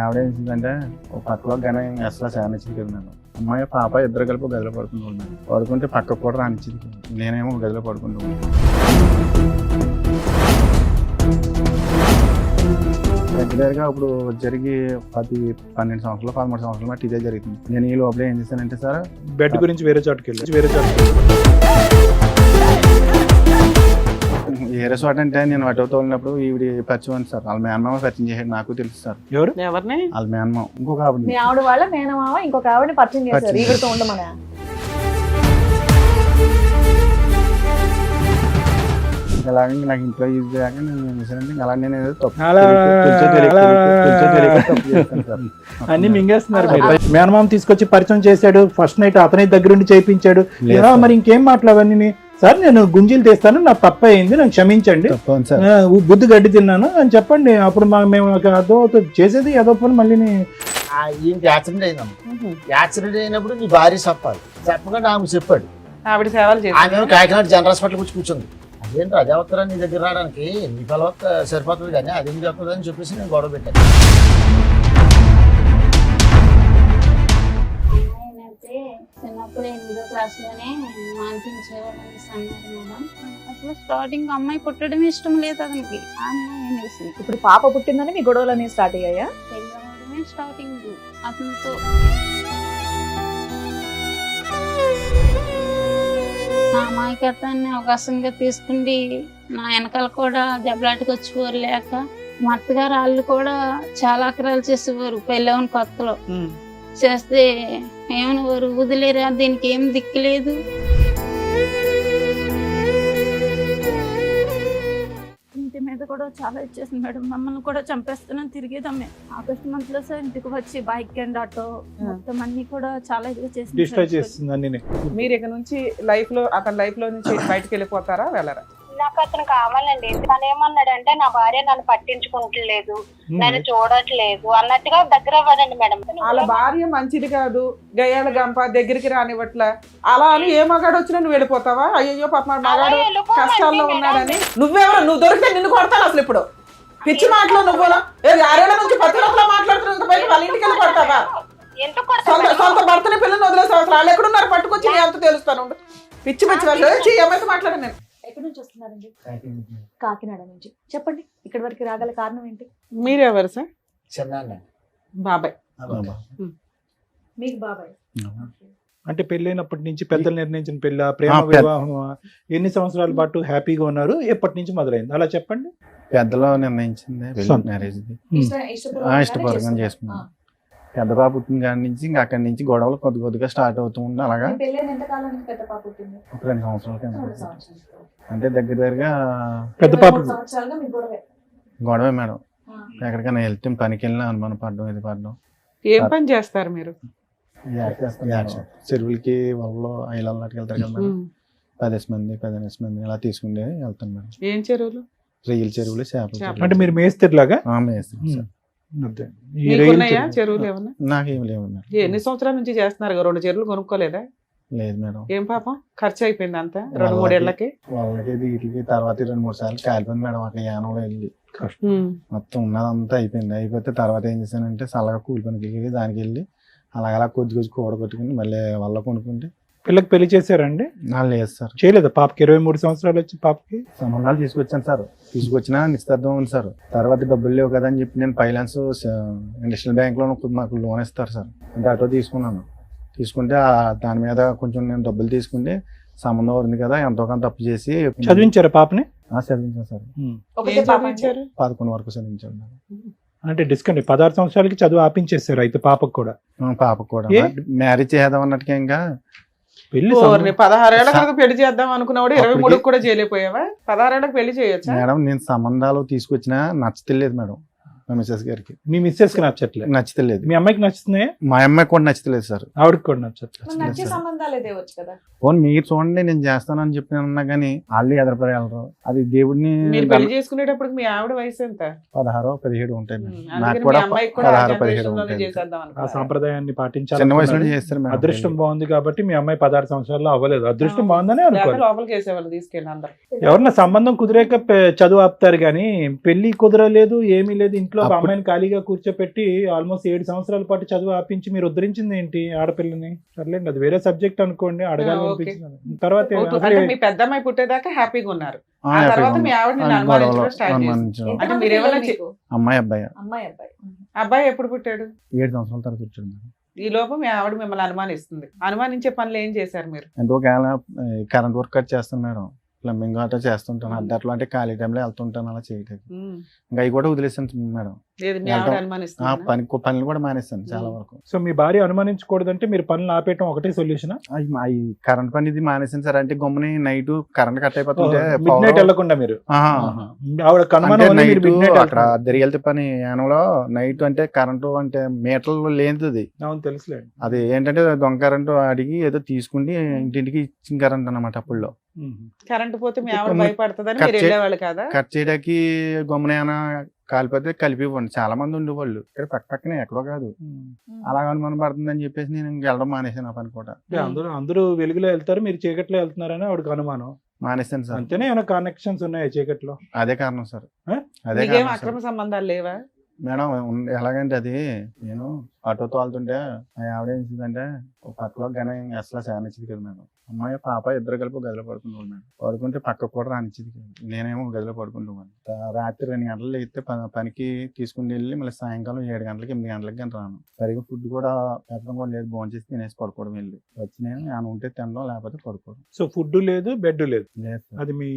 ఆవిడ ఏం చేసిందంటే ఒక పక్కలో కానీ అసలు చాలా నచ్చింది కదా మేడం. అమ్మాయి పాప ఇద్దరు కలిపి ఒక గదిలో పడుకుంటున్నాను. పడుకుంటే పక్కకు కూడా రానిచ్చింది. నేనేమో ఒక గదిలో పడుకుంటున్నాను. రెగ్యులర్గా ఇప్పుడు జరిగి 12 సంవత్సరాలు 13 సంవత్సరాలు బట్టి ఇదే జరుగుతుంది. నేను ఈ లోపల ఏం చేశానంటే సార్ బెడ్ గురించి వేరే చోటుకి వెళ్ళి వేరే చోట అంటే నేను అటో తోలినప్పుడు ఈవిడ పరిచయం సార్. వాళ్ళ మేనమామ పరిచయం చేశాడు. నాకు తెలుసు సార్. ఎవరు? ఎవరిని? వాళ్ళ మేనమామ ఇంకొక ఆవిడ. మీ ఆవిడ వాళ్ళ మేనమామ ఇంకొక ఆవిడని పరిచయం చేశారు ఈవిడతో ఉండమని. అలాగే నాకు ఇంట్లో యూజ్ చేయక నేను ఏం చేశానంటే అలా నేను ఏదో తప్పు చేస్తాను సార్. అన్ని మింగేస్తున్నారు మీరు. మేనమామ తీసుకొచ్చి పరిచయం చేశాడు, ఫస్ట్ నైట్ అతని దగ్గరుండి చేయించాడు. మరి ఇంకేం మాట్లాడవన్నీ సార్, నేను గుంజీలు తీస్తాను, నాకు తప్ప అయింది, నాకు క్షమించండి, బుద్ధి గడ్డి తిన్నాను అని చెప్పండి. అప్పుడు మేము అదో చేసేది ఏదో పని మళ్ళీ ఈయనకి యాక్సిడెంట్ అయిందమ్మా. యాక్సిడెంట్ అయినప్పుడు నీ భార్య చెప్పాలి. చెప్పకుండా ఆమె చెప్పాడు. ఆవిడ సేవలు చేసి ఆమె కాకినాడ జనరల్ హాస్పిటల్ వచ్చి కూర్చుంది. అదేంటి అదేవత్తరా నీ దగ్గర రావడానికి, నీ ఫలవత్త సరిపోతుంది కానీ అదేం చెప్తుంది అని చెప్పేసి నేను గొడవ పెట్టాను. చిన్నప్పుడు 8వ క్లాస్లోనే మాన్పించేవాళ్ళని అన్నారు మేడం. అసలు స్టార్టింగ్ అమ్మాయి పుట్టడం ఇష్టం లేదు అతనికి. ఆ అమ్మాయి అనేసి ఇప్పుడు పాప పుట్టిందని మీ గొడవలు అనేవి స్టార్ట్ అయ్యాయా? పెళ్ళవడమే స్టార్టింగ్ అతనితో. నా అమాయకత్వాన్ని అవకాశంగా తీసుకుండి నా వెనకాల కూడా దెబ్బలాటకు వచ్చేవారు. లేక మా అత్తగారు వాళ్ళు కూడా చాలా అక్రాలు చేసేవారు. పెళ్ళవని కొత్తలో చేస్తే ఏమనేవారు, వదిలేరా దీనికి ఏం దిక్కులేదు. ఇంటి మీద కూడా చాలా ఇచ్చేసింది మేడం. మమ్మల్ని కూడా చంపేస్తున్నాను తిరిగేదమ్మే. ఆగస్ట్ మంత్ లో సార్ ఇంటికి వచ్చి బైక్ అండ్ ఆటో మొత్తం అన్ని కూడా చాలా ఇదిగా డిస్ట్రాయ్ చేస్తుంది అన్ని. మీరు ఇక నుంచి లైఫ్ లో అతని లైఫ్ లో నుంచి బయటకు వెళ్ళిపోతారా, వెళ్ళరా? నాకు అతను కావాలండి. తను ఏమన్నాడంటే నా భార్య నన్ను పట్టించుకుంటలేదు, నన్ను చూడట్లేదు అన్నట్టుగా దగ్గర అవ్వదండి మేడం. వాళ్ళ భార్య మంచిది కాదు, గయ్యాల గంప దగ్గరికి రానివ్వట్లా, అలా అని ఏ మగాడు వచ్చినా నువ్వు వెళ్ళిపోతావా? అయ్యో పాప మగాడు కష్టాల్లో ఉన్నాడని. నువ్వెవరు? నువ్వు దొరికితే నిన్ను కొడతాను అసలు. ఇప్పుడు పిచ్చి మాటలు నువ్వు 6 నుంచి 10 రోజులు మాట్లాడుతున్నా బయట వాళ్ళ ఇంటికి వెళ్ళి కొడతావా? సొంత భర్తని పిల్లల్ని వదిలేసావు. అసలు వాళ్ళు ఎక్కడున్నారు పట్టుకొచ్చి నేను అంత తెలుస్తాను. పిచ్చి పిచ్చి వాళ్ళు ఏమైతే మాట్లాడాను నేను. ఎక్కడి నుంచి వస్తున్నారండి? కాకినాడ నుంచి. చెప్పండి, ఇక్కడి వరకు రాగల కారణం ఏంటి? మీరెవరు సార్? చిన్న బాబాయ్. మీకు బాబాయ్. అంటే పెళ్ళైనప్పటి నుంచి పెద్దలు నిర్ణయించిన పెళ్ళ, ప్రేమ వివాహం, ఎన్ని సంవత్సరాల పాటు హ్యాపీగా ఉన్నారు, ఎప్పటి నుంచి మొదలైంది అలా చెప్పండి. పెద్దలో నిర్ణయించింది మ్యారేజ్ ఇష్టపూర్వకంగా చేసుకున్నాను. పెద్ద పాప పుట్టిన కాడి నుంచి ఇంకా అక్కడి నుంచి గొడవలు కొద్దిగా స్టార్ట్ అవుతూ ఉంది. అలాగా 2 సంవత్సరాల కింద అంటే దగ్గరగా పెద్ద పాప గొడవే మేడం. ఎక్కడికైనా వెళ్తే పనికి వెళ్ళినా అనుమానం పడడం, ఇది పడడం. ఏం పని చేస్తారు మీరు? చెరువులకి వాళ్ళలో ఐలాల నాటికి వెళ్తారు కదా మేడం. 15 మంది ఇలా తీసుకుంటే వెళ్తాను మేడం. ఏం చెరువులు? రొయ్యల చెరువులు, చేపలు. అంటే మీరు మేస్త్రిలాగా? మేస్తాను సార్. చెరువులు ఏమన్నా? నాకేం లేవు మేడం. ఎన్ని సంవత్సరాల నుంచి చేస్తున్నారు? 2 చెరువులు కొనుక్కోలేదా? లేదు మేడం. ఏం పాపం ఖర్చు అయిపోయింది అంతా 2-3 ఏళ్ళకి? వాళ్ళకి వీటికి తర్వాత 2-3 సార్లు కాలిపోయింది మేడం. అక్కడ యానంలో వెళ్ళి మొత్తం ఉన్నదంతా అయిపోయింది. అయిపోతే తర్వాత ఏం చేశానంటే చల్లగా కూలి పనికి దానికి వెళ్ళి అలా కొద్ది కూడగొట్టుకుని మళ్ళీ వాళ్ళ కొనుక్కుంటే. పిల్లకి పెళ్లి చేశారండి? లేదు సార్, చేయలేదు. పాపకి 23 సంవత్సరాలు వచ్చి పాపకి సంబంధాలు తీసుకొచ్చాను సార్. తీసుకొచ్చినా నిశ్చితార్థం ఉంది సార్. తర్వాత డబ్బులు లేవు కదా అని చెప్పి నేను ఫైనాన్స్ ఇండస్ట్రియల్ బ్యాంక్ లో మాకు లోన్ ఇస్తారు సార్. అంటే ఆటో తీసుకున్నాను. తీసుకుంటే దాని మీద కొంచెం నేను డబ్బులు తీసుకుంటే సంబంధం ఉంది కదా, ఎంతో కొంత తప్పు చేసి చదివించారా పాపని? చదివించాను సార్. 11 వరకు చదివించాను. అంటే డిస్కౌంట్ 16 సంవత్సరాలకి చదువు ఆపించేస్తారు అయితే పాపకు కూడా? పాపకు కూడా మ్యారేజ్ చేద్దాం అన్నట్టుగా ఇంకా పెళ్లి 16 ఏళ్ళకి పెళ్లి చేద్దాం అనుకున్నవాడు 23 కూడా చేయలేకపోయావా? 16 ఏళ్ళకి పెళ్లి చేయొచ్చా మేడం? నేను సంబంధాలు తీసుకొచ్చినా నచ్చలేదు మేడం మా మిస్సెస్ గారికి. మీ మిస్సెస్ కి నచ్చట్లేదు? నచ్చలేదు. మీ అమ్మాయికి నచ్చుతున్నాయి? మా అమ్మాయికి కూడా నచ్చలేదు సార్. ఆవిడకి కూడా నచ్చట్లేదు. నచ్చే సంబంధాలే తేవచ్చు కదా. పోనీ మీరు చూడండి, నేను చేస్తానని చెప్పి అన్నా కానీ వాళ్ళు ఎదరపడగలరు. అది దేవుడిని. పెళ్లి చేసుకునేటప్పుడు మీ ఆవిడ వయసు ఎంత? 16-17 ఉంటాయి. నాకు కూడా 16-17 ఉంటాయి. ఆ సాంప్రదాయాన్ని పాటించాలి. చిన్న వయసు నుండి చేస్తారు మేడం. అదృష్టం బాగుంది కాబట్టి మీ అమ్మాయి 16 సంవత్సరాల్లో అవ్వలేదు. అదృష్టం బాగుందని అనుకోవాలి. లోపలికి వేసేవాళ్ళు తీసుకెళ్ళి అందరు. ఎవరన్నా సంబంధం కుదిరేక చదువు ఆపుతారు కానీ పెళ్లి కుదరలేదు, ఏమీ లేదు ఇంట్లో ఇంట్లో ఒక అమ్మాయిని ఖాళీగా కూర్చోపెట్టి ఆల్మోస్ట్ 7 సంవత్సరాల పాటు చదువు ఆపించి మీరు ఉద్ధరించింది ఏంటి ఆడపిల్లని? సర్లేండి, అది వేరే సబ్జెక్ట్ అనుకోండి, అడగాలి ఓకే. అనిపించింది. తర్వాత అంటే మీ పెద్ద అమ్మాయి పుట్టేదాకా హ్యాపీగా ఉన్నారు. ఆ తర్వాత మీ ఆవిడ నిన్ను అనుమానించడం స్టార్ట్ చేసింది. అంటే మీరు ఏమన్నా అమ్మాయి అబ్బాయి అబ్బాయి అబ్బాయి ఎప్పుడు పుట్టాడు? 7 సంవత్సరాల తర్వాత వచ్చాడు. ఈ లోపు మీ ఆవిడ మిమ్మల్ని అనుమానిస్తుంది. అనుమానించే పనులు ఏం చేశారు మీరు? అంటే ఒకవేళ కరెంట్ వర్క్ కట్ చేస్తాను మేడం, ప్లంబింగ్ అట్లా చేస్తుంటాను, అద్దట్లో అంటే ఖాళీ టైంలో వెళ్తుంటాను, అలా చేయలేదు. ఇంకా అవి కూడా వదిలేసాను మేడం. లేదు మీ ఆవిడ అనుమానిస్తుంది. పనులు కూడా మానేస్తాను చాలా వరకు. సో మీ భార్య అనుమానించకూడదంటే మీరు పనులు ఆపేయటం ఒకటే సొల్యూషన్? అవి కరెంట్ పని ఇది మానేసాను సార్. అంటే గమ్ముని నైట్ కరెంట్ కట్ అయిపోతుంటే మిడ్ నైట్ వెళ్ళకుండా మీరు ఆవిడ అక్కడ దరిగెళ్తే పని యానంలో నైట్ అంటే కరెంటు అంటే మీటర్లు లేనిది. అవును తెలుసులే. అది ఏంటంటే దొంగ కరెంటు అడిగి ఏదో తీసుకుని ఇంటింటికి ఇచ్చిన కరెంట్ అన్నమాట. అప్పుల్లో కరెంట్ పోతే మీ ఆవిడ భయపడుతుందని మీరు వెళ్ళేవాళ్ళు కదా? కట్ చేయడానికి గమ్మున కాలిపోతే కలిపి ఇవ్వండి. చాలా మంది ఉండేవాళ్ళు ఇక్కడ పక్కనే, ఎక్కడో కాదు. అలా అనుమానం పడుతుందని చెప్పేసి నేను వెళ్ళడం మానేసాను ఆ పని కూడా. అందరూ వెలుగులో వెళ్తారు, మీరు చీకట్లో వెళ్తున్నారని ఆవిడకి అనుమానం. మానేసాను సార్. అంతేనే ఏమైనా కనెక్షన్స్ ఉన్నాయా చీకట్లో? అదే కారణం సార్. అదే మీకేం అక్రమ సంబంధాలు లేవా మేడం? ఎలాగంటే అది నేను ఆటో తోలుతుంటే ఆవిడ ఏం చేసిందంటే ఒక పక్కలో గన అసలు శానిచ్చింది కదా మేడం. అమ్మాయి పాప ఇద్దరు కలిపి గదిలో పడుకుంటాం మేడం. పడుకుంటే పక్కకు కూడా రానిచ్చింది కదా. నేనేమో గదిలో పడుకుంటాను. రాత్రి 2 గంటలు లేస్తే పనికి తీసుకుని వెళ్ళి మళ్ళీ సాయంకాలం 7 గంటలకి 8 గంటలకి కానీ రాను. సరిగ్గా ఫుడ్ కూడా పెట్టడం కూడా లేదు. భోజనం చేసి తినేసి పడుకోవడం వెళ్ళి వచ్చి నేను ఆయన ఉంటే తినడం, లేకపోతే పడుకోవడం. సో ఫుడ్ లేదు, బెడ్ లేదు. అది మీ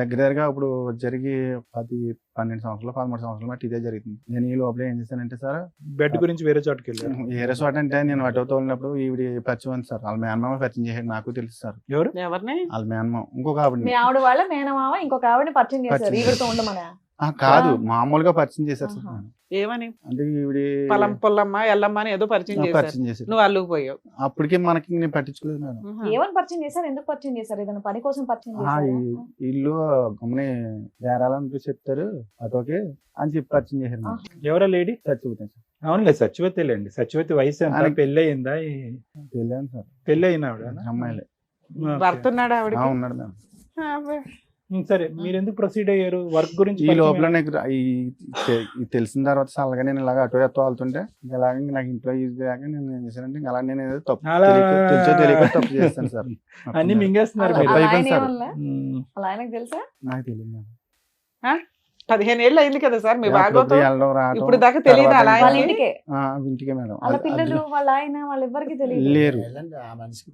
దగ్గరగా ఇప్పుడు జరిగి 12 సంవత్సరాలు 13 సంవత్సరాలు బట్టి ఇదే జరుగుతుంది. నేను ఈ లోపల ఏం చేశానంటే సార్, బెడ్ గురించి వేరే చోటుకి వెళ్ళాను. వేరే చోట అంటే నేను అటో తోలినప్పుడు ఈవిడ పరిచయం ఉంది సార్. వాళ్ళ మేనమామ పరిచయం చేశాడు, నాకు తెలుసు సార్. ఎవరిని? వాళ్ళ మేనమామ ఇంకొక ఆవిడ. మీ ఆవిడ వాళ్ళ మేనమామ ఇంకొక ఆవిడని పరిచయం చేశారు ఈవిడతో ఉండమని? కాదు, మామూలుగా పరిచయం చేశారు సార్. ఏమని? అంటే ఈవిడ పొలం పొల్లమ్మ ఎల్లమ్మ అని ఏదో పరిచయం చేశారు. నువ్వు అల్లుకుపోయావు. అప్పటికే మనకి నేను పట్టించుకోలేదు మేడం. ఏమని పరిచయం చేశారు? ఎందుకు పరిచయం చేశారు? ఏదైనా పని కోసం పరిచయం చేశారు? ఇల్లు గమని వేరాలని చెప్తారు అటోకే అని చెప్పి పరిచయం చేశారు. ఎవరా లేడీ? సత్యవతి. అవునులే, సత్యవతిలేండి. సత్యవతి వయసు ఎంత? పెళ్ళి అయిందా? పెళ్ళాను సార్. పెళ్ళి అయిన ఆవిడ? అమ్మాయిలే. భర్త ఉన్నాడు ఆవిడ? ఉన్నాడు మేడం. సరే, మీరు ఎందుకు ప్రొసీడ్ అయ్యారు వర్క్ గురించి? ఈ లోపల నాకు తెలిసిన తర్వాత సలగా నేను ఇలాగ అటో ఎత్తో వెళ్తుంటే ఇలాగ నాకు ఇంట్లో ఈజీ లేక నేను ఏం చేశానంటే అలా నేను ఏదో తప్పు తెలియక తప్పు చేస్తాను సార్. అన్ని మింగేస్తున్నారు. ఆయనకు తెలుసా? నాకు తెలియదు. 15 ఏళ్ళు అయింది కదా సార్ మీ భాగవతం. ఇప్పుడు దాకా తెలియదు అలా ఇంటికే మేడం. వాళ్ళ పిల్లలు వాళ్ళ ఆయన వాళ్ళెవ్వరికి తెలియదు. లేరు ఆ మనిషికి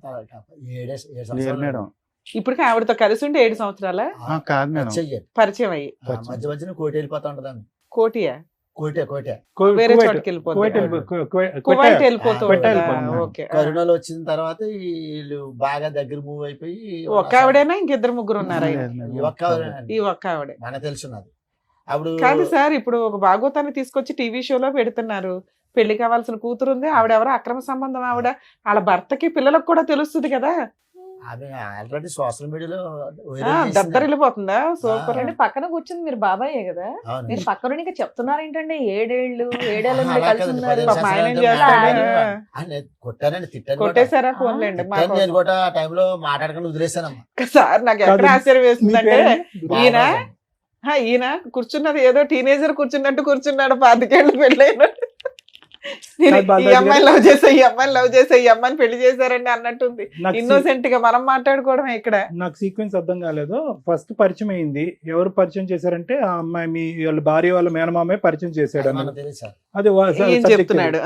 7 లేరు మేడం. ఇప్పటికి ఆవిడతో కలిసి ఉంటే 7 సంవత్సరాల కాదు మేడం. పరిచయం అయ్యి మధ్య మధ్యన కోటి వెళ్ళిపోతా ఉంటదాన్ని. కోటియా? కోటే వేరే చోటుకి కరోనాలో వచ్చిన తర్వాత వీళ్ళు బాగా దగ్గర మూవ్ అయిపోయి ఒక్క ఆవిడేనా ఇంకిద్దరు ముగ్గురు ఉన్నారు? ఈ ఒక్క ఆవిడే మనకు తెలుసున్నది. అప్పుడు కాదు సార్, ఇప్పుడు ఒక భాగవతాన్ని తీసుకొచ్చి టీవీ షోలో పెడుతున్నారు. పెళ్లి కావాల్సిన కూతురు ఉంది, ఆవిడెవరో అక్రమ సంబంధం. ఆవిడ వాళ్ళ భర్తకి పిల్లలకు కూడా తెలుస్తుంది కదా. ఆల్రెడీ సోషల్ మీడియాలో దద్దరిల్లిపోతుందా? సూపర్. అంటే పక్కన కూర్చుంది మీరు బాబాయే కదా, మీరు పక్కన ఇంకా చెప్తున్నారు ఏంటంటే 7 ఏళ్ళు కలిసి ఉన్నారు. కొట్టానండి, తిట్టాను, కొట్టేశారా? ఫోన్లేండి. నేను కూడా ఆ టైంలో మాట్లాడకుండా వదిలేసానమ్మా. సార్ నాకు ఎక్కడ ఆశ్చర్యం వేస్తుందంటే ఈయన కూర్చున్నది ఏదో టీనేజర్ కూర్చున్నట్టు కూర్చున్నాడు. 25 ఏళ్ళు పెళ్ళైన ఈ అమ్మాయిని లవ్ చేసా, ఈ అమ్మాయిని లవ్ చేసా, ఈ అమ్మాయిని పెళ్లి చేశారండి అన్నట్టుంది. ఇన్నోసెంట్ గా మనం మాట్లాడుకోవడం ఇక్కడ. నాకు సీక్వెన్స్ అర్థం కాలేదు. ఫస్ట్ పరిచయం అయింది, ఎవరు పరిచయం చేశారంటే ఆ అమ్మాయి మీ వాళ్ళ భార్య వాళ్ళ మేనమామే పరిచయం చేశాడు అన్నది. అది చెప్తున్నాడు.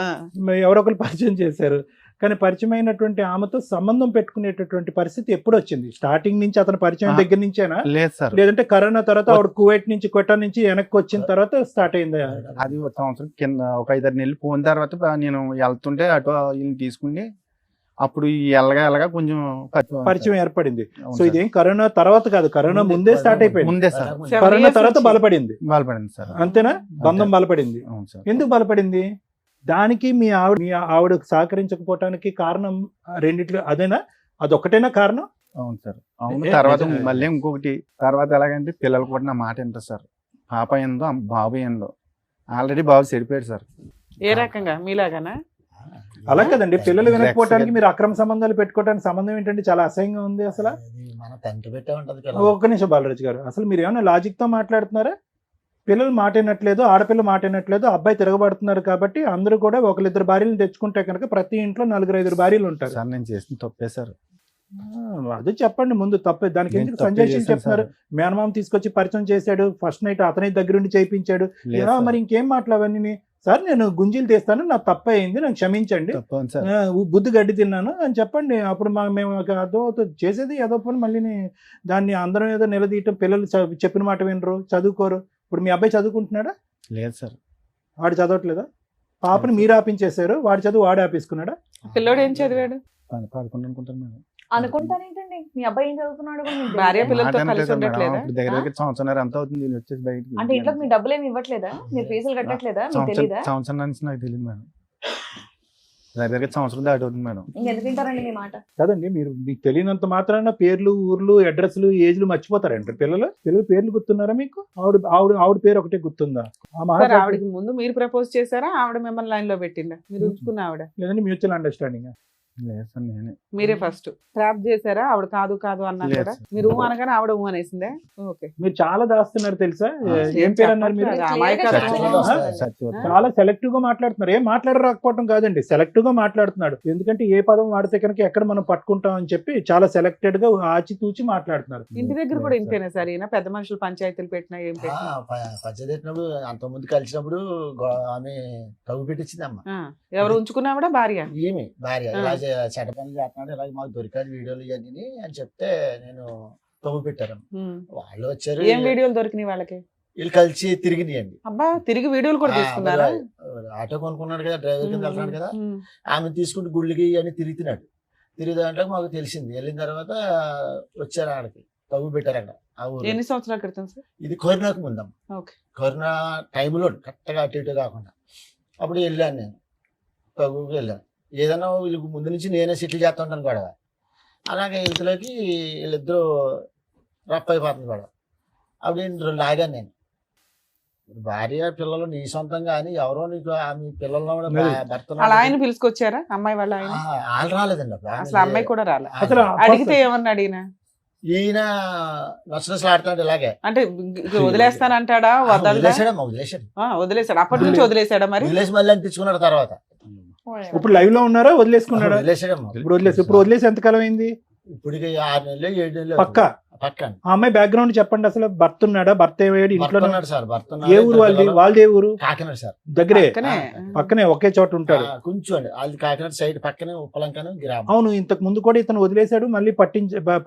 ఎవరొకరు పరిచయం చేశారు. కానీ పరిచయం అయినటువంటి ఆమెతో సంబంధం పెట్టుకునేటటువంటి పరిస్థితి ఎప్పుడు వచ్చింది? స్టార్టింగ్ నుంచి అతను పరిచయం దగ్గర నుంచేనా, లేదంటే కరోనా తర్వాత ఆవిడ కువైట్ నుంచి కొట్టా నుంచి వెనక్కి వచ్చిన తర్వాత స్టార్ట్ అయింది? అది ఒక సంవత్సరం కింద, ఒక 5-6 నెలలు పోయిన తర్వాత నేను వెళ్తుంటే అటు వీళ్ళని తీసుకుని అప్పుడు ఎలాగా కొంచెం పరిచయం ఏర్పడింది. సో ఇదేం కరోనా తర్వాత కాదు, కరోనా ముందే స్టార్ట్ అయిపోయింది. ముందే సార్. కరోనా తర్వాత బలపడింది సార్. అంతేనా? బంధం బలపడింది. ఎందుకు బలపడింది? దానికి మీ ఆవిడ సహకరించకపోవటానికి కారణం రెండిట్లో అదేనా? అదొక్కటేనా కారణం? అవును సార్. అవును. తర్వాత మళ్ళీ ఇంకొకటి, తర్వాత ఎలాగంటే పిల్లలు కూడా నా మాట వింటారు సార్. పాప ఏందో బాబు ఏందో. ఆల్రెడీ బాబు చెడిపోయాడు సార్. ఏ రకంగా? మీలాగానా? అలా కదండి, పిల్లలు వినకపోవడానికి మీరు అక్రమ సంబంధాలు పెట్టుకోవడానికి సంబంధం ఏంటంటే చాలా అసహ్యంగా ఉంది. అసలు మన తండ్రి పెట్టే ఉంటది. ఒక్క నిమిషం బాలరాజు గారు, అసలు మీరు ఏమైనా లాజిక్ తో మాట్లాడుతున్నారా? పిల్లలు మాటేనట్లేదు, ఆడపిల్ల మాటేనట్లేదు, అబ్బాయి తిరగబడుతున్నారు కాబట్టి అందరూ కూడా ఒకరిద్దరు భార్యలు తెచ్చుకుంటే కనుక ప్రతి ఇంట్లో 4-5 భార్యలు ఉంటారు. సార్ నేను చేసిన తప్పే సార్. అది చెప్పండి ముందు తప్పే. దానికి నేను ఎందుకు తప్పే సంజయ్ చేశాను చెప్తున్నారు? సార్. మేనమామ తీసుకొచ్చి పరిచయం చేశాడు, ఫస్ట్ నైట్ అతని దగ్గరుండి చేయించాడు. లేదు సార్. మరి ఇంకేం మాట్లాడవన్నీ? సార్ నేను గుంజీలు తీస్తాను, నా తప్ప అయింది, నాకు క్షమించండి, తప్పు అవును సార్. బుద్ధి గడ్డి తిన్నాను అని చెప్పండి. అప్పుడు మేము అదో చేసేది ఏదో పని మళ్ళీ దాన్ని అందరం ఏదో నిలదీయటం. పిల్లలు చెప్పిన మాట వినరు, చదువుకోరు. ఇప్పుడు మీ అబ్బాయి చదువుకుంటున్నాడా? లేదు సార్. వాడు చదవట్లేదా? పాపని మీరు ఆపించేశారు, వాడి చదువు వాడు ఆపేసుకున్నాడా? పిల్లోడు ఏం చదివాడు? 11 అనుకుంటాను మేడం. అనుకుంటానేంటండి, మీ అబ్బాయి ఏం చదువుతున్నాడు కూడా మీకు భార్య తెలియదా? పిల్లలతో మాట కలిసి అనట్లేదు మేడం. ఉండట్లేదా? ఇప్పుడు దగ్గర దగ్గర సంవత్సరం ఎంత అవుతుంది నేను వచ్చేసి బయటికి. అంటే ఇంట్లోకి మీ డబ్బులు ఏమి ఇవ్వట్లేదా? మీరు ఫీజులు కట్టట్లేదా? మీకు తెలీదా? సంవత్సరం నుంచి నాకు తెలియదు మేడం. దగ్గర దగ్గర సంవత్సరం దాటి అవుతుంది మేడం. ఇంకెందుకు తింటారండి మీ మాట? కదండి, మీరు మీకు తెలియనంత మాత్రాన పేర్లు, ఊర్లు, అడ్రస్లు, ఏజ్లు మర్చిపోతారండి పిల్లలు. పేర్లు గుర్తున్నారా మీకు? ఆవిడ పేరు ఒకటే గుర్తుందా? ఆ సార్ మహారాజు ఆవిడకి ముందు మీరు ప్రపోజ్ చేశారా, ఆవిడ మిమ్మల్ని లైన్ లో పెట్టిందా? మీరు ఉంచుకున్న ఆవిడ? లేదండి, మ్యూచువల్ అండర్స్టాండింగ్. లేదు సార్ నేనే. మీరే ఫస్ట్ ట్రాప్ చేశారా? ఆవిడ కాదు కాదు అన్నా లేదు కూడా సార్. మీరు ఊ అనగానే ఆవిడ ఊ అనేసిందే. ఓకే. మీరు చాలా దాస్తున్నారు తెలుసా? ఏం పేరు అన్నారు మీరు? చెప్పట్లేదు. అమాయకత్వం. సత్యవతి. చాలా సెలెక్టివ్ గా మాట్లాడుతున్నారు. ఏం మాట్లాడరాకపోవడం కాదండి, సెలెక్టివ్ గా మాట్లాడుతున్నాడు. ఎందుకంటే ఏ పదం వాడితే కనుక ఎక్కడ మనం పట్టుకుంటాం అని చెప్పి చాలా సెలెక్టెడ్ గా ఆచితూచి మాట్లాడుతున్నారు. ఇంటి దగ్గర కూడా ఇంతేనా సార్? ఈయన పెద్ద మనుషులు పంచాయతీలు పెట్టినా ఏం పెట్టినా పంచదెట్టినప్పుడు అంత ముందు కలిసినప్పుడు ఆమె తగ్గు పెట్టించిందమ్మా. ఎవరు ఉంచుకున్నావిడ? భార్య. ఏమి భార్య ఇలా చెడ్డ పనులు చేస్తున్నాడు, ఇలాగ మాకు దొరికాడు వీడియోలు ఇవన్నీ అని చెప్తే నేను తగ్గు పెట్టారు. వాళ్ళు వచ్చారు, ఏం వీడియోలు దొరికినాయి వాళ్ళకి? వీళ్ళు కలిసి తిరిగినాయండి. అబ్బా, తిరిగి వీడియోలు కూడా తీసుకున్నారా? ఆటో కొనుక్కున్నాడు కదా, డ్రైవర్ కింద వెళ్తున్నాడు కదా, ఆమె తీసుకుంటూ గుళ్ళకి అని తిరుగుతున్నాడు. తిరుగుదాంట్లో మాకు తెలిసింది. వెళ్ళిన తర్వాత వచ్చారు ఆడకి తగ్గు పెట్టారు అక్కడ. ఆ ఊరు ఎన్ని సంవత్సరాల క్రితం సార్? ఇది కరోనాకు ముందమ్మ. ఓకే. కరోనా టైంలో కరెక్ట్గా అటు ఇటు కాకుండా అప్పుడు వెళ్ళాను నేను తగ్గుకి వెళ్ళాను. ఏదైనా వీళ్ళకి ముందు నుంచి నేనే సెటిల్ చేస్తూ ఉంటాను గొడవ. అలాగే ఇంతలోకి వీళ్ళిద్దరూ రఫ్ అయిపోతుంది గొడవ. అప్పుడు నేను లాగాను. నేను భార్య పిల్లలు నీ సొంతం కానీ ఎవరో నీకు ఆమె పిల్లల్లో కూడా భర్త అలా ఆయన పిలుచుకొచ్చారా అమ్మాయి వాళ్ళ ఆయన? వాళ్ళు రాలేదండి అసలు అమ్మాయి కూడా రాలే. అసలు అడిగితే ఏమన్నాడు ఈయన? ఈయన నచ్చనసలు ఆడుతున్నాడు ఇలాగే. అంటే వదిలేస్తానంటాడా? వదిలేసాడమ్మా, వదిలేసాడు. వదిలేసాడు. అప్పటి నుంచి వదిలేసాడా? మరి వదిలేసి మళ్ళీ అంటించుకున్నాడు తర్వాత. ఇప్పుడు లైవ్ లో ఉన్నారా? వదిలేసుకున్నాడా? వదిలేసాడమ్మా. ఇప్పుడు వదిలేసి ఎంతకాలం అయింది? ఇప్పటికి 6 నెలలు 7 నెలలు పక్కా. పక్కన ఆ అమ్మాయి బ్యాక్గ్రౌండ్ చెప్పండి. అసలు భర్త ఉన్నాడా? భర్త ఏమయ్యాడు? ఇంట్లో ఉన్నాడు సార్. భర్త ఏ ఊరు వాళ్ళది? వాళ్ళది ఏ ఊరు? కాకినాడ సార్. దగ్గరే పక్కనే. పక్కనే ఒకే చోట ఉంటాడు. కొంచెం అండి వాళ్ళది కాకినాడ సైడ్ పక్కనే ఉప్పలంకను గ్రామం. అవును, ఇంతకు ముందు కూడా ఇతను వదిలేశాడు, మళ్ళీ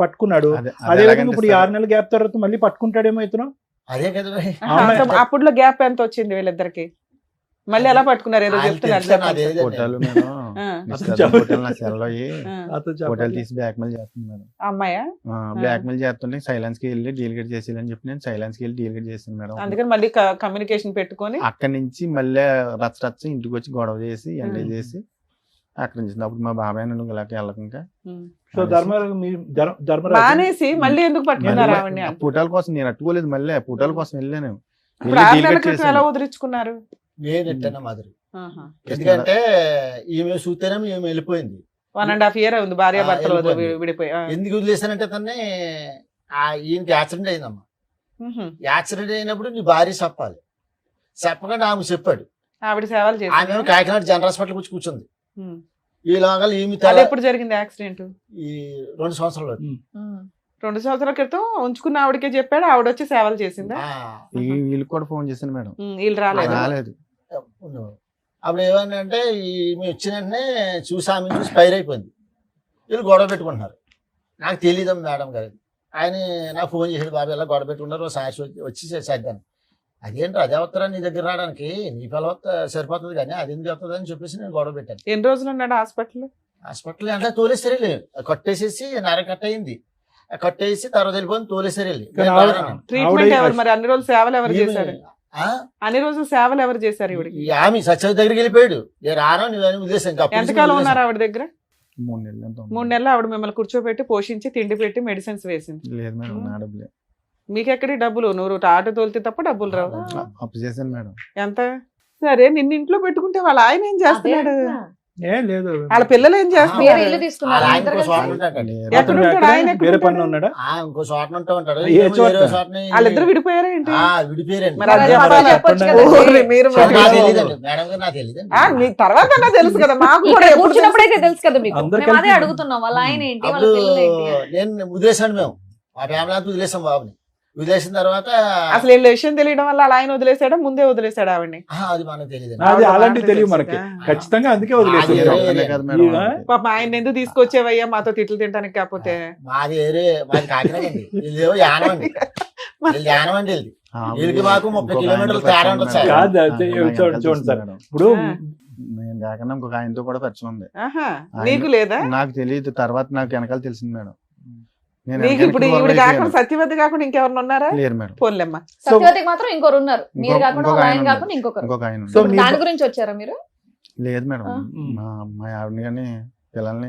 పట్టుకున్నాడు. అదే అదే విధంగా ఎలాగంటే ఇప్పుడు ఈ సార్, 6 నెలల గ్యాప్ తర్వాత మళ్ళీ పట్టుకుంటాడేమో ఇతను. అదే కదా మరి. అప్పుడులో గ్యాప్ ఎంత వచ్చింది వీళ్ళిద్దరికి? మళ్ళీ ఎలా పట్టుకున్నారు? ఏదో చెప్తున్నారు. ఫోటోలు మేడం ఆ. ఫోటోలు నా సెల్లో అతను ఫోటోలు చెప్పాలి. తీసి బ్లాక్ మెయిల్ చేస్తుంది మేడం. అమ్మాయా? బ్లాక్ మెయిల్ చేస్తుంటే సైలెన్స్ కి వెళ్ళి డీలిగేట్ చేసేయాలని చెప్పి నేను సైలెన్స్ కి వెళ్ళి డీలిగేట్ చేసాను మేడం. అందుకని మళ్ళీ కమ్యూనికేషన్ పెట్టుకొని అక్కడి నుంచి మళ్ళీ రచ్చ ఇంటికి వచ్చి గొడవ చేసి ఎంజాయ్ చేసి అక్కడ నుంచి అప్పుడు మా బాబాయ్ నన్ను ఇలాగే వెళ్ళకుండా సో ధర్మరాజు మానేసి మళ్ళీ ఎందుకు పట్టుకున్నారు ఆవిడని? ఫోటోల కోసం నేను అట్టుకోలేదు, మళ్ళీ ఫోటోల కోసం వెళ్ళాను. ఇప్పుడు 6 నెలల క్రితం ఎలా వదిలించుకున్నారు? నేను ఎట్టా మాదిరి. ఎందుకంటే ఈమె చూస్తేనే ఈమె వెళ్ళిపోయింది. 1.5 year ఉంది భార్య భర్తలు విడిపోయి. ఎందుకు వదిలేసానంటే తన్ని ఈయనకి యాక్సిడెంట్ అయిందమ్మా. యాక్సిడెంట్ అయినప్పుడు నీ భార్య చెప్పాలి. చెప్పకుండా ఆమె చెప్పాడు. ఆవిడ సేవలు చేసి ఆమె కాకినాడ జనరల్ హాస్పిటల్ వచ్చి కూర్చుంది. ఈ లాగా ఈమె ఎప్పుడు జరిగింది యాక్సిడెంట్? ఈ 2 సంవత్సరాలు. 2 సంవత్సరాల క్రితం ఉంచుకున్న ఆవిడకే చెప్పాడు, ఆవిడ వచ్చి సేవలు చేసిందా? వీళ్ళు కూడా ఫోన్ చేశాను మేడం, వీళ్ళు రాలేదు. అప్పుడు ఏమన్నా అంటే ఈమె వచ్చిన వెంటనే చూసి ఆమె చూసి ఫైర్ అయిపోయింది. వీళ్ళు గొడవ పెట్టుకుంటున్నారు. నాకు తెలియదు మేడం గారు. ఆయన నాకు ఫోన్ చేసాడు, బాబు ఇలా గొడవ పెట్టుకున్నారు, సాక్షి వచ్చి చేద్దాను. అదేంటి అదేవత్తరా నీ దగ్గర రావడానికి, నీ పిల్లవత్త సరిపోతుంది కానీ అది ఎందుకు వస్తుంది అని చెప్పేసి నేను గొడవ పెట్టాను. ఎన్ని రోజులు ఉన్నాడు హాస్పిటల్? హాస్పిటల్ అంటే తోలేసరి కట్టేసేసి నర కట్ అయింది. కట్టేసి తర్వాత వెళ్ళిపోయింది, తోలేసరి ట్రీట్మెంట్ ఎవరు మరి? అన్ని రోజులు సేవలు ఎవరు చేశారు? అన్ని రోజులు సేవలు ఎవరు చేశారు? ఇవిడికి ఆమె సత్యవతి దగ్గరికి వెళ్ళిపోయాడు. నేను రాను నువ్వు ఉద్దేశం. ఎంతకాలం ఉన్నారు ఆవిడ దగ్గర? 3 నెలలు. 3 నెలలు ఆవిడ మిమ్మల్ని కూర్చోబెట్టి పోషించి తిండి పెట్టి మెడిసిన్స్ వేసింది. లేదు మేడం, నా డబ్బులే. మీకెక్కడి డబ్బులు? నువ్వు ఆటో తోలితే తప్ప డబ్బులు రావు. అప్పు చేశాను మేడం. ఎంత? సరే నిన్ను ఇంట్లో పెట్టుకుంటే వాళ్ళ ఆయన ఏం చేస్తున్నాడు? ఏం లేదు వాళ్ళ పిల్లలు ఏం వేరే చేస్తున్నారు? ఇల్లు తీసుకున్నారు ఆయన ఇద్దరు ఇంకో చోట కలిసి? ఉంటాడండి. ఎక్కడ అతను ఉంటాడు? ఎక్కడ? ఆయన ఎక్కడ వేరే ఉంటాడు? పనిలో ఉన్నాడా? ఇంకో చోట ఉంటూ ఉంటాడు. ఏ వేరే చోట? చోటని వాళ్ళిద్దరు విడిపోయారా ఏంటి? విడిపోయారండి. మరి అది మరి చెప్పాలా? చెప్పొచ్చు చెప్పండి. కదండి. ఓరి, మీరు చెప్పండి. నాకు తెలియదండి మేడం గారు, నాకు తెలియదండి. మీకు తర్వాత అన్నా తెలుసు కదా, మాకు కూడా ఇక్కడ ఎప్పుడు కూర్చున్నప్పుడైతే తెలుసు కదా మీకు. అందరు మేము అదే కలిపి- అడుగుతున్నాం, వాళ్ళ ఆయన ఏంటి, వాళ్ళ అప్పుడు పిల్లలు ఏంటి అని. నేను వదిలేసాను, మేము మా ఫ్యామిలీ అంతా వదిలేసాం బాబుని. వదిలేసిన తర్వాత అసలు వీళ్ళ విషయం తెలియడం వల్ల అలా ఆయన వదిలేసాడా, ముందే వదిలేసాడా ఆవిడ్ని? అది మనకు తెలియదండి. అది అలాంటివి అలాంటివి తెలియదు మనకి, తెలుసా? ఖచ్చితంగా అందుకే అది వదిలేసారు. వేరే కాదు మేడం. ఇక పాప ఆయన ఎందుకు తీసుకొచ్చేవయ్యా మాతో తిట్లు తింటానికి? కాకపోతే మాది మాది కాకినాడ అండి. వీళ్ళు యానం అండి, వీళ్ళు యానం అండి. వీళ్ళకి మాకు 30 కిలోమీటర్లు తేడా ఉంటుంది సార్. కాదు, అదే చూడండి సార్, ఇప్పుడు నేను కాకుండా ఇంకొక ఆయనతో కూడా పరిచయం ఉంది. ఆహా, నీకు లేదా? నాకు తెలియదు, తర్వాత నాకు వెనకాల తెలిసింది మేడం. నేను నీకు వెనకాల ఇప్పుడు దూరం ఈవిడ కాకుండా అయిపోయాను. సత్యవతి కాకుండా ఇంకెవరు ఉన్నారా? లేరు మేడం. పోన్లేమ్మా. సత్యవతికి మాత్రం ఇంకొకరు ఉన్నారు, మీరు ఇంకొక- కాకుండా ఇంకొక వాళ్ళ ఆయన ఆయన ఉన్నారు. కాకుండా ఇంకొకరు. ఇంకొక ఆయన సో ఉన్నారు. మీ- దాని గురించి వచ్చారా మీరు? లేదు మేడం, ఆ. మా ఆవిడని కానీ పిల్లల్ని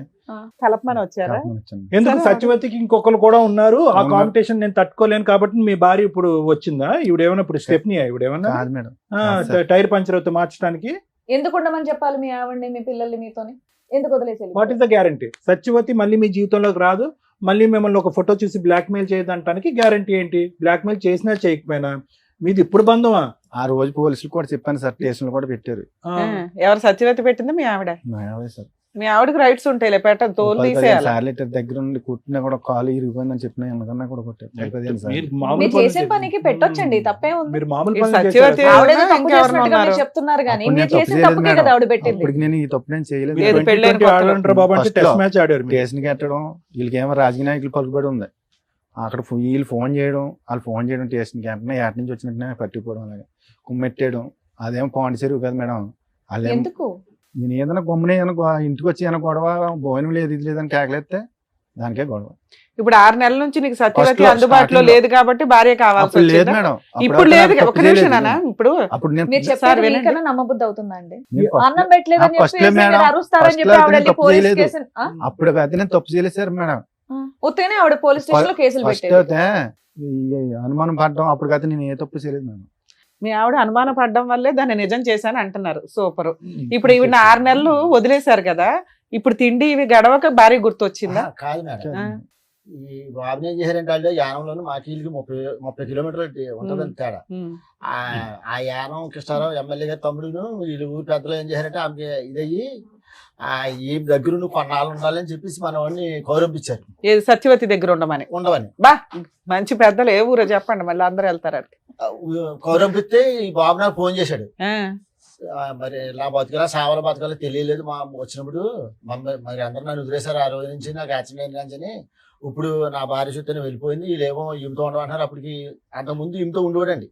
కలపమని వచ్చారా? కలపమని వచ్చాను. ఎందుకు సరే. సత్యవతికి ఇంకొకరు కూడా ఉన్నారు, ఆ అవునా? కాంపిటీషన్ నేను తట్టుకోలేను కాబట్టి మీ భార్య ఇప్పుడు వచ్చిందా? ఇవిడేమన్నా ఇప్పుడు స్టెప్ని ఇవిడేమన్నా కాదు మేడం. కాదు సార్. టైర్ పంచర్ అవుతే మార్చడానికి? ఎందుకు ఉండమని చెప్పాలి మీ ఆవిడ్ని, మీ పిల్లల్ని మీతోని? ఎందుకు వదిలేసి what is the guarantee? Satyavati మళ్ళీ మీ జీవితంలోకి రాదు, మళ్ళీ మిమ్మల్ని ఒక ఫోటో చూసి బ్లాక్ మెయిల్ చేయదంటానికి గ్యారంటీ ఏంటి? బ్లాక్ మెయిల్ చేసినా చేయకపోయినా మీది ఇప్పుడు బంధమా? ఆ రోజు పోలీసులు కూడా చెప్పాను సార్, స్టేషన్లు కూడా పెట్టారు. ఎవరు సత్యవతి పెట్టింది? మీ ఆవిడ. మా ఆవిడే సార్. మీ ఆవిడకి రైట్స్ ఉంటాయి, పెట్టదు, తోలు 15 తీసేయాలి. సార్లు ఇద్దరు దగ్గర ఉండి కుట్టినా కూడా కాలు ఇరిగిపోయిందని చెప్పిన ఎందుకన్నా కూడా కొట్టారు. 15 సార్లు. మీరు మామూలు మీరు పనులు చేసిన పనికి పెట్టొచ్చండి, తప్పే ఉంది. మీరు మామూలు ఈ పనులు సత్యవతి చేశారా? ఆవిడేదో తప్పు ఇంకెవరన్నా చేసినట్టుగా మీరు ఉన్నారు? చెప్తున్నారు కానీ అప్పుడు మీరు నేను తప్పు చేసిన చేయలేదు తప్పుకే మేడం. కదా ఆవిడ పెట్టింది. అప్పటికి నేను ఈ తప్పు నేను చేయలేదు. లేదు, 2020 పెళ్ళైన కొత్తలో. ఆడంటారు బాబు అంటే First టెస్ట్ లో. మ్యాచ్ ఆడారు మీరు. కేసుని కట్టడం, వీళ్ళకేమో రాజకీయ నాయకులు పలుకుబడి ఉంది. అక్కడ వీళ్ళు ఫోన్ చేయడం, వాళ్ళు ఫోన్ చేయడం స్టేషన్కి వెంటనే ఏట నుంచి వచ్చినట్టు పట్టుకుపోవడం, అలాగే కుమ్మెట్టేయడం. అదేమో పాండిచేరు కదా మేడం. వాళ్ళేమో ఎందుకు? నేను ఏదైనా గమ్మునే ఇంటికి వచ్చి ఏమైనా గొడవ, భోజనం లేదు ఇది లేదని కేకలేస్తే దానికే గొడవ. ఇప్పుడు 6 నెలల నుంచి నీకు సత్యవతి First లో, అందుబాటులో starting లో. లేదు కాబట్టి భార్య కావాల్సి అప్పుడు లేదు వచ్చిందా? మేడం. ఇప్పుడు లేదు. అప్పుడు ఒక నిమిషం నాన్న, ఇప్పుడు అప్పుడు నేను మీరు సార్ చెప్పారు వినండి. మీకన్నా నమ్మబుద్ధి అవుతుందా అండి? నేను first అన్నం లో- పెట్టలేదని first చెప్పి లో మేడం, మీరు అరుస్తారని first చెప్పి లో ఆవిడ నేను తప్పు పోలీస్ చేయలేదు. కేసు అప్పుడు అయితే నేను తప్పు చేయలేదు సార్ మేడం. ఉత్తగానే ఆవిడ పోలీస్ స్టేషన్ లో కేసులు ఫస్ట్ పెట్టేది. అయితే ఈ అనుమానం పడడం, అప్పటికైతే నేను ఏ తప్పు చేయలేదు మేడం. మీ ఆవిడ అనుమానం పడడం వల్లే దాన్ని నిజం చేశాను అంటున్నారు. సూపర్. ఇప్పుడు ఈవిడ 6 నెలలు వదిలేశారు కదా, ఇప్పుడు తిండి ఇవి గడవక భార్య గుర్తొచ్చిందా? కాదు మేడం, ఆ. ఈ బాబుని ఏం చేశారంటే వాళ్ళు యానంలోను మాకి వీళ్ళకి 30 కిలోమీటర్లు ఉంటుందని తేడా. ఉమ్. ఆ యానం కృష్ణారావు ఎమ్మెల్యే గారి తమ్ముడును వీళ్ళు ఊరి పెద్దలు ఏం చేశారంటే ఆమెకి ఇదయ్యి ఈ దగ్గర నువ్వు కొన్నాళ్ళు ఉండాలని చెప్పేసి మన వాడిని కౌరంపించారు, ఏది సత్యవతి దగ్గర ఉండమని. ఉండవని. బా, మంచి పెద్దలు ఏ ఊరో చెప్పండి, మళ్ళీ అందరూ వెళ్తారు అక్కడికి. కౌరంపిస్తే ఈ బాబు నాకు ఫోన్ చేశాడు. ఆ. మరి నా బతకలా సావల బతకాలో తెలియలేదు మా వచ్చినప్పుడు మరి అందరూ నన్ను వదిలేశారు. ఆ రోజు నుంచి నాకు యాక్సిడెంట్ అని ఇప్పుడు నా భార్య చుట్టూ వెళ్ళిపోయింది, వీళ్ళేమో ఈమెతో ఉండమంటున్నారు. అప్పటికి అంతకుముందు ఈమెతో ఉండేవాడండి.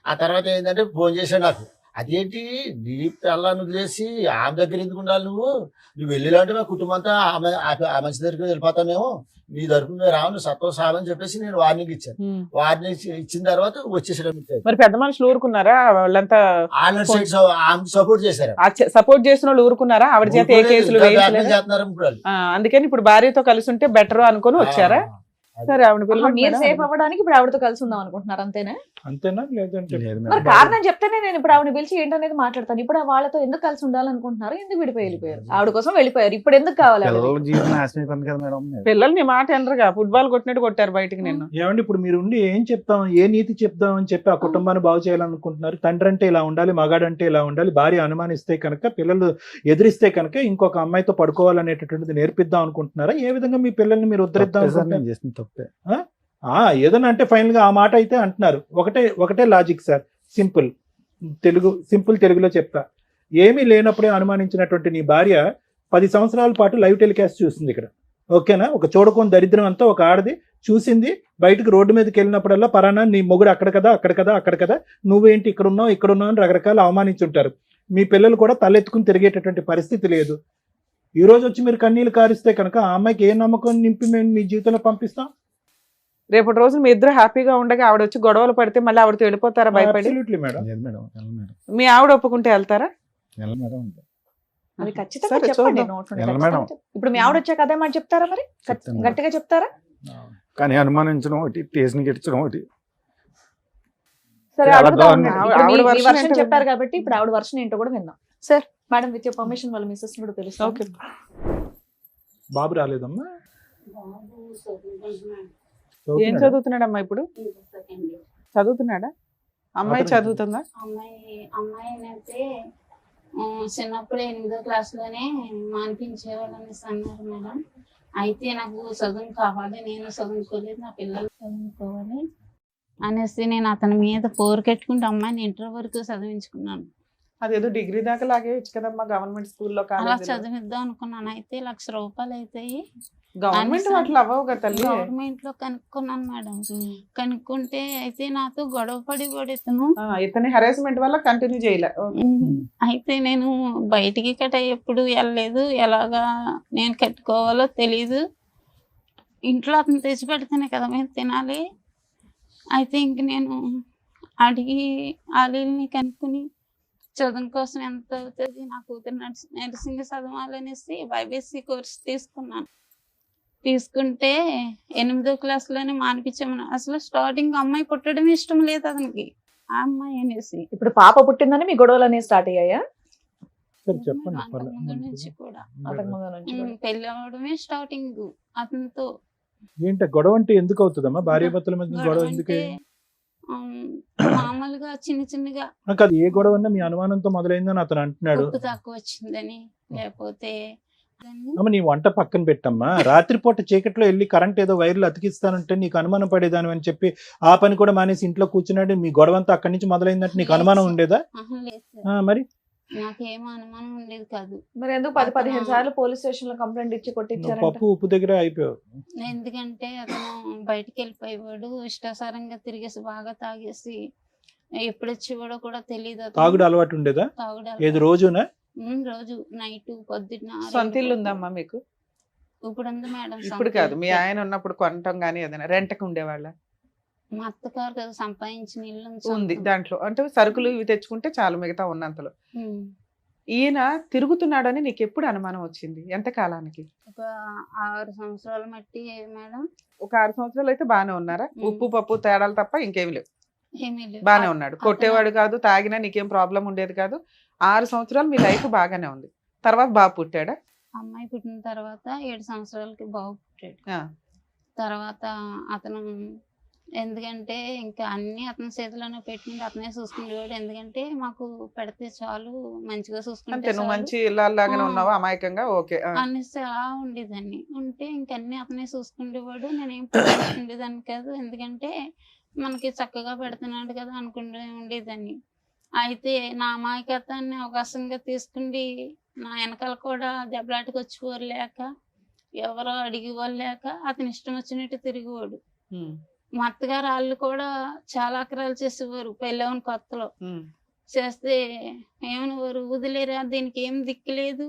ఆ తర్వాత ఏంటంటే ఫోన్ చేశాడు నాకు, అదేంటి నీ పిల్లని వదిలేసి ఆమె దగ్గర ఎందుకు ఉండాలి, నువ్వు వెళ్ళిలాంటి మా కుటుంబం అంతా ఆమె ఆ మంచి దగ్గరికి వెళ్ళిపోతాం మేము, నీ తరపు మేము రావు, నువ్వు సత్వం సావని చెప్పేసి నేను వార్నింగ్ ఇచ్చాను. ఉమ్. వార్నింగ్ ఇచ్చిన తర్వాత వచ్చేసాడు. మరి పెద్ద మనుషులు ఊరుకున్నారా? వాళ్ళంతా ఆమె సపోర్ట్ చేశారు. సపోర్ట్ చేసిన వాళ్ళు ఊరుకున్నారా? ఆవిడ చేత ఏ కేసులు వేయించలేదు. చేస్తున్నారు ఇప్పుడు వాళ్ళు. అందుకని ఇప్పుడు భార్యతో కలిసి ఉంటే బెటర్ అనుకుని వచ్చారా? సరే, ఆవిడ ఆహా, పిల్లలు మీరు సేఫ్ అవ్వడానికి ఇప్పుడు ఆవిడతో కలిసి ఉందాం అనుకుంటున్నారు అంతేనా? అంతేనా? లేదంటే లేదు మరి మేడం. కారణం చెప్తేనే నేను ఇప్పుడు ఆవిడ పిలిచి ఏంటనేది మాట్లాడతాను. ఇప్పుడు వాళ్ళతో ఎందుకు కలిసి ఉండాలనుకుంటున్నారు? ఎందుకు విడిపోయి వెళ్ళిపోయారు? ఆవిడ కోసం వెళ్ళిపోయారు, ఇప్పుడు ఎందుకు కావాలి ఆవిడ? పిల్లల జీవితం నాశనం అయిపోయింది కదా మేడం. పిల్లలు నీ మాట ఎనరుగా ఫుట్బాల్ కొట్టినట్టు కొట్టారు బయటికి నిన్ను. ఏమండి ఇప్పుడు మీరు ఉండి ఏం చెప్తాం, ఏ నీతి చెప్తాం అని చెప్పి ఆ కుటుంబాన్ని బాగు చేయాలనుకుంటున్నారు? తండ్రి అంటే ఇలా ఉండాలి, మగాడంటే ఇలా ఉండాలి, భార్య అనుమానిస్తే కనుక, పిల్లలు ఎదిరిస్తే కనుక ఇంకొక అమ్మాయితో పడుకోవాలనేటటువంటిది నేర్పిద్దాం అనుకుంటున్నారా? ఏ విధంగా మీ పిల్లల్ని మీరు ఉద్ధరిద్దాం తప్పే సార్, అనుకుంటున్నారు? నేను చేసిన తప్పే. ఏదన్నా అంటే ఫైనల్ గా ఆ మాట అయితే అంటున్నారు. ఒకటే లాజిక్ సార్, సింపుల్ తెలుగులో చెప్తా. ఏమీ లేనప్పుడే అనుమానించినటువంటి నీ భార్య 10 సంవత్సరాల పాటు లైవ్ టెలికాస్ట్ చూస్తుంది ఇక్కడ, ఓకేనా? ఒక చూడకొని దరిద్రం అంతా ఒక ఆడది చూసింది. బయటకు రోడ్డు మీదకి వెళ్ళినప్పుడల్లా పరానా నీ మొగుడు అక్కడ కదా నువ్వేంటి ఇక్కడ ఉన్నావు అని రకరకాల అవమానించుంటారు. మీ పిల్లలు కూడా తలెత్తుకుని తిరిగేటటువంటి పరిస్థితి లేదు. ఈ రోజు వచ్చి మీరు కన్నీళ్ళు కారిస్తే కనుక ఆ అమ్మాయికి ఏ నమ్మకం నింపి మేము మీ జీవితంలో పంపిస్తాం? రేపటి రోజు మీ ఇద్దరు హ్యాపీగా ఉండగా ఆవిడ వచ్చి గొడవలు పడితే మళ్ళీ ఆవిడతో వెళ్ళిపోతారా భయపడి? Absolutely, madam. లేదు మేడం, వెళ్ళను మేడం, మీ ఆవిడ ఒప్పుకుంటే వెళ్తారా? వెళ్ళను మేడం. అది ఖచ్చితంగా సరే, చెప్పండి. చూద్దాం. నోట్స్ ఉంటే ఎలా ఖచ్చితంగా మేడం? చెప్పండి. ఇప్పుడు మీ ఆవిడ వచ్చాక అదే మాట చెప్తారా? మరి చెప్తాను. గట్టిగా చెప్తారా? కానీ అనుమానించడం ఒకటి, టేస్ట్ని గెలిచడం ఒకటి. సరే, చాలా అడుగుతా దారుణం. ఉన్నాను. ఇప్పుడు ఆవిడ మీ version వర్షన్ ఏంటో చెప్పారు కాబట్టి ఇప్పుడు ఆవిడ వర్షన్ ఏంటో కూడా విందాం. సార్ మేడం విత్ పర్మిషన్ వాళ్ళ మిస్సెస్ కూడా తెలుసు. ఓకే. బాబు రాలేదమ్మా? ఏం చదువుతున్నాడమ్మా ఇప్పుడు? చదువుతున్నాడా? అమ్మాయి చదువుతుందా? అమ్మాయి అయితే చిన్నప్పుడు 8వ క్లాస్లోనే మానిపించేవాళ్ళని అన్నారు మేడం. అయితే నాకు చదువు కావాలి, నేను చదువుకోలేదు, నా పిల్లలు చదువుకోవాలి అనేసి నేను అతని మీద పోరుకెట్టుకుంటే అమ్మాయిని ఇంటర్ వరకు చదివించుకున్నాను. అదేదో డిగ్రీ దాకా లాగేయచ్చు కదమ్మా గవర్నమెంట్ స్కూల్లో. అలా చదివిద్దాం అనుకున్నాను. అయితే 1,00,000 రూపాయలు అవుతాయి. గవర్నమెంట్ వాటిలో అవ్వవు కదా తల్లి. గవర్నమెంట్ లో కనుక్కున్నాను మేడం. కనుక్కుంటే అయితే నాతో గొడవ పడి ఇతని హెరాస్మెంట్ వల్ల కంటిన్యూ చేయలే. అయితే నేను బయటికి ఎప్పుడు వెళ్ళలేదు. ఎలాగా నేను కట్టుకోవాలో తెలీదు. ఇంట్లో అతను తెచ్చి పెడితేనే కదా మేము తినాలి. అయితే ఇంక నేను అడిగి వాళ్ళని కనుక్కుని చదువు కోసం ఎంత అవుతుంది, నా కూతురు నర్సింగ్ చదవాలనేసి బైబీసీ కోర్స్ తీసుకున్నాను. తీసుకుంటే 8వ క్లాస్లోనే మానిపించామని. అసలు స్టార్టింగ్ అమ్మాయి పుట్టడం ఇష్టం లేదు అతనికి. ఆ అమ్మాయి అనేసి ఇప్పుడు పాప పుట్టిందని మీ గొడవలు అనేవి స్టార్ట్ అయ్యాయా? చెప్పండి. అంతకుముందు నుంచి కూడా అంతకుముందు నుంచి కూడా. పెళ్లి అవడమే స్టార్టింగ్ అతనితో. ఏంటి గొడవ అంటే ఎందుకు అవుతుందమ్మా? భార్య భర్తల మధ్య గొడవ ఎందుకు? మామూలుగా చిన్నగా అది ఏ గొడవ అన్నా మీ అనుమానంతో మొదలైందని అతను అంటున్నాడు. ఉప్పు తక్కువ వచ్చిందని, లేకపోతే అమ్మ నీ వంట పక్కన పెట్టమ్మా. రాత్రిపూట చీకట్లో వెళ్ళి కరెంట్ ఏదో వైర్లు అతికిస్తానంటే నీకు అనుమానం పడేదాని అని చెప్పి ఆ పని కూడా మానేసి ఇంట్లో కూర్చున్నాడు. మీ గొడవ అంతా అక్కడి నుంచి మొదలైందంటే నీకు అనుమానం ఉండేదా? మరి నాకేం అనుమానం ఉండేది కాదు. మరి ఎందుకు 10-15 సార్లు పోలీస్ స్టేషన్ లో కంప్లైంట్ ఇచ్చి కొట్టించారు? పప్పు ఉప్పు దగ్గర అయిపోయావు. ఎందుకంటే అతను బయటికి వెళ్ళిపోయేవాడు, ఇష్టాసారంగా తిరిగేసి బాగా తాగేసి ఎప్పుడు వచ్చేవాడో కూడా తెలియదు. తాగుడు అలవాటు ఉండేదా? ఏది రోజునా? రోజు నైట్ పొద్దున్న. సొంత ఇల్లు ఉందమ్మా మీకు? ఇప్పుడు ఉంది మేడం. ఇప్పుడు కాదు, మీ ఆయన ఉన్నప్పుడు కొనటం గానీ ఏదైనా రెంట్కి ఉండేవాళ్ళ? మా అత్తగారు కదా సంపాదించిన ఇల్లు ఉంది. దాంట్లో అంటే సరుకులు ఇవి తెచ్చుకుంటే చాలు మిగతా ఉన్నంతలో. ఈయన తిరుగుతున్నాడని నీకు ఎప్పుడు అనుమానం వచ్చింది? ఎంత కాలానికి? ఒక 6 సంవత్సరాల మట్టి మేడం. ఒక 6 సంవత్సరాలు అయితే బాగానే ఉన్నారా? ఉప్పు పప్పు తేడాలు తప్ప ఇంకేమి లేవు. ఏమీ లేవు. బాగానే ఉన్నాడు. కొట్టేవాడు కాదు, తాగినా నీకేం ప్రాబ్లం ఉండేది కాదు. 6 సంవత్సరాలు మీ లైఫ్ బాగానే ఉంది. తర్వాత బాబు పుట్టాడా? అమ్మాయి పుట్టిన తర్వాత 7 సంవత్సరాలకి బాబు పుట్టాడు. తర్వాత అతను ఎందుకంటే ఇంకా అన్ని అతని చేతిలోనే పెట్టుకుంటే అతనే చూసుకునేవాడు. ఎందుకంటే మాకు పెడితే చాలు, మంచిగా చూసుకుంటే నువ్వు మంచి ఇళ్ళలాగానే ఉన్నావా అమాయకంగా? ఓకే అనేసి అలా ఉండేదాన్ని. ఉంటే ఇంకన్నీ అతనే చూసుకునేవాడు. నేనేం పట్టించుకునేదాన్ని కాదు. ఎందుకంటే మనకి చక్కగా పెడుతున్నాడు కదా అనుకుంటూ ఉండేదాన్ని. అయితే నా అమాయకత్వాన్ని అవకాశంగా తీసుకుండి నా వెనకాల కూడా దెబ్బలాటకు వచ్చేవారు లేక, ఎవరో అడిగేవాళ్ళు లేక అతని ఇష్టం వచ్చినట్టు తిరిగేవాడు. మా అత్తగారు వాళ్ళు కూడా చాలా అక్రాలు చేసేవారు పెళ్ళవని కొత్తలో. చేస్తే ఏమనేవారు, వదిలేరా, దీనికి ఏం దిక్కులేదు.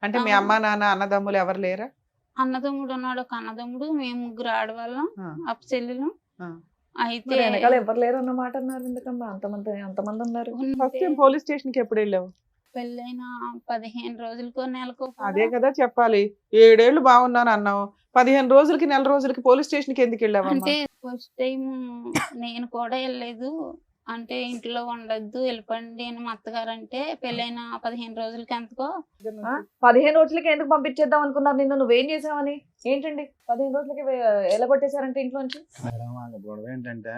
అంటే మీ అమ్మ నాన్న అన్నదమ్ములు ఎవరు లేరా? అన్నదమ్ముడు ఉన్నాడు, ఒక అన్నదమ్ముడు, మేము 3 ఆడవాళ్ళం, అప్ప చెల్లెలు. అయితే ఎవరు లేరు అన్నమాట అన్నారు. ఎందుకమ్మా అంతమంది ఉన్నారు? ఫస్ట్ టైం పోలీస్ స్టేషన్ కి ఎప్పుడు వెళ్ళావు? పెళ్ళైన 15 రోజులకో నెలకో. అదే కదా చెప్పాలి. 7 ఏళ్ళు బాగున్నాను అన్నావు, 15 రోజులకి నెల రోజులకి పోలీస్ స్టేషన్ కి ఎందుకు వెళ్ళావు? అంటే ఫస్ట్ టైం నేను కూడా వెళ్ళలేదు. అంటే ఇంట్లో ఉండద్దు, వెళ్ళిపోండి అని మా అత్తగారు అంటే, పెళ్ళైన 15 రోజులకి ఎంతకో. 15 రోజులకి ఎందుకు పంపించేద్దాం అనుకున్నారు నిన్ను? నువ్వేం చేసావని? ఏంటండి 15 రోజులకి ఎలా కొట్టేశారంటే ఇంట్లోంచి? మేడం గొడవ ఏంటంటే,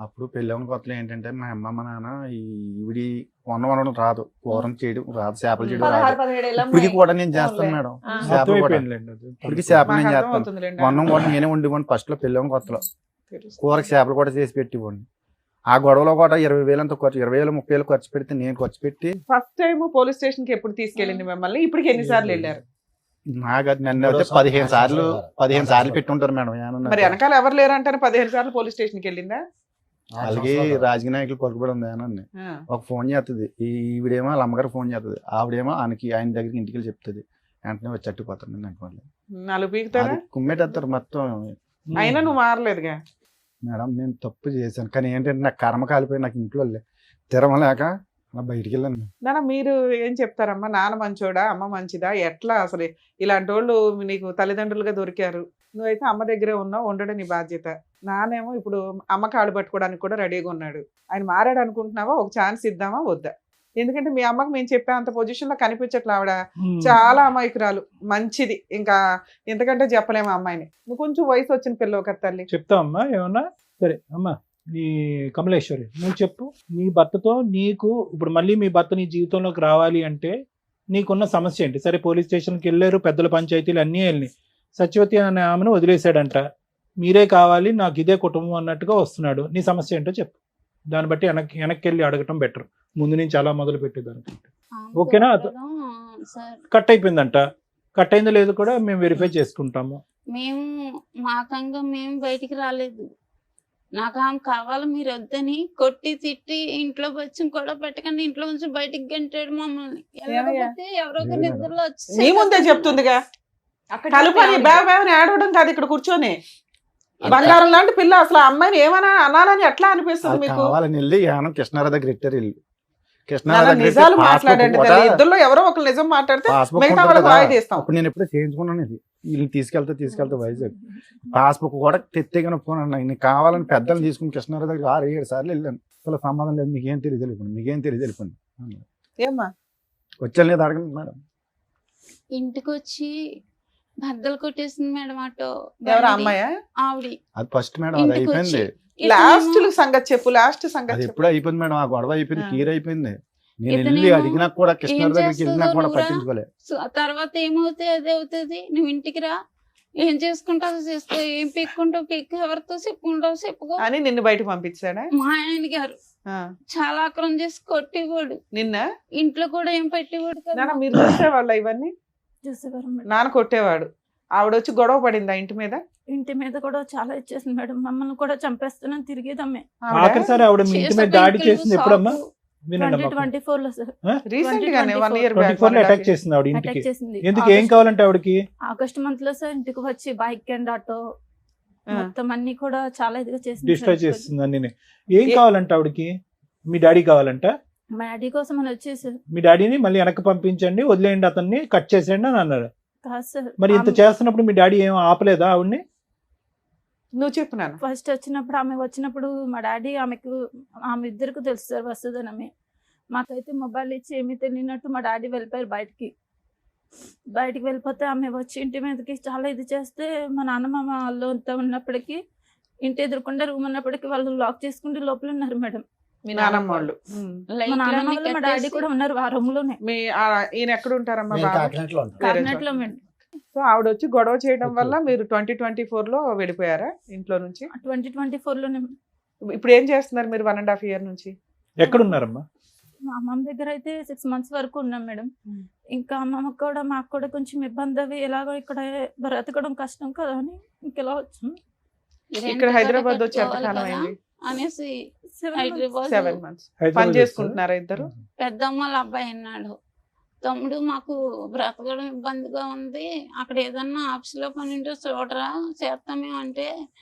అప్పుడు పెళ్ళవని కొత్తలో ఏంటంటే మా అమ్మ మా నాన్న ఈవిడి వండడం రాదు, కూరం చేయడం రాదు, చేపలు చేయడం రాదు. 16-17 ఏళ్ళ ఇప్పటికి కూడా నేను చేస్తాను మేడం. చేపలు కూడా ఇప్పటికి చేపలు నేను చేస్తాను. వండం కూడా నేనే వండివ్వండి. ఫస్ట్ లో పెళ్ళవని కొత్తలో కూరకి చేపలు కూడా చేసి పెట్టివ్వండి. ఆ గొడవలో కూడా 20,000 అంత ఖర్చు, 20,000 30,000 ఖర్చు పెడితే నేను ఖర్చు పెట్టి. ఫస్ట్ టైం పోలీస్ స్టేషన్ కి ఎప్పుడు తీసుకెళ్ళింది మిమ్మల్ని? ఇప్పటికి ఎన్నిసార్లు వెళ్ళారు? నాకు నన్ను అయితే 15 సార్లు పెట్టుంటారు మేడం. మరి వెనకాల ఎవరు లేరంటారు? 15 సార్లు పోలీస్ స్టేషన్ కి వెళ్ళిందా? అలాగే రాజకీయ నాయకులు పలుకుబడి ఉంది అని ఒక ఫోన్ చేస్తుంది. ఈవిడేమో వాళ్ళ అమ్మగారు ఫోన్ చేస్తుంది, ఆవిడేమో ఆయన దగ్గరికి ఇంటికి వెళ్ళి చెప్తుంది. వెంటనే వచ్చి చట్టుకుపోతాను నాకు కుమ్మేటేస్తారు మొత్తం. అయినా నువ్వు మారలేదుగా మేడం. నేను తప్పు చేశాను, కానీ ఏంటంటే నాకు కర్మ కాలిపోయి నాకు ఇంట్లో తిరమలేక బయటికి వెళ్ళాను. నాన్న మీరు ఏం చెప్తారమ్మా? నాన్న మంచోడా, అమ్మ మంచిదా, ఎట్లా అసలు? ఇలాంటి వాళ్ళు నీకు తల్లిదండ్రులుగా దొరికారు, నువ్వైతే అమ్మ దగ్గరే ఉన్నావు, ఉండడం నీ బాధ్యత. నానేమో ఇప్పుడు అమ్మ కాళ్ళు పట్టుకోవడానికి కూడా రెడీగా ఉన్నాడు. ఆయన మారాడు అనుకుంటున్నావా? ఒక ఛాన్స్ ఇద్దామా వద్దా? ఎందుకంటే మీ అమ్మకి మేము చెప్పే అంత పొజిషన్ లో కనిపించట్లే ఆవిడ చాలా అమాయకురాలు, మంచిది, ఇంకా ఎంతకంటే చెప్పలేము ఆ అమ్మాయిని. నువ్వు కొంచెం వయసు వచ్చిన పిల్లవు కదా తల్లి. చెప్తావు అమ్మా ఏమన్నా? సరే అమ్మా, నీ కమలేశ్వరి నువ్వు చెప్పు. నీ భర్తతో నీకు ఇప్పుడు మళ్ళీ మీ భర్త నీ జీవితంలోకి రావాలి అంటే నీకున్న సమస్య ఏంటి? సరే పోలీస్ స్టేషన్కి వెళ్ళారు, పెద్దల పంచాయతీలు అన్నీ వెళ్ళి సత్యవతి అనే ఆమెను వదిలేశాడంట, మీరే కావాలి నాకు ఇదే కుటుంబం అన్నట్టుగా వస్తున్నాడు. నీ సమస్య ఏంటో చెప్పు, దాన్ని బట్టి వెనక్కి వెళ్ళి అడగటం బెటర్ ముందు నుంచి అలా మొదలు పెట్టేదానికంటే. ఓకేనా? కట్ అయిపోయిందంట, కట్ అయిందో లేదో కూడా మేము వెరిఫై చేసుకుంటాము. మేము మాకంగా మేము బయటికి రాలేదు, నాకు ఆమె కావాలి మీరు వద్దని కొట్టి తిట్టి ఇంట్లో వచ్చి కూడా పెట్టకండి ఇంట్లో నుంచి బయటికి గంటాడు మమ్మల్ని. ఎవరో ఒక నిద్రలో వచ్చి నీ ముందే చెప్తుందిగా, కలుపని బాబాని ఆడవడం కాదు, ఇక్కడ కూర్చొని బంగారం లాంటి పిల్ల. అసలు ఆ అమ్మాయిని ఏమన్నా అనాలని ఎట్లా అనిపిస్తుంది మీకు? కావాలని వెళ్ళి యానం కృష్ణారావు దగ్గర ఇట్టారు ఇల్లు. నిజాలు మాట్లాడండి, ఇద్దరులో ఎవరో ఒకరు నిజం మాట్లాడితే మిగతా వాళ్ళకి వాయి తీస్తాం. అప్పుడు నేను ఎప్పుడే చేయించుకున్నాను, ఇది వీళ్ళని తీసుకెళ్తే వైజాగ్ పాస్బుక్ కూడా తెత్తేగా ఒప్పుకున్నాను. నేను కావాలని పెద్దలు తీసుకుని కృష్ణారావు దగ్గర 6-7 సార్లు వెళ్ళాను. అసలు సమాధానం లేదు, మీకేం తెలియదు వెళ్ళిపోయింది, మీకేం తెలియదు వెళ్ళిపోయింది. ఏమ్మా వచ్చాను లేదు అడగండి మేడం. ఇంటికి వచ్చి బద్దలు కొట్టేసింది మేడం ఆటో. ఎవరు అమ్మాయా? ఆవిడ. అది ఫస్ట్ మేడం, అది అయిపోయింది. లాస్ట్ సంగతి చెప్పు, లాస్ట్ సంగతి అది ఎప్పుడు అయిపోయింది మేడం, ఆ గొడవ అయిపోయింది, క్లియర్ అయిపోయింది. నేను వెళ్ళి అడిగినా కూడా కృష్ణారావు దగ్గరికి వెళ్ళినా కూడా పట్టించుకోలేదు. తర్వాత ఏమవుతాయి అదే అవుతుంది, నువ్వు ఇంటికి రా, ఏం చేసుకుంటావు చేసుకో, ఏం పీక్కుంటావు పీక్కు, ఎవరితో చెప్పుకుంటావు చెప్పుకో అని నిన్ను బయట పంపించాడా మా ఆయన గారు. చాలా ఆక్రమం చేసి కొట్టేవాడు, నిన్న ఇంట్లో కూడా ఏం పెట్టేవాడు కదా. మీరు చూసేవాళ్ళ ఇవన్నీ? చూసేవారు మేడం. నాన్న కొట్టేవాడు, ఆవిడ వచ్చి గొడవ పడిందా ఇంటి మీద? ఇంటి మీద కూడా చాలా ఇచ్చేసింది మేడం, మమ్మల్ని కూడా చంపేస్తున్నాను తిరిగేదమ్మే. ఆఖరిసారి ఆవిడ మీ ఇంటి మీద దాడి చేసింది ఎప్పుడమ్మా? 2024 లో సార్, రీసెంట్ గానే 1 year 24 లో అటాక్ చేసింది ఆవిడ ఇంటికి. అటాక్ చేసింది. ఎందుకు, ఏం కావాలంటే ఆవిడకి? ఆగస్ట్ మంత్ లో సార్ ఇంటికి వచ్చి బైక్ అండ్ ఆటో మొత్తం అన్ని కూడా చాలా ఇదిగా చేసింది, డిస్ట్రాయ్ చేస్తుంది అన్ని. ఏం కావాలంటే ఆవిడకి? మీ డాడీ కావాలంట? మా డాడీ కోసం అని వచ్చేసారు. మీ డాడీని మళ్ళీ వెనక్కి పంపించండి, వదిలేయండి, అతన్ని కట్ చేసేయండి అని అన్నారు. కాదు సార్, మరి ఇంత చేస్తున్నప్పుడు మీ డాడీ ఏం ఆపలేదా ఆవిడ్ని? నువ్వు చెప్పు నాన్న. ఫస్ట్ వచ్చినప్పుడు ఆమె వచ్చినప్పుడు మా డాడీ ఆమె ఇద్దరికి తెలుసు సార్ వస్తుందని. మాకైతే మొబైల్ ఇచ్చి ఏమీ తెలియనట్టు మా డాడీ వెళ్ళిపోయారు బయటికి వెళ్ళిపోతే ఆమె వచ్చి ఇంటి మీదకి చాలా ఇది చేస్తే మా నాన్నమ్మ వాళ్ళు ఉన్నప్పటికీ ఇంటి ఎదురుకుండా రూమ్ ఉన్నప్పటికీ వాళ్ళు లాక్ చేసుకుంటే లోపల ఉన్నారు మేడం. మీ నాన్నమ్మ వాళ్ళు? మా నాన్నమ్మ వాళ్ళు మా డాడీ కూడా ఉన్నారు ఆ రూమ్ లోనే. ఈయన ఎక్కడ ఉంటారమ్మా? కాకినాడలో మేడం. సో ఆవిడ వచ్చి గొడవ చేయడం వల్ల మీరు 2024 లో వెళ్ళిపోయారా ఇంట్లో నుంచి? 2024 లోనే. ఇప్పుడు ఏం చేస్తున్నారు మీరు 1.5 year నుంచి? ఎక్కడున్నారమ్మా? మా అమ్మమ్మ దగ్గర అయితే 6 months వరకు ఉన్నాం మేడం. ఇంకా అమ్మమ్మకి కూడా మాకు కూడా కొంచెం ఇబ్బంది అవి, ఎలాగో ఇక్కడ బ్రతకడం కష్టం కదా అని ఇంకెలా వచ్చాం. ఇక్కడ హైదరాబాద్ వచ్చి ఎంతకాలం అయింది అనేసి 7 months పని చేసుకుంటున్నారా ఇద్దరు? పెద్దమ్మ అబ్బాయి అన్నాడు, తమ్ముడు మాకు బ్రతకడం ఇబ్బందిగా ఉంది, అక్కడ ఏదన్నా ఆఫీస్ లో పని ఉంటే చూడరా చేస్తామే అంటే,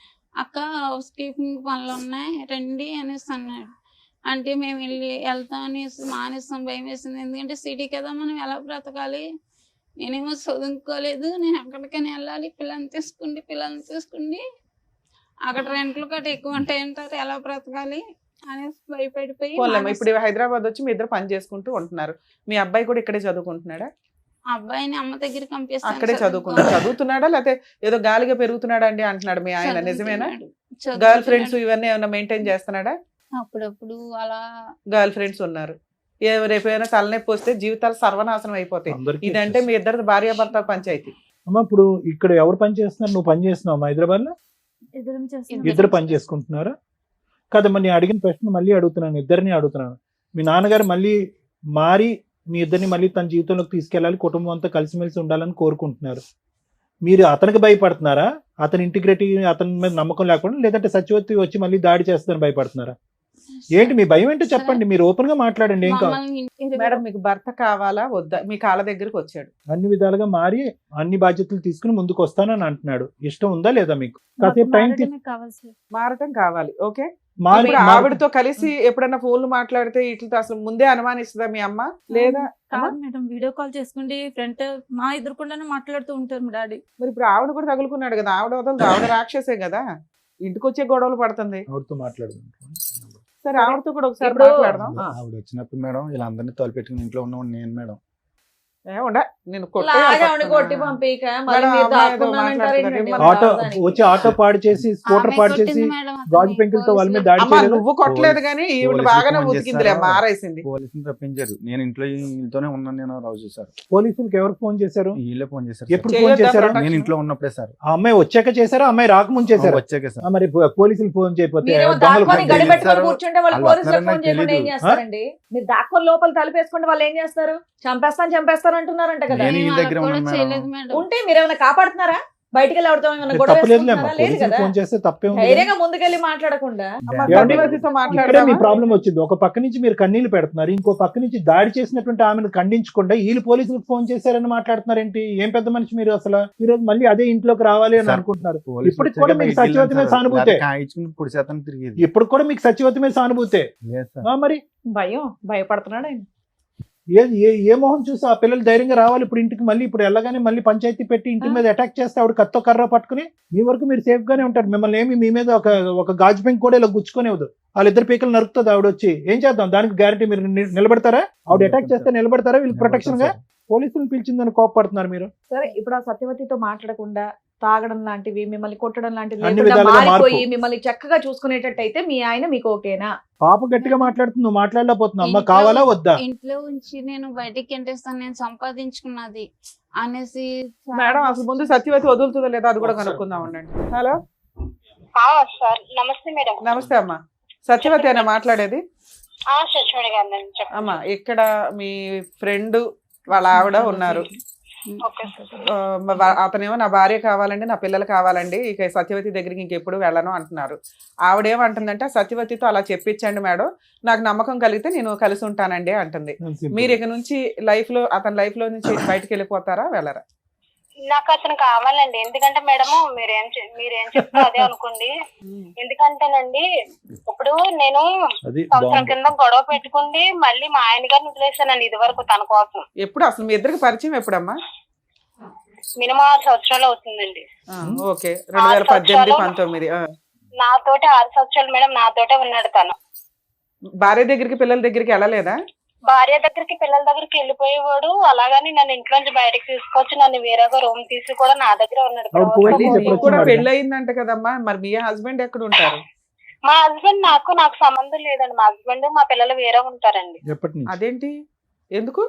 అక్క హౌస్ కీపింగ్ పనులు ఉన్నాయి రండి అనేసి అన్నాడు. అంటే మేము వెళ్తాం అనేసి మానేస్తాం, భయం వేసింది. ఎందుకంటే సిటీ కదా, మనం ఎలా బ్రతకాలి, నేనేమో చదువుకోలేదు, నేను ఎక్కడికైనా వెళ్ళాలి, పిల్లల్ని తీసుకుండి అక్కడ రెంట్లు కట్ట ఎక్కువ ఉంటాయంటారు, ఎలా బ్రతకాలి అనేసి భయపడిపోయి. ఇప్పుడు హైదరాబాద్ వచ్చి మీ ఇద్దరు పని చేసుకుంటూ ఉంటున్నారు. మీ అబ్బాయి కూడా ఇక్కడే చదువుకుంటున్నాడా? అబ్బాయిని అమ్మ దగ్గర అక్కడే చదువుతున్నాడా లేకపోతే ఏదో గాలిగా పెరుగుతున్నాడా అండి అంటున్నాడు మీ ఆయన, నిజమేనా? గర్ల్ ఫ్రెండ్స్ ఇవన్నీ ఏమైనా మెయింటైన్ చేస్తున్నాడా? అప్పుడప్పుడు అలా గర్ల్ ఫ్రెండ్స్ ఉన్నారు. రేపైనా తలనొప్పి వస్తే జీవితాలు సర్వనాశనం అయిపోతాయి. ఇదంటే మీ ఇద్దరు భార్యాభర్త పంచాయతీ. అమ్మ ఇప్పుడు ఇక్కడ ఎవరు పని చేస్తున్నారు? నువ్వు పని చేస్తున్నావు హైదరాబాద్ లో? ఇద్దరు పని చేసుకుంటున్నారా? కాదమ్మా, నేను అడిగిన ప్రశ్న మళ్ళీ అడుగుతున్నాను, ఇద్దరిని అడుగుతున్నాను. మీ నాన్నగారు మళ్ళీ మారి మీ ఇద్దరిని మళ్ళీ తన జీవితంలోకి తీసుకెళ్ళాలి, కుటుంబం అంతా కలిసిమెలిసి ఉండాలని కోరుకుంటున్నారు. మీరు అతనికి భయపడుతున్నారా? అతని ఇంటిగ్రిటీ, అతని మీద నమ్మకం లేకుండా, లేదంటే సత్యవతి వచ్చి మళ్ళీ దాడి చేస్తుందని భయపడుతున్నారా? ఏంటి మీ భయం ఏంటో చెప్పండి, మీరు ఓపెన్ గా మాట్లాడండి. ఏం కావాలి మేడం? మీకు భర్త కావాలా వద్దా? మీ కాళ్ళ దగ్గరకు వచ్చాడు, అన్ని విధాలుగా మారి అన్ని బాధ్యతలు తీసుకుని ముందుకు వస్తానని అంటున్నాడు. ఇష్టం ఉందా లేదా మీకు? కాసేపు టైం మారటం కావాలి. ఓకే, ఆవిడతో కలిసి ఎప్పుడన్నా ఫోన్లు మాట్లాడితే ఇట్లా అసలు ముందే అనుమానిస్తుందా మీ అమ్మ? లేదా మేడం వీడియో కాల్ చేసుకుంటే ఫ్రంట్ మా ఎదురుకుండానే మాట్లాడుతూ ఉంటారు మా డాడీ. మరి ఇప్పుడు ఆవిడ కూడా తగులుకున్నాడు కదా, ఆవిడ వదలదు, ఆవిడ రాక్షసే కదా, ఇంటికి వచ్చే గొడవలు పడుతుంది. ఎవరితో మాట్లాడుతుంది? సరే ఆవిడతో కూడా ఒకసారి ఇప్పుడు- మాట్లాడదాం. ఆవిడ వచ్చినప్పుడు మేడం వీళ్ళందరినీ తోలుపెట్టుకుని ఇంట్లో ఉన్నవాడు నేను మేడం. నేను లాగావిడ కొట్టి పంపిక మళ్ళీ మేడం, మీరు అమ్మాయి ఏదో దాక్కున్నానంటారేంటండి? మాట్లాడుతుంది. మరి ఆటో రావడానికి. వచ్చి ఆటో పాడు చేసి స్కూటర్ ఆమె పాడు కొట్టింది చేసి మేడం అతన్ని. గాజు పెంకులతో వాళ్ళ మీద దాడి అమ్మా చేయలేదు. నువ్వు కొట్టలేదు కానీ ఈవిడ పోలీసులు బాగానే ఫోన్ ఉతికిందిలే, చేశారు. మారేసింది. పోలీసులు తప్పించారు. నేను ఇంట్లోనే ఉన్నాను. నేను రోజు సార్ పోలీసులకు ఎవరికి ఫోన్ చేశారు? వీళ్ళే ఫోన్ చేశారు. ఎప్పుడు సార్. ఫోన్ చేయొద్దా చేశారు? ప్రొటెక్షన్? నేను ఇంట్లో ఉన్నప్పుడే సార్. ఆ అమ్మాయి వచ్చాక చేశారా? అమ్మాయి రాకముందు చేశారా? వచ్చాక సార్. మరి పోలీసులు ఫోన్ చేయకపోతే మీరేమో దొంగలు దాక్కొని ఫోన్ గడి చేశారు. పెట్టుకొని కూర్చుంటే వాళ్ళు వాళ్ళు పోలీసులకు వస్తారని ఫోన్ చేయకుండా ఏం తెలీదు. చేస్తారండి? మీరు దాక్కొని లోపల తలుపేసుకుంటే వాళ్ళు ఏం చేస్తారు? చంపేస్తాను అంటున్నారంట కదా. నేను నేను ఈ దగ్గర వాళ్ళకి కూడా ఉన్నాను చేయలేదు మేడం. మేడం. ఉంటే మీరు ఏమైనా కాపాడుతున్నారా? బయటికి వెళ్ళి ఎవరితో ఏమైనా గొడవ తప్పలేదులేమ్మా. వేసుకుంటున్నారా? లేదు పోలీసులు కదా. ఫోన్ చేస్తే తప్పే ఉంది. ధైర్యంగా ముందుకెళ్ళి మాట్లాడకుండా అమ్మ, ఏమండి? సత్యవతితో ఇక్కడే మీ మాట్లాడదామా? ప్రాబ్లం వచ్చింది. ఒక పక్క నుంచి మీరు కన్నీళ్లు పెడుతున్నారు, ఇంకో పక్క నుంచి దాడి చేసినటువంటి ఆమెను ఖండించకుండా వీళ్ళు పోలీసులకు ఫోన్ చేశారని మాట్లాడుతున్నారేంటి? ఏం పెద్ద మనిషి మీరు అసలు. ఈ రోజు మళ్ళీ అదే ఇంట్లోకి రావాలి అని సార్, అనుకుంటున్నారు. పోలీసులు ఇప్పటికి కూడా వచ్చాక మీకు బయటికి సత్యవతి మీద వెళ్ళాను సార్. సానుభూతే. లేకపోతే కాయించుకుని పొడి శాతం తిరిగేది. ఇప్పుడు కూడా మీకు సత్యవతి మీద సానుభూతే. లేదు సార్. మరి భయపడుతున్నాడు ఆయన. ఏ మొహం చూసి ఆ పిల్లలు ధైర్యంగా రావాలి ఇప్పుడు ఇంటికి? మళ్ళీ ఇప్పుడు వెళ్ళగానే మళ్ళీ పంచాయతీ పెట్టి ఇంటి మీద అటాక్ చేస్తే ఆవిడ కత్తో కర్ర పట్టుకుని మీ వరకు మీరు సేఫ్ గానే ఉంటారు. మిమ్మల్ని ఏమి మీ మీద ఒక గాజు పెంక్ కూడా ఇలా గుచ్చుకునేవద్దు. వాళ్ళిద్దరు పీకలు నరుకుతుంది ఆవిడ వచ్చి. ఏం చేద్దాం దానికి గ్యారంటీ? మీరు నిలబడతారా? ఆవిడ అటాక్ చేస్తే నిలబడతారా? వీళ్ళు ప్రొటెక్షన్ గా పోలీసులు పిలిచిందని కోపడుతున్నారు మీరు. సరే ఇప్పుడు ఆ సత్యవతితో మాట్లాడకుండా తాగడం లాంటివి, మిమ్మల్ని కొట్టడం లాంటివి అన్ని లేకుండా విధాలుగా మారిపోయి మార్పు. మిమ్మల్ని చక్కగా చూసుకునేటట్టయితే మీ ఆయన మీకు ఓకేనా? పాప గట్టిగా మాట్లాడుతుంది, నువ్వు మాట్లాడలేకపోతున్నావు. అమ్మ ఇంట్లో- కావాలా వద్దా? ఇంట్లో ఉంచి నేను బయటికి ఎంటేస్తాను, నేను సంపాదించుకున్నది అనేసి మేడం అసలు ముందు సత్యవతి వదులుతుందో లేదా అది కూడా కనుక్కుందాం ఉండండి. హలో సార్ నమస్తే మేడం. నమస్తే అమ్మా. సత్యవతి అయినా మాట్లాడేది? సచివాడి గారు చెప్పండి. అమ్మా ఇక్కడ మీ ఫ్రెండ్ వాళ్ళ ఆవిడ ఉన్నారు. Okay sir. అతనేమో నా భార్య కావాలండి, నా పిల్లలు కావాలండి, ఇక సత్యవతి దగ్గరికి ఇంకెప్పుడు వెళ్ళను అంటున్నారు. ఆవిడేమంటుందంటే సత్యవతితో అలా చెప్పించండి మేడం, నాకు నమ్మకం కలిగితే నేను కలిసి ఉంటానండి అంటుంది. మీరు ఇక నుంచి అతని లైఫ్ లో నుంచి బయటకు వెళ్ళిపోతారా వెళ్ళరా? నాకు అతను కావాలండి. ఎందుకంటే మేడము మీరేం చెప్తారో అదే అనుకోండి. ఎందుకంటేనండి ఇప్పుడు నేను అది సంవత్సరం కింద గొడవ పెట్టుకుండి మళ్ళీ మా ఆయన గారిని వదిలేసానండి ఇది వరకు తన కోసం. ఎప్పుడు అసలు మీ ఇద్దరికి పరిచయం ఎప్పుడమ్మా? మినిమం 6 సంవత్సరాలు అవుతుందండి. ఓకే, 2018, 19. నాతోటి 6 సంవత్సరాలు మేడం నాతోటే ఉన్నాడు తను. భార్య దగ్గరికి పిల్లల దగ్గరికి వెళ్ళలేదా? భార్య దగ్గరికి పిల్లల దగ్గరికి వెళ్ళిపోయేవాడు. అలాగని నన్ను ఇంట్లోంచి బయటకు తీసుకొచ్చి నన్ను వేరేగా రూమ్ తీసి కూడా నా దగ్గర ఉన్నాడు. ఆవిడ పోయి మళ్ళీ చెప్పొచ్చు నీకు కూడా మరి. పెళ్ళి అయిందంట కదమ్మా, మరి మీ హస్బెండ్ ఎక్కడ ఉంటారు? మా హస్బెండ్ నాకు సంబంధం లేదండి. మా హస్బెండ్ మా పిల్లలు వేరే ఉంటారండి. ఎప్పటి నుంచి? అదేంటి? ఎందుకు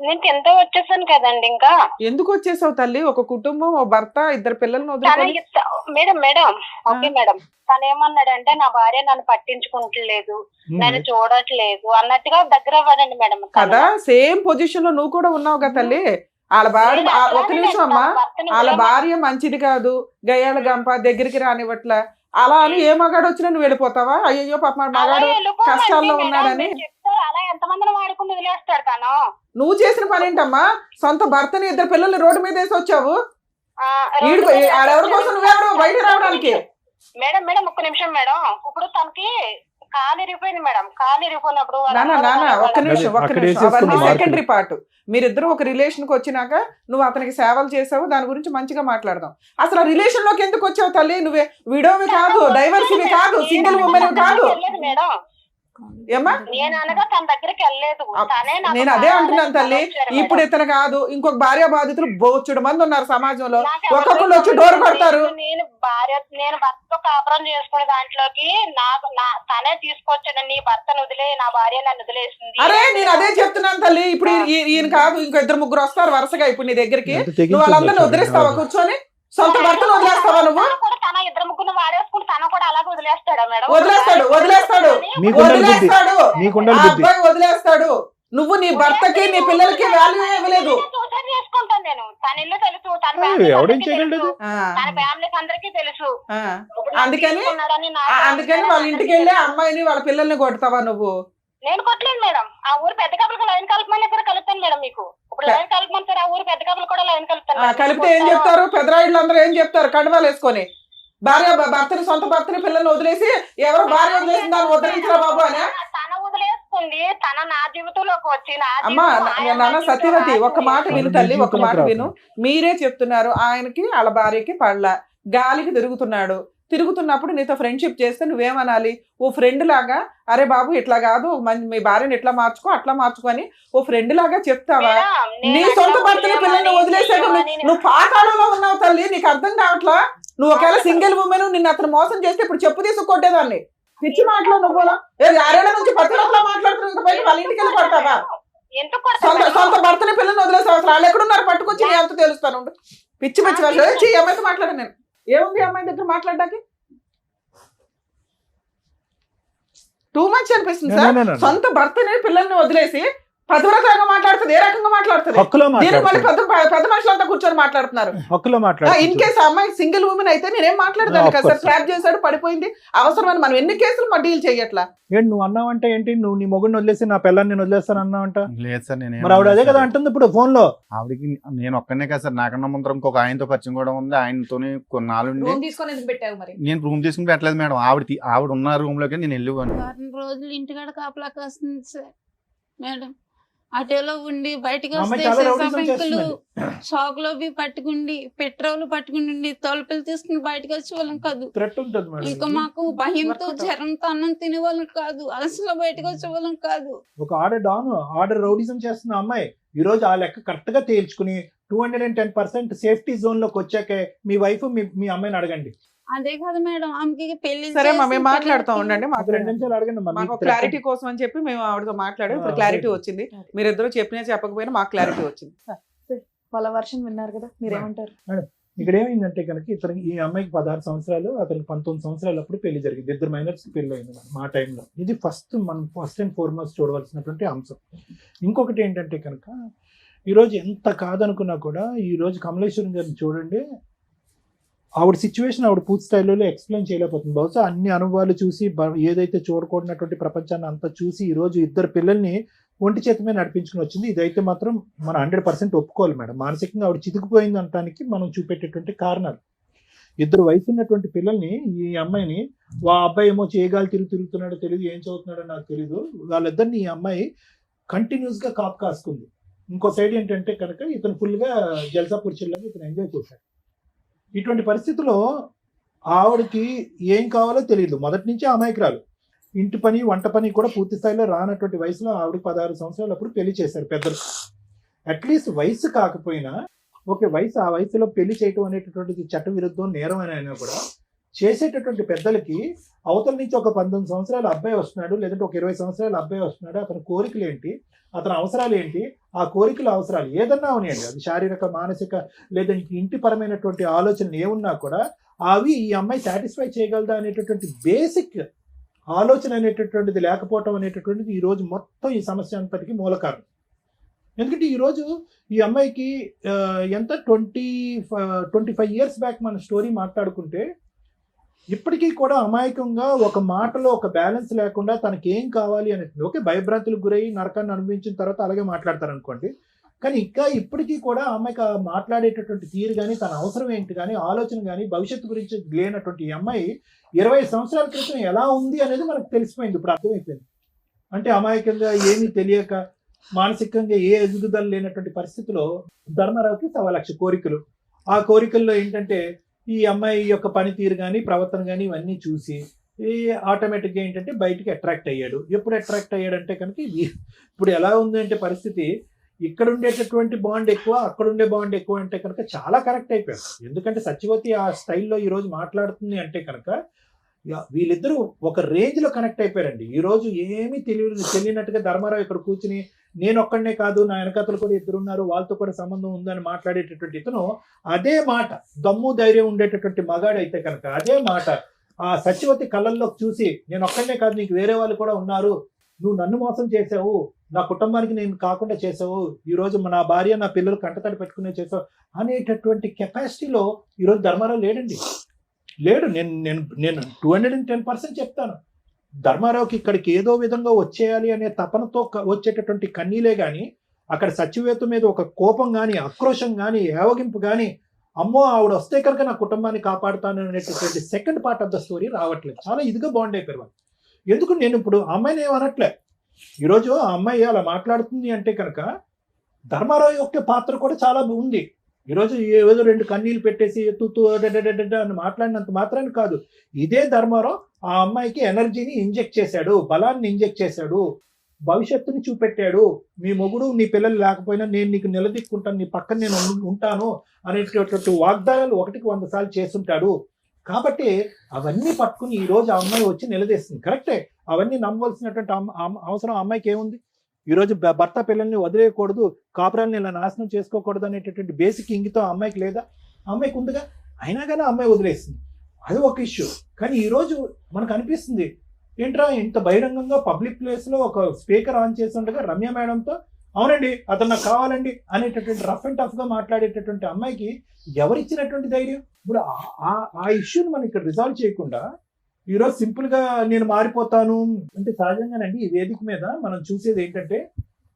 నేను ఎంతో వచ్చేసాను కదండి. ఇంకా ఎందుకు వచ్చేసావు తల్లి? ఒక కుటుంబం, ఓ భర్త, 2 పిల్లల్ని తన వదులుకొని. మేడం ఓకే మేడం, తను ఏమన్నాడంటే నా భార్య నన్ను పట్టించుకుంటలేదు, నన్ను చూడట్లేదు అన్నట్టుగా దగ్గర అవ్వడండి మేడం. కదా సేమ్ పొజిషన్ లో నువ్వు కూడా ఉన్నావు కదా తల్లి. వాళ్ళ భార్య ఒక నిమిషం అమ్మా, వాళ్ళ భార్య మంచిది కాదు, గయ్యాల గంప, దగ్గరికి రానివ్వట్ల, అలా అని ఏ మగాడు వచ్చినా నువ్వు వెళ్ళిపోతావా? అయ్యో పాప మగాడు కష్టాల్లో ఉన్నాడని. అలా ఎంతమందిని వాడుకుని వదిలేస్తాడు తను. నువ్వు చేసిన పని ఏంటమ్మా? సొంత భర్తని 2 పిల్లల్ని రోడ్డు మీద వేసి వచ్చావు. ఆడెవరి కోసం నువ్వెవరు బయట రావడానికి? మేడం ఒక్క నిమిషం మేడం. ఇప్పుడు తనకి కాలు ఇరిగిపోయింది మేడం. కాలు ఇరిగిపోయినప్పుడు నాన్న ఒక్క నిమిషం అక్కడ అవన్నీ వేసేసుకున్న సెకండరీ పార్ట్. మీరిద్దరు ఒక రిలేషన్ కి వచ్చినాక నువ్వు అతనికి సేవలు చేసావు, దాని గురించి మంచిగా మాట్లాడదాం. అసలు ఆ రిలేషన్ లోకి ఎందుకు వచ్చావు తల్లి? నువ్వే విడోవి కాదు, డైవర్సివి కాదు, సింగిల్ ఉమెన్ కాదు. మేడం ఏమ్మా నేను అనగా తన దగ్గరికి వెళ్ళలేదు. నేను అదే అంటున్నాను తల్లి. ఇప్పుడు ఇతను కాదు, ఇంకొక భార్య బాధితులు బోచుడు మంది ఉన్నారు సమాజంలో. ఒక్కొక్కళ్ళు వచ్చి డోర్ కొడతారు. నేను భర్త కాపురం చేసుకునే దాంట్లోకి తనే తీసుకొచ్చాడు. నీ భర్తను వదిలే, నా భార్య నన్ను వదిలేసింది. అరే నేను అదే చెప్తున్నాను తల్లి. ఇప్పుడు ఈయన కాదు, ఇంకో 2-3 వస్తారు వరుసగా ఇప్పుడు నీ దగ్గరికి. నువ్వు వాళ్ళందరినీ వదిలేస్తావా? కూర్చొని సొంత భర్తను వదిలేస్తావా నువ్వు? తన 2-3 వాడేసుకుంటే తను కూడా అలాగే వదిలేస్తాడా మేడం? వదిలేస్తాడు. అబ్బాయి వదిలేస్తాడు. నువ్వు నీ భర్తకి నీ పిల్లలకి వాల్యూ ఇవ్వలేదు. సూసైడ్ చేసుకుంటాను నేను. తన ఇల్లు తెలుసు, తన ఫ్యామిలీకి అందరికీ తెలుసు. అందుకని వాళ్ళ ఇంటికి వెళ్ళి అమ్మాయిని వాళ్ళ పిల్లల్ని కొడతావా నువ్వు? నేను కొట్టలేదు మేడం. ఆ ఊరు పెద్ద కప్పులకు లైన్ కలపమని ఇక్కడ కలుపుతాను మేడం. మీకు ఇప్పుడు లైన్ కలపమంటారు, ఆ ఊరు పెద్ద కప్పులు కూడా లైన్ కలుపుతాను. కలిపితే ఏం చెప్తారు? పెద్దరాయిళ్ళు అందరూ ఏం చెప్తారు? కండువాలు వేసుకొని భర్తని, సొంత భర్తని, పిల్లల్ని వదిలేసి ఎవరో భార్య వదిలేసిన దాన్ని వదిలించరా బాబు అని. తన వదిలేసుకుంది, తన నా జీవితంలోకి వచ్చి అమ్మా నాన్న సత్యవతి ఒక్క మాట విను తల్లి, ఒక్క మాట విను. మీరే చెప్తున్నారు ఆయనకి వాళ్ళ భార్యకి పడల, గాలికి తిరుగుతున్నాడు. తిరుగుతున్నప్పుడు నీతో ఫ్రెండ్షిప్ చేస్తే నువ్వేమనాలి? ఓ ఫ్రెండ్ లాగా అరే బాబు ఇట్లా కాదు, మీ భార్యని ఇట్లా మార్చుకో అట్లా మార్చుకో అని ఓ ఫ్రెండ్ లాగా చెప్తావా? నీ సొంత భర్తని పిల్లల్ని వదిలేసాక నువ్వు పాతాళంలో ఉన్నావు తల్లి, నీకు అర్థం కావట్లా? నువ్వు ఒకవేళ సింగిల్ ఉమెన్, నిన్ను అతను మోసం చేస్తే ఇప్పుడు చెప్పు తీసుకొట్టేదాన్ని. పిచ్చి మాటలో నువ్వు ఆరేళ్ల నుంచి ప్రతి ఒక్కలా మాట్లాడుతున్నా వాళ్ళ ఇంటికి వెళ్ళి పడతావా? సొంత భర్తని పిల్లల్ని వదిలేసావు, అసలు వాళ్ళు ఎక్కడున్నారు పట్టుకొచ్చి నీ అంత తెలుస్తాను. పిచ్చి పిచ్చి వాళ్ళు అమ్మాయితో మాట్లాడాను నేను. ఏముంది అమ్మాయి దగ్గర మాట్లాడడానికి? టూ మచ్ అనిపిస్తుంది సార్. సొంత భర్తని పిల్లల్ని వదిలేసి పదవరకంగా మాట్లాడుతుంది. ఏ రకంగా మాట్లాడుతుంది? పెద్ద మనుషులంతా కూర్చొని మాట్లాడుతున్నారు. ఇన్ కేసు అమ్మాయి సింగిల్ ఉమెన్ అయితే నేనేం మాట్లాడదాను కదా సార్. ట్రాప్ చేశాడు, పడిపోయింది, అవసరమని మనం ఎన్ని కేసులు మా డీల్ చేయట్లా. ఏంటి నువ్వు అన్నావంటే ఏంటి? నువ్వు నీ మొగుడిని వదిలేసి నా పిల్లల్ని నేను వదిలేస్తాను అన్నావంట? లేదు సార్, నేను మరి ఆవిడ అదే కదా అంటుంది ఇప్పుడు ఫోన్ లో. ఆవిడకి నేను ఒక్కనే కదా సార్, నాకన్నా ముందర ఇంకొక ఆయనతో పరిచయం కూడా ఉంది. ఆయనతో కొన్నాళ్ళు నేను రూమ్ తీసుకుని పెట్టలేదు మేడం. ఆవిడ ఉన్న రూమ్ లోకి నేను వెళ్ళిపోయాను. వారం రోజులు ఇంటికాడ కాపలా కాస్తుంది సార్ మేడం. అటేలో ఉండి బయటకు వస్తే షాక్ లో పట్టుకుండి పెట్రోల్ పట్టుకుని తలుపులు తీసుకుని బయటకు వచ్చే వాళ్ళం కాదు. ఇంకా మాకు భయంతో జ్వరంతో అన్నం తినే వాళ్ళం కాదు, అలసలో బయటకు వచ్చే వాళ్ళం కాదు. ఒక ఆర్డర్ రౌడిజం చేస్తున్న అమ్మాయి ఈ రోజు ఆ లెక్క కరెక్ట్ గా తేల్చుకుని 210% సేఫ్టీ జోన్ లోకి వచ్చాకే మీ వైఫ్ మీ అమ్మాయిని అడగండి. అదే కదా మేడం, ఆమెకి పెళ్లి. సరే మేము మాట్లాడుతూ ఉండండి, మాకు 2 నిమిషాలు అడగండి. మాకు క్లారిటీ కోసం అని చెప్పి మేము ఆవిడతో మాట్లాడాం. ఇప్పుడు క్లారిటీ వచ్చింది. మీరిద్దరు చెప్పినా చెప్పకపోయినా మాకు క్లారిటీ వచ్చింది. వాళ్ళ వర్షన్ విన్నారు కదా, మీరేమంటారు? ఇక్కడ ఏమైందంటే కనుక ఈ అమ్మాయికి 16 సంవత్సరాలు, అతనికి 19 సంవత్సరాలు అప్పుడు పెళ్లి జరిగింది. 2 మైనర్స్ పెళ్లి అయింది మా టైంలో. ఇది ఫస్ట్ అండ్ ఫార్మోస్ట్ చూడవలసినటువంటి అంశం. ఇంకొకటి ఏంటంటే కనుక ఈరోజు ఎంత కాదనుకున్నా కూడా ఈరోజు కమలేశ్వరం గారిని చూడండి, ఆవిడ సిచ్యువేషన్ ఆవిడ పూర్తి స్థాయిలో ఎక్స్ప్లెయిన్ చేయలేకపోతుంది. బహుశా అన్ని అనుభవాలు చూసి ఏదైతే చూడకూడనటువంటి ప్రపంచాన్ని అంతా చూసి ఈరోజు 2 పిల్లల్ని ఒంటి చేతమే నడిపించుకుని వచ్చింది. ఇదైతే మాత్రం మనం 100% ఒప్పుకోవాలి మేడం. మానసికంగా ఆవిడ చితికిపోయింది అనడానికి మనం చూపెట్టేటువంటి కారణాలు. 2 వయసు ఉన్నటువంటి పిల్లల్ని, ఈ అమ్మాయిని ఆ అబ్బాయి ఏమో చేయగాలి తిరుగుతున్నాడో తెలియదు, ఏం చదువుతున్నాడో నాకు తెలియదు, వాళ్ళిద్దరిని ఈ అమ్మాయి కంటిన్యూస్గా కాపు కాసుకుంది. ఇంకో సైడ్ ఏంటంటే కనుక ఇతను ఫుల్గా జల్సాపూర్ చిల్లని ఇతను ఎంజాయ్ చేశాడు. ఇటువంటి పరిస్థితుల్లో ఆవిడకి ఏం కావాలో తెలియదు. మొదటి నుంచి అమాయకురాలు. ఇంటి పని వంట పని కూడా పూర్తి స్థాయిలో రానటువంటి వయసులో ఆవిడకి 16 సంవత్సరాలు అప్పుడు పెళ్లి చేశారు పెద్దలు. అట్లీస్ట్ వయసు కాకపోయినా ఓకే, ఆ వయసులో పెళ్లి చేయటం అనేటటువంటిది చట్ట విరుద్ధం, నేరం అని అయినా కూడా చేసేటటువంటి పెద్దలకి అవతల నుంచి ఒక 19 సంవత్సరాల అబ్బాయి వస్తున్నాడు, లేదంటే ఒక 20 సంవత్సరాల అబ్బాయి వస్తున్నాడు, అతని కోరికలు ఏంటి, అతని అవసరాలు ఏంటి, ఆ కోరికల అవసరాలు ఏదన్నా ఉన్నాయండి, అది శారీరక మానసిక లేదంటే ఇంటి పరమైనటువంటి ఆలోచనలు ఏమున్నా కూడా అవి ఈ అమ్మాయి సాటిస్ఫై చేయగలదా అనేటటువంటి బేసిక్ ఆలోచన అనేటటువంటిది లేకపోవటం అనేటటువంటిది ఈరోజు మొత్తం ఈ సమస్య అంతటికి మూల కారణం. ఎందుకంటే ఈరోజు ఈ అమ్మాయికి ఎంత 25 ఇయర్స్ బ్యాక్ మన స్టోరీ మాట్లాడుకుంటే ఇప్పటికీ కూడా అమాయకంగా ఒక మాటలో ఒక బ్యాలెన్స్ లేకుండా తనకి ఏం కావాలి అనేది ఓకే, భయభ్రాంతులకు గురై నరకాన్ని అనుభవించిన తర్వాత అలాగే మాట్లాడతారు అనుకోండి. కానీ ఇంకా ఇప్పటికీ కూడా అమ్మాయికి మాట్లాడేటటువంటి తీరు కానీ, తన అవసరం ఏంటి కానీ, ఆలోచన కానీ, భవిష్యత్తు గురించి లేనటువంటి ఈ అమ్మాయి 20 సంవత్సరాల క్రితం ఎలా ఉంది అనేది మనకు తెలిసిపోయింది, ఇప్పుడు అర్థమైపోయింది. అంటే అమాయకంగా ఏమీ తెలియక మానసికంగా ఏ ఎదుగుదల లేనటువంటి పరిస్థితిలో ధర్మారావుకి 1,00,000 కోరికలు. ఆ కోరికల్లో ఏంటంటే ఈ అమ్మాయి యొక్క పనితీరు కానీ, ప్రవర్తన కానీ ఇవన్నీ చూసి ఆటోమేటిక్గా ఏంటంటే బయటికి అట్రాక్ట్ అయ్యాడు. ఎప్పుడు అట్రాక్ట్ అయ్యాడంటే కనుక ఇప్పుడు ఎలా ఉంది అంటే పరిస్థితి, ఇక్కడ ఉండేటటువంటి బాండ్ ఎక్కువ, అక్కడ ఉండే బాండ్ ఎక్కువ అంటే కనుక చాలా కరెక్ట్ అయిపోయాడు. ఎందుకంటే సత్యవతి ఆ స్టైల్లో ఈరోజు మాట్లాడుతుంది అంటే కనుక వీళ్ళిద్దరూ ఒక రేంజ్లో కనెక్ట్ అయిపోయారండి. ఈరోజు ఏమీ తెలియనట్టుగా ధర్మారావు ఇక్కడ కూర్చుని నేను ఒక్కడనే కాదు, నా వెనకతలు కూడా 2 ఉన్నారు, వాళ్ళతో కూడా సంబంధం ఉందని మాట్లాడేటటువంటి ఇతను అదే మాట దమ్ము ధైర్యం ఉండేటటువంటి మగాడైతే కనుక అదే మాట ఆ సత్యవతి కళ్ళల్లో చూసి నేను ఒక్కడనే కాదు, నీకు వేరే వాళ్ళు కూడా ఉన్నారు, నువ్వు నన్ను మోసం చేసావు, నా కుటుంబానికి నేను కాకుండా చేసావు, ఈరోజు నా భార్య నా పిల్లలు కంటతడి పెట్టుకునే చేసావు అనేటటువంటి కెపాసిటీలో ఈరోజు ధర్మారావు లేడండి. లేడు. నేను 210% చెప్తాను. ధర్మారావుకి ఇక్కడికి ఏదో విధంగా వచ్చేయాలి అనే తపనతో వచ్చేటటువంటి కన్నీలే కానీ, అక్కడ సత్యవేత మీద ఒక కోపం కానీ, ఆక్రోషం కానీ, ఏవగింపు కానీ, అమ్మో ఆవిడ వస్తే కనుక నా కుటుంబాన్ని కాపాడుతాను అనేటటువంటి second part of the story రావట్లేదు. చాలా ఇదిగా బాండ్ అయిపోయారు. ఎందుకు నేను ఇప్పుడు అమ్మాయిని ఏమనట్లే, ఈరోజు ఆ అమ్మాయి అలా మాట్లాడుతుంది అంటే కనుక ధర్మారావు యొక్క పాత్ర కూడా చాలా ఉంది. ఈరోజు ఏదో 2 కన్నీళ్ళు పెట్టేసి తూతూ అని మాట్లాడినంత మాత్రాన్ని కాదు. ఇదే ధర్మారావు ఆ అమ్మాయికి ఎనర్జీని ఇంజెక్ట్ చేశాడు, బలాన్ని ఇంజెక్ట్ చేశాడు, భవిష్యత్తుని చూపెట్టాడు. మీ మొగుడు నీ పిల్లలు లేకపోయినా నేను నీకు నిలదీక్కుంటాను, నీ పక్కన నేను ఉంటాను అనేటటువంటి వాగ్దానాలు 1కి 100 సార్లు చేస్తుంటాడు. కాబట్టి అవన్నీ పట్టుకుని ఈ రోజు ఆ అమ్మాయి వచ్చి నిలదీస్తుంది. కరెక్టే, అవన్నీ నమ్మవలసినటువంటి అవసరం ఆ అమ్మాయికి ఏముంది? ఈరోజు భర్త పిల్లల్ని వదిలేయకూడదు, కాపురాలను ఇలా నాశనం చేసుకోకూడదు అనేటటువంటి బేసిక్ ఇంగితం ఆ అమ్మాయికి లేదా? అమ్మాయికి ఉందిగా, అయినా కానీ అమ్మాయి వదిలేస్తుంది. అది ఒక ఇష్యూ. కానీ ఈరోజు మనకు అనిపిస్తుంది, ఏంట్రా ఇంత బహిరంగంగా పబ్లిక్ ప్లేస్లో ఒక స్పీకర్ ఆన్ చేసి ఉండగా రమ్య మేడంతో అవునండి అతను నాకు కావాలండి అనేటటువంటి రఫ్ అండ్ టఫ్గా మాట్లాడేటటువంటి అమ్మాయికి ఎవరిచ్చినటువంటి ధైర్యం? ఇప్పుడు ఆ ఇష్యూని మనం ఇక్కడ రిజాల్వ్ చేయకుండా ఈరోజు సింపుల్గా నేను మారిపోతాను అంటే సహజంగానండి ఈ వేదిక మీద మనం చూసేది ఏంటంటే,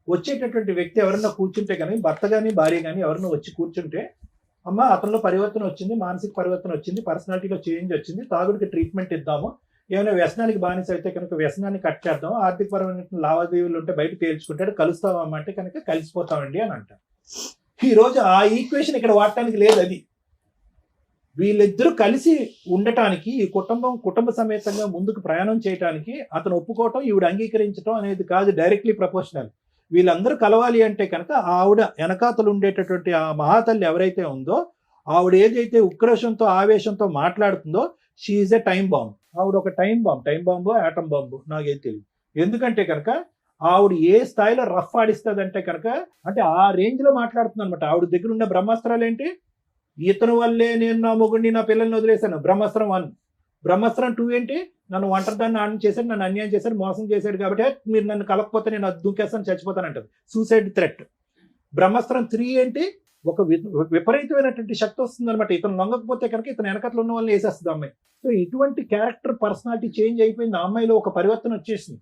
వచ్చేటటువంటి వ్యక్తి ఎవరన్నా కూర్చుంటే కానీ, భర్త కానీ భార్య కానీ ఎవరన్నా వచ్చి కూర్చుంటే, అమ్మ అతనిలో పరివర్తన వచ్చింది, మానసిక పరివర్తన వచ్చింది, పర్సనాలిటీలో చేంజ్ వచ్చింది, తాగుడికి ట్రీట్మెంట్ ఇద్దాము, ఏమైనా వ్యసనానికి బానిస అయితే కనుక వ్యసనాన్ని కట్ చేద్దాం, ఆర్థికపరమైన లావాదేవీలు ఉంటే బయట తేల్చుకుంటాడు, కలుస్తామమ్మ అంటే కనుక కలిసిపోతామండి అని అంటారు. ఈరోజు ఆ ఈక్వేషన్ ఇక్కడ వాడటానికి లేదు. అది వీళ్ళిద్దరూ కలిసి ఉండటానికి, ఈ కుటుంబ సమేతంగా ముందుకు ప్రయాణం చేయడానికి అతను ఒప్పుకోవటం, ఈవిడ అంగీకరించడం అనేది కాదు డైరెక్ట్లీ ప్రపోర్షనల్. వీళ్ళందరూ కలవాలి అంటే కనుక ఆవిడ వెనకాతలు ఉండేటటువంటి ఆ మహాతల్లి ఎవరైతే ఉందో, ఆవిడ ఏదైతే ఉక్రోషంతో ఆవేశంతో మాట్లాడుతుందో, she is a time bomb. ఆవిడ ఒక టైం బాంబు ఆటం బాంబు నాకేం తెలియదు. ఎందుకంటే కనుక ఆవిడ ఏ స్థాయిలో రఫ్ ఆడిస్తుందంటే కనుక, అంటే ఆ రేంజ్లో మాట్లాడుతుంది అనమాట. ఆవిడ దగ్గర ఉన్న బ్రహ్మాస్త్రాలు ఏంటి? ఇతను వల్లే నేను నా మొగుడిని నా పిల్లల్ని వదిలేశాను, బ్రహ్మాస్త్రం 1. బ్రహ్మాస్త్రం 2 ఏంటి? నన్ను ఒంటరిదాన్ని ఆనం చేశాడు, నన్ను అన్యాయం చేశాడు, మోసం చేశాడు, కాబట్టి మీరు నన్ను కలపకపోతే నేను అది దూకేస్తాను, చచ్చిపోతాను అంటారు, సూసైడ్ థ్రెట్. బ్రహ్మాస్త్రం 3 ఏంటి? ఒక విపరీతమైనటువంటి శక్తి వస్తుంది అనమాట. ఇతను లొంగకపోతే కనుక ఇతను వెనకట్లో ఉన్న వాళ్ళని వేసేస్తుంది అమ్మాయి. సో ఇటువంటి క్యారెక్టర్ పర్సనాలిటీ చేంజ్ అయిపోయింది. ఆ అమ్మాయిలో ఒక పరివర్తన వచ్చేసింది.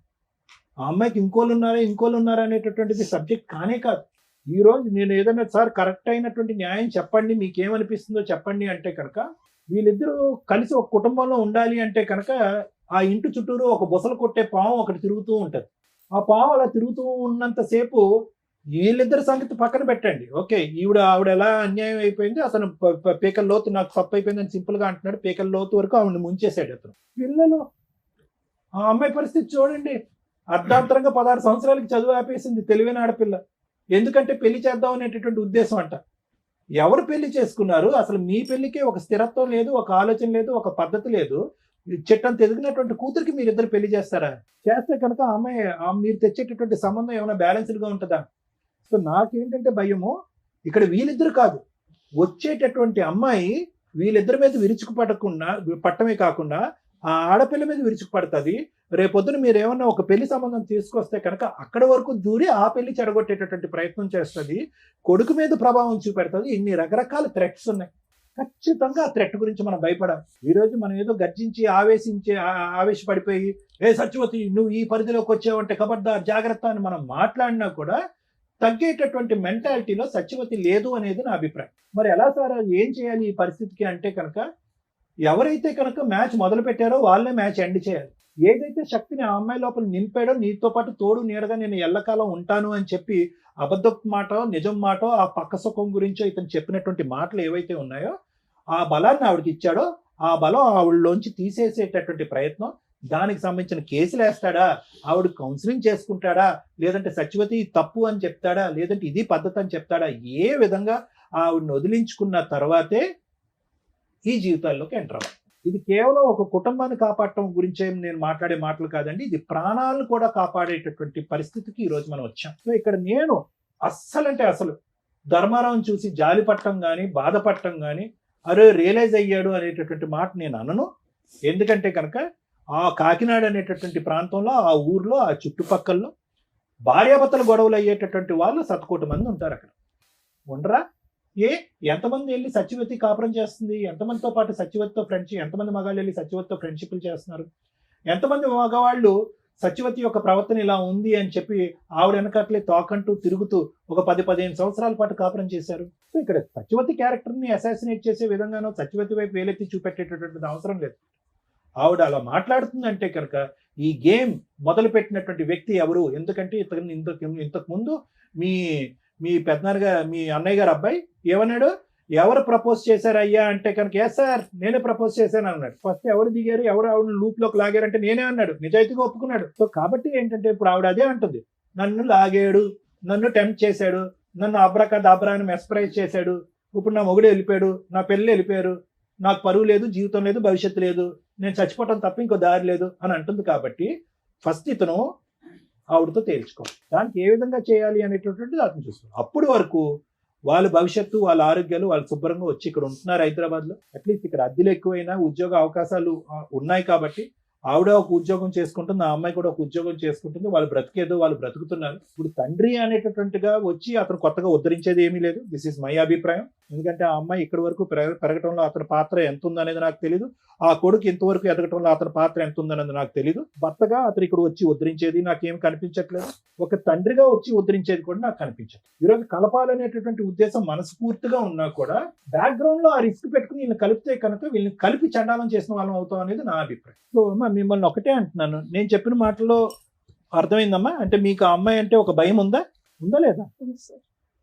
ఆ అమ్మాయికి ఇంకోళ్ళు ఉన్నారా అనేటటువంటిది సబ్జెక్ట్ కానే కాదు. ఈ రోజు నేను ఏదైనా సార్ కరెక్ట్ అయినటువంటి న్యాయం చెప్పండి, మీకేమనిపిస్తుందో చెప్పండి అంటే కనుక, వీళ్ళిద్దరూ కలిసి ఒక కుటుంబంలో ఉండాలి అంటే కనుక ఆ ఇంటి చుట్టూరు ఒక బుసలు కొట్టే పాము ఒకటి తిరుగుతూ ఉంటుంది. ఆ పాము అలా తిరుగుతూ ఉన్నంతసేపు వీళ్ళిద్దరి సంగతి పక్కన పెట్టండి. ఓకే, ఆవిడ ఎలా అన్యాయం అయిపోయింది, అతను పీకల లోతు నాకు తప్పు అయిపోయిందని సింపుల్గా అంటున్నాడు, పీకల లోతు వరకు ఆవిడని ముంచేశాడు అతను. పిల్లలు, ఆ అమ్మాయి పరిస్థితి చూడండి, అర్ధాంతరంగా 16 సంవత్సరాలకి చదువు ఆపేసింది, తెలివైన ఆడపిల్ల. ఎందుకంటే పెళ్లి చేద్దాం అనేటటువంటి ఉద్దేశం అంట. ఎవరు పెళ్లి చేసుకున్నారు? అసలు మీ పెళ్లికే ఒక స్థిరత్వం లేదు, ఒక ఆలోచన లేదు, ఒక పద్ధతి లేదు. చెట్టంత ఎదిగినటువంటి కూతురికి మీరిద్దరు పెళ్లి చేస్తారా? చేస్తే కనుక అమ్మాయి మీరు తెచ్చేటటువంటి సంబంధం ఏమైనా బ్యాలెన్స్డ్గా ఉంటుందా? సో నాకేంటంటే భయము, ఇక్కడ వీళ్ళిద్దరు కాదు, వచ్చేటటువంటి అమ్మాయి వీళ్ళిద్దరి మీద పట్టమే కాకుండా ఆ ఆడపిల్ల మీద విరుచుకుపడుతుంది. రేపొద్దున మీరు ఏమన్నా ఒక పెళ్లి సంబంధం తీసుకొస్తే కనుక అక్కడ వరకు దూరి ఆ పెళ్లి చెడగొట్టేటటువంటి ప్రయత్నం చేస్తుంది, కొడుకు మీద ప్రభావం చూపెడుతుంది. ఇన్ని రకరకాల థ్రెట్స్ ఉన్నాయి. ఖచ్చితంగా ఆ థ్రెట్ గురించి మనం భయపడాలి. ఈరోజు మనం ఏదో గర్జించి ఆవేశపడిపోయి సత్యవతి నువ్వు ఈ పరిధిలోకి వచ్చావంటే ఖబర్దార్ జాగ్రత్త అని మనం మాట్లాడినా కూడా తగ్గేటటువంటి మెంటాలిటీలో సత్యవతి లేదు అనేది నా అభిప్రాయం. మరి ఎలా సార్ ఏం చేయాలి ఈ పరిస్థితికి అంటే కనుక, ఎవరైతే కనుక మ్యాచ్ మొదలు పెట్టారో వాళ్ళే మ్యాచ్ ఎండ్ చేయాలి. ఏదైతే శక్తిని ఆ అమ్మాయి లోపల నింపాడో, నీతో పాటు తోడు నీడగా నేను ఎల్లకాలం ఉంటాను అని చెప్పి అబద్ధ మాట నిజం మాట, ఆ పక్క సుఖం గురించో ఇతను చెప్పినటువంటి మాటలు ఏవైతే ఉన్నాయో, ఆ బలాన్ని ఆవిడకి ఇచ్చాడో ఆ బలం ఆవిడలోంచి తీసేసేటటువంటి ప్రయత్నం, దానికి సంబంధించిన కేసులు వేస్తాడా, ఆవిడ కౌన్సిలింగ్ చేసుకుంటాడా, లేదంటే సత్యవతి తప్పు అని చెప్తాడా, లేదంటే ఇది పద్ధతి అని చెప్తాడా, ఏ విధంగా ఆవిడని వదిలించుకున్న తర్వాతే ఈ జీవితాల్లోకి ఎంటర్ అవ్వాలి. ఇది కేవలం ఒక కుటుంబాన్ని కాపాడటం గురించే నేను మాట్లాడే మాటలు కాదండి, ఇది ప్రాణాలను కూడా కాపాడేటటువంటి పరిస్థితికి ఈరోజు మనం వచ్చాం. సో ఇక్కడ నేను అస్సలు ధర్మారావుని చూసి జాలి పట్టడం కానీ బాధపడటం కానీ, అరే రియలైజ్ అయ్యాడు అనేటటువంటి మాట నేను అనను. ఎందుకంటే కనుక ఆ కాకినాడ అనేటటువంటి ప్రాంతంలో, ఆ ఊర్లో, ఆ చుట్టుపక్కల్లో భార్యాభర్తల గొడవలు అయ్యేటటువంటి వాళ్ళు 100 మంది ఉంటారు. అక్కడ ఉండరా? ఎంతమంది వెళ్ళి సత్యవతి కాపురం చేస్తుంది? ఎంతమందితో పాటు సత్యవతితో ఫ్రెండ్షిప్, ఎంతమంది మగాళ్ళు వెళ్ళి సత్యవతితో ఫ్రెండ్షిప్లు చేస్తున్నారు? ఎంతమంది మగవాళ్ళు సత్యవతి యొక్క ప్రవర్తన ఇలా ఉంది అని చెప్పి ఆవిడ వెనకట్లే తోకంటూ తిరుగుతూ ఒక 10-15 సంవత్సరాల పాటు కాపురం చేశారు. సో ఇక్కడ సత్యవతి క్యారెక్టర్ని అసాసినేట్ చేసే విధంగానో సత్యవతి వైపు వేలెత్తి చూపెట్టేటటువంటి అవసరం లేదు. ఆవిడ అలా మాట్లాడుతుందంటే కనుక ఈ గేమ్ మొదలు పెట్టినటువంటి వ్యక్తి ఎవరు? ఎందుకంటే ఇంతకు ముందు మీ పెద్దనాన్నగా మీ అన్నయ్య గారు అబ్బాయి ఏమన్నాడు, ఎవరు ప్రపోజ్ చేశారు అయ్యా అంటే కనుక ఎస్ సార్ నేనే ప్రపోజ్ చేశాను అన్నాడు. ఫస్ట్ ఎవరు దిగారు, ఎవరు ఆవిడ లూప్ లోకి లాగారంటే నేనే అన్నాడు, నిజాయితీగా ఒప్పుకున్నాడు. సో కాబట్టి ఏంటంటే ఇప్పుడు ఆవిడ అదే అంటుంది, నన్ను లాగాడు, నన్ను టెంప్ట్ చేశాడు, నన్ను అబ్రాని మెస్పరైజ్ చేశాడు, ఇప్పుడు నా మొగుడు వెళ్ళిపోయాడు, నా పెళ్ళి వెళ్ళిపోయారు, నాకు పరువు లేదు, జీవితం లేదు, భవిష్యత్తు లేదు, నేను చచ్చిపోవటం తప్ప ఇంకో దారి లేదు అని అంటుంది. కాబట్టి ఫస్ట్ ఇతను ఆవిడతో తేల్చుకోవాలి, దానికి ఏ విధంగా చేయాలి అనేటటువంటిది అతను చూసుకోవాలి. అప్పుడు వరకు వాళ్ళ భవిష్యత్తు, వాళ్ళ ఆరోగ్యాలు వాళ్ళు శుభ్రంగా వచ్చి ఇక్కడ ఉంటున్నారు హైదరాబాద్లో. అట్లీస్ట్ ఇక్కడ అద్దెలు ఎక్కువైనా ఉద్యోగ అవకాశాలు ఉన్నాయి కాబట్టి ఆవిడ ఒక ఉద్యోగం చేసుకుంటుంది, ఆ అమ్మాయి కూడా ఒక ఉద్యోగం చేసుకుంటుంది, వాళ్ళు బ్రతికేదో వాళ్ళు బ్రతుకుతున్నారు. ఇప్పుడు తండ్రి అనేటటువంటిగా వచ్చి అతను కొత్తగా ఉద్ధరించేది ఏమీ లేదు. దిస్ ఇస్ మై అభిప్రాయం. ఎందుకంటే ఆ అమ్మాయి ఇక్కడి వరకు పెరగటంలో అతని పాత్ర ఎంత ఉందనేది నాకు తెలియదు, ఆ కొడుకు ఇంతవరకు ఎదగటంలో అతని పాత్ర ఎంత ఉందనేది నాకు తెలియదు. భర్తగా అతను ఇక్కడ వచ్చి ఉద్ధరించేది నాకేం కనిపించట్లేదు, ఒక తండ్రిగా వచ్చి ఉద్ధరించేది కూడా నాకు కనిపించట్లేదు. ఈరోజు కలపాలనేటటువంటి ఉద్దేశం మనస్ఫూర్తిగా ఉన్నా కూడా బ్యాక్గ్రౌండ్ లో ఆ రిస్క్ పెట్టుకుని వీళ్ళని కలిపితే కనుక వీళ్ళని కలిపి చండాలం చేసిన వాళ్ళం అవుతాం అనేది నా అభిప్రాయం. సో అమ్మా మిమ్మల్ని ఒకటే అంటున్నాను, నేను చెప్పిన మాటల్లో అర్థమైందమ్మా? అంటే మీకు ఆ అమ్మాయి అంటే ఒక భయం ఉందా లేదా?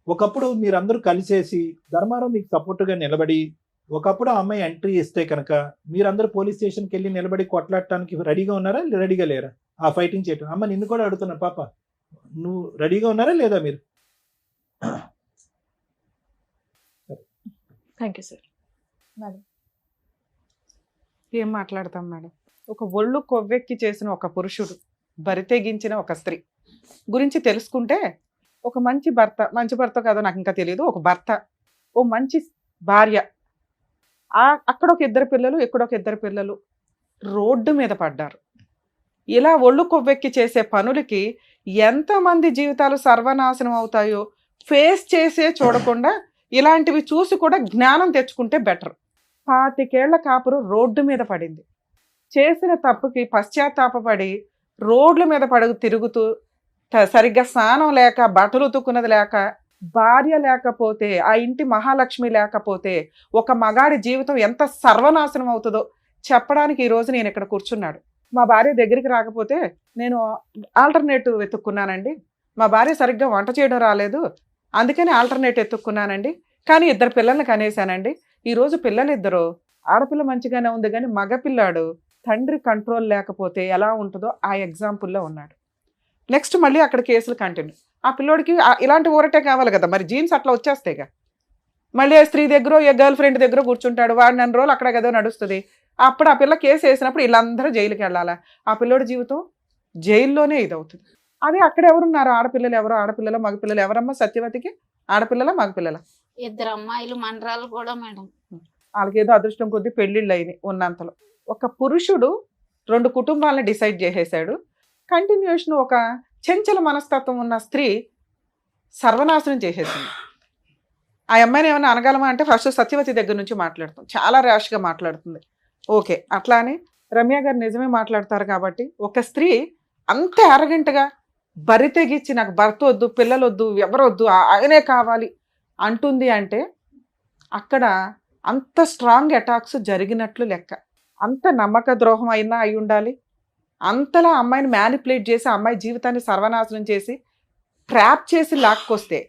ఒకప్పుడు మీరందరూ కలిసేసి ధర్మారావు మీకు సపోర్ట్గా నిలబడి ఒకప్పుడు ఆ అమ్మాయి ఎంట్రీ ఇస్తే కనుక మీరందరూ పోలీస్ స్టేషన్కి వెళ్ళి నిలబడి కొట్లాడటానికి రెడీగా ఉన్నారా, రెడీగా లేరా ఆ ఫైటింగ్ చేయటం? అమ్మ నిన్ను కూడా అడుగుతున్నా పాప, నువ్వు రెడీగా ఉన్నారా లేదా మీరు? Thank you sir. ఏం మాట్లాడతాం మేడం? ఒక ఒళ్ళు కొవ్వెక్కి చేసిన ఒక పురుషుడు, బరితెగించిన ఒక స్త్రీ గురించి తెలుసుకుంటే ఒక మంచి భర్త కాదో నాకు ఇంకా తెలియదు, ఒక భర్త, ఓ మంచి భార్య, అక్కడ ఒక ఇద్దరు పిల్లలు, ఇక్కడ ఒక ఇద్దరు పిల్లలు రోడ్డు మీద పడ్డారు. ఇలా ఒళ్ళు కొవ్వెక్కి చేసే పనులకి ఎంతమంది జీవితాలు సర్వనాశనం అవుతాయో ఫేస్ చేసే చూడకుండా ఇలాంటివి చూసి కూడా జ్ఞానం తెచ్చుకుంటే బెటర్. 25 ఏళ్ల కాపురు రోడ్డు మీద పడింది, చేసిన తప్పుకి పశ్చాత్తాపపడి రోడ్ల మీద తిరుగుతూ సరిగ్గా స్నానం లేక, బట్టలు ఉతుక్కున్నది లేక, భార్య లేకపోతే, ఆ ఇంటి మహాలక్ష్మి లేకపోతే ఒక మగాడి జీవితం ఎంత సర్వనాశనం అవుతుందో చెప్పడానికి ఈరోజు నేను ఇక్కడ కూర్చున్నాడు. మా భార్య దగ్గరికి రాకపోతే నేను ఆల్టర్నేటివ్ వెతుక్కున్నానండి, మా భార్య సరిగ్గా వంట చేయడం రాలేదు అందుకని ఆల్టర్నేట్ ఎత్తుక్కున్నానండి, కానీ 2 పిల్లల్ని కనేసానండి. ఈరోజు పిల్లలిద్దరు, ఆడపిల్ల మంచిగానే ఉంది కానీ మగపిల్లాడు తండ్రి కంట్రోల్ లేకపోతే ఎలా ఉంటుందో ఆ ఎగ్జాంపుల్లో ఉన్నాడు. నెక్స్ట్ మళ్ళీ అక్కడ కేసులు కంటిన్యూ. ఆ పిల్లోడికి ఇలాంటి ఊరటే కావాలి కదా, మరి జీన్స్ అట్లా వచ్చేస్తాయిగా. మళ్ళీ స్త్రీ దగ్గర, ఏ గర్ల్ ఫ్రెండ్ దగ్గర కూర్చుంటాడు, వాడు 4 రోజులు అక్కడ కదా నడుస్తుంది. అప్పుడు ఆ పిల్ల కేసు వేసినప్పుడు వీళ్ళందరూ జైలుకి వెళ్ళాలా, ఆ పిల్లోడి జీవితం జైల్లోనే ఇదవుతుంది. అదే అక్కడ ఎవరున్నారు, ఆడపిల్లలు ఎవరో, ఆడపిల్లల మగపిల్లలు ఎవరమ్మా సత్యవతికి? ఆడపిల్లల మగపిల్లల? 2 అమ్మాయిలు మనరాలు కూడా మేడం. వాళ్ళకి ఏదో అదృష్టం కొద్దీ పెళ్ళిళ్ళు అయినాయి ఉన్నంతలో. ఒక పురుషుడు 2 కుటుంబాలను డిసైడ్ చేసేసాడు. కంటిన్యూషన్ ఒక చెంచల మనస్తత్వం ఉన్న స్త్రీ సర్వనాశనం చేసేసింది. ఆ అమ్మాయిని ఏమైనా అనగలమా అంటే ఫస్ట్ సత్యవతి దగ్గర నుంచి మాట్లాడుతాం, చాలా ర్యాష్గా మాట్లాడుతుంది. ఓకే, అట్లా అని రమ్య గారు నిజమే మాట్లాడతారు. కాబట్టి ఒక స్త్రీ అంత అరగంటగా బరి తెగించి నాకు భర్త వద్దు, పిల్లలు వద్దు, ఎవరొద్దు, ఆయనే కావాలి అంటుంది అంటే అక్కడ అంత స్ట్రాంగ్ అటాక్స్ జరిగినట్లు లెక్క. అంత నమ్మక ద్రోహం అయినా అయి ఉండాలి. అంతలా అమ్మాయిని మ్యానిపులేట్ చేసి అమ్మాయి జీవితాన్ని సర్వనాశనం చేసి ట్రాప్ చేసి లాక్కొస్తే,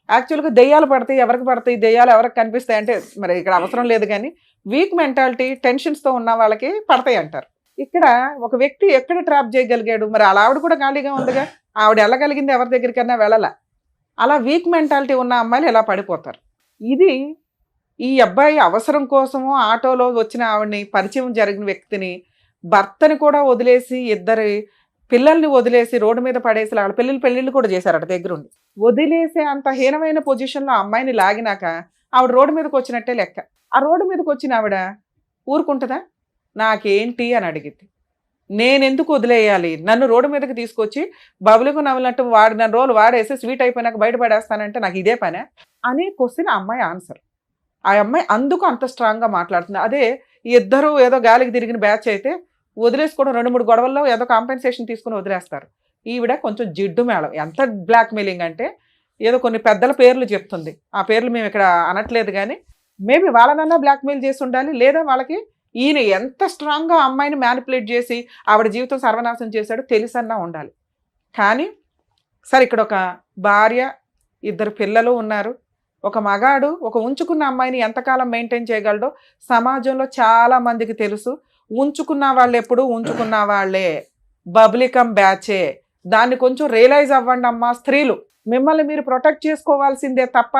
యాక్చువల్గా దెయ్యాలు పడతాయి, ఎవరికి పడతాయి, దెయ్యాలు ఎవరికి కనిపిస్తాయి అంటే మరి ఇక్కడ అవసరం లేదు, కానీ వీక్ మెంటాలిటీ, టెన్షన్స్తో ఉన్న వాళ్ళకి పడతాయి అంటారు. ఇక్కడ ఒక వ్యక్తి ఎక్కడ ట్రాప్ చేయగలిగాడు? మరి అలా ఆవిడ కూడా ఖాళీగా ఉందిగా, ఆవిడ వెళ్ళగలిగింది ఎవరి దగ్గరికన్నా వెళ్ళాల. అలా వీక్ మెంటాలిటీ ఉన్న అమ్మాయిలు ఎలా పడిపోతారు? ఇది ఈ అబ్బాయి అవసరం కోసము ఆటోలో వచ్చిన ఆవిడని, పరిచయం జరిగిన వ్యక్తిని, భర్తని కూడా వదిలేసి, 2 పిల్లల్ని వదిలేసి రోడ్డు మీద పడేసి, వాళ్ళ పెళ్ళిళ్ళు కూడా చేశారు అటు దగ్గరుండి. వదిలేసే అంత హీనమైన పొజిషన్లో అమ్మాయిని లాగినాక ఆవిడ రోడ్డు మీదకి వచ్చినట్టే లెక్క. ఆ రోడ్డు మీదకి వచ్చిన ఆవిడ ఊరుకుంటుందా? నాకేంటి అని అడిగింది. నేనెందుకు వదిలేయాలి? నన్ను రోడ్డు మీదకి తీసుకొచ్చి బబులుకు నవ్వులట్టు వాడు 4 రోజులు వాడేసి స్వీట్ అయిపోయినాక బయటపడేస్తానంటే నాకు ఇదే పనే అనే క్వశ్చన్ ఆ అమ్మాయి ఆన్సర్. ఆ అమ్మాయి అందుకు అంత స్ట్రాంగ్గా మాట్లాడుతుంది. అదే 2 ఏదో గాలికి తిరిగిన బ్యాచ్ అయితే వదిలేసుకోవడం, 2-3 గొడవల్లో ఏదో కాంపెన్సేషన్ తీసుకుని వదిలేస్తారు. ఈవిడ కొంచెం జిడ్డు మేళం. ఎంత బ్లాక్మెయిలింగ్ అంటే ఏదో కొన్ని పెద్దల పేర్లు చెప్తుంది, ఆ పేర్లు మేము ఇక్కడ అనట్లేదు, కానీ మేబీ వాళ్ళనన్నా బ్లాక్మెయిల్ చేసి ఉండాలి, లేదా వాళ్ళకి ఈయన ఎంత స్ట్రాంగ్గా అమ్మాయిని మ్యానిపులేట్ చేసి ఆవిడ జీవితం సర్వనాశనం చేశాడో తెలుసన్నా ఉండాలి. కానీ సరే, ఇక్కడ ఒక భార్య, 2 పిల్లలు ఉన్నారు, ఒక మగాడు ఒక ఉంచుకున్న అమ్మాయిని ఎంతకాలం మెయింటైన్ చేయగలడో సమాజంలో చాలా మందికి తెలుసు. ఉంచుకున్న వాళ్ళు ఎప్పుడు ఉంచుకున్న వాళ్ళే, బబ్లికం బ్యాచే. దాన్ని కొంచెం రియలైజ్ అవ్వండి అమ్మా స్త్రీలు. మిమ్మల్ని మీరు ప్రొటెక్ట్ చేసుకోవాల్సిందే తప్ప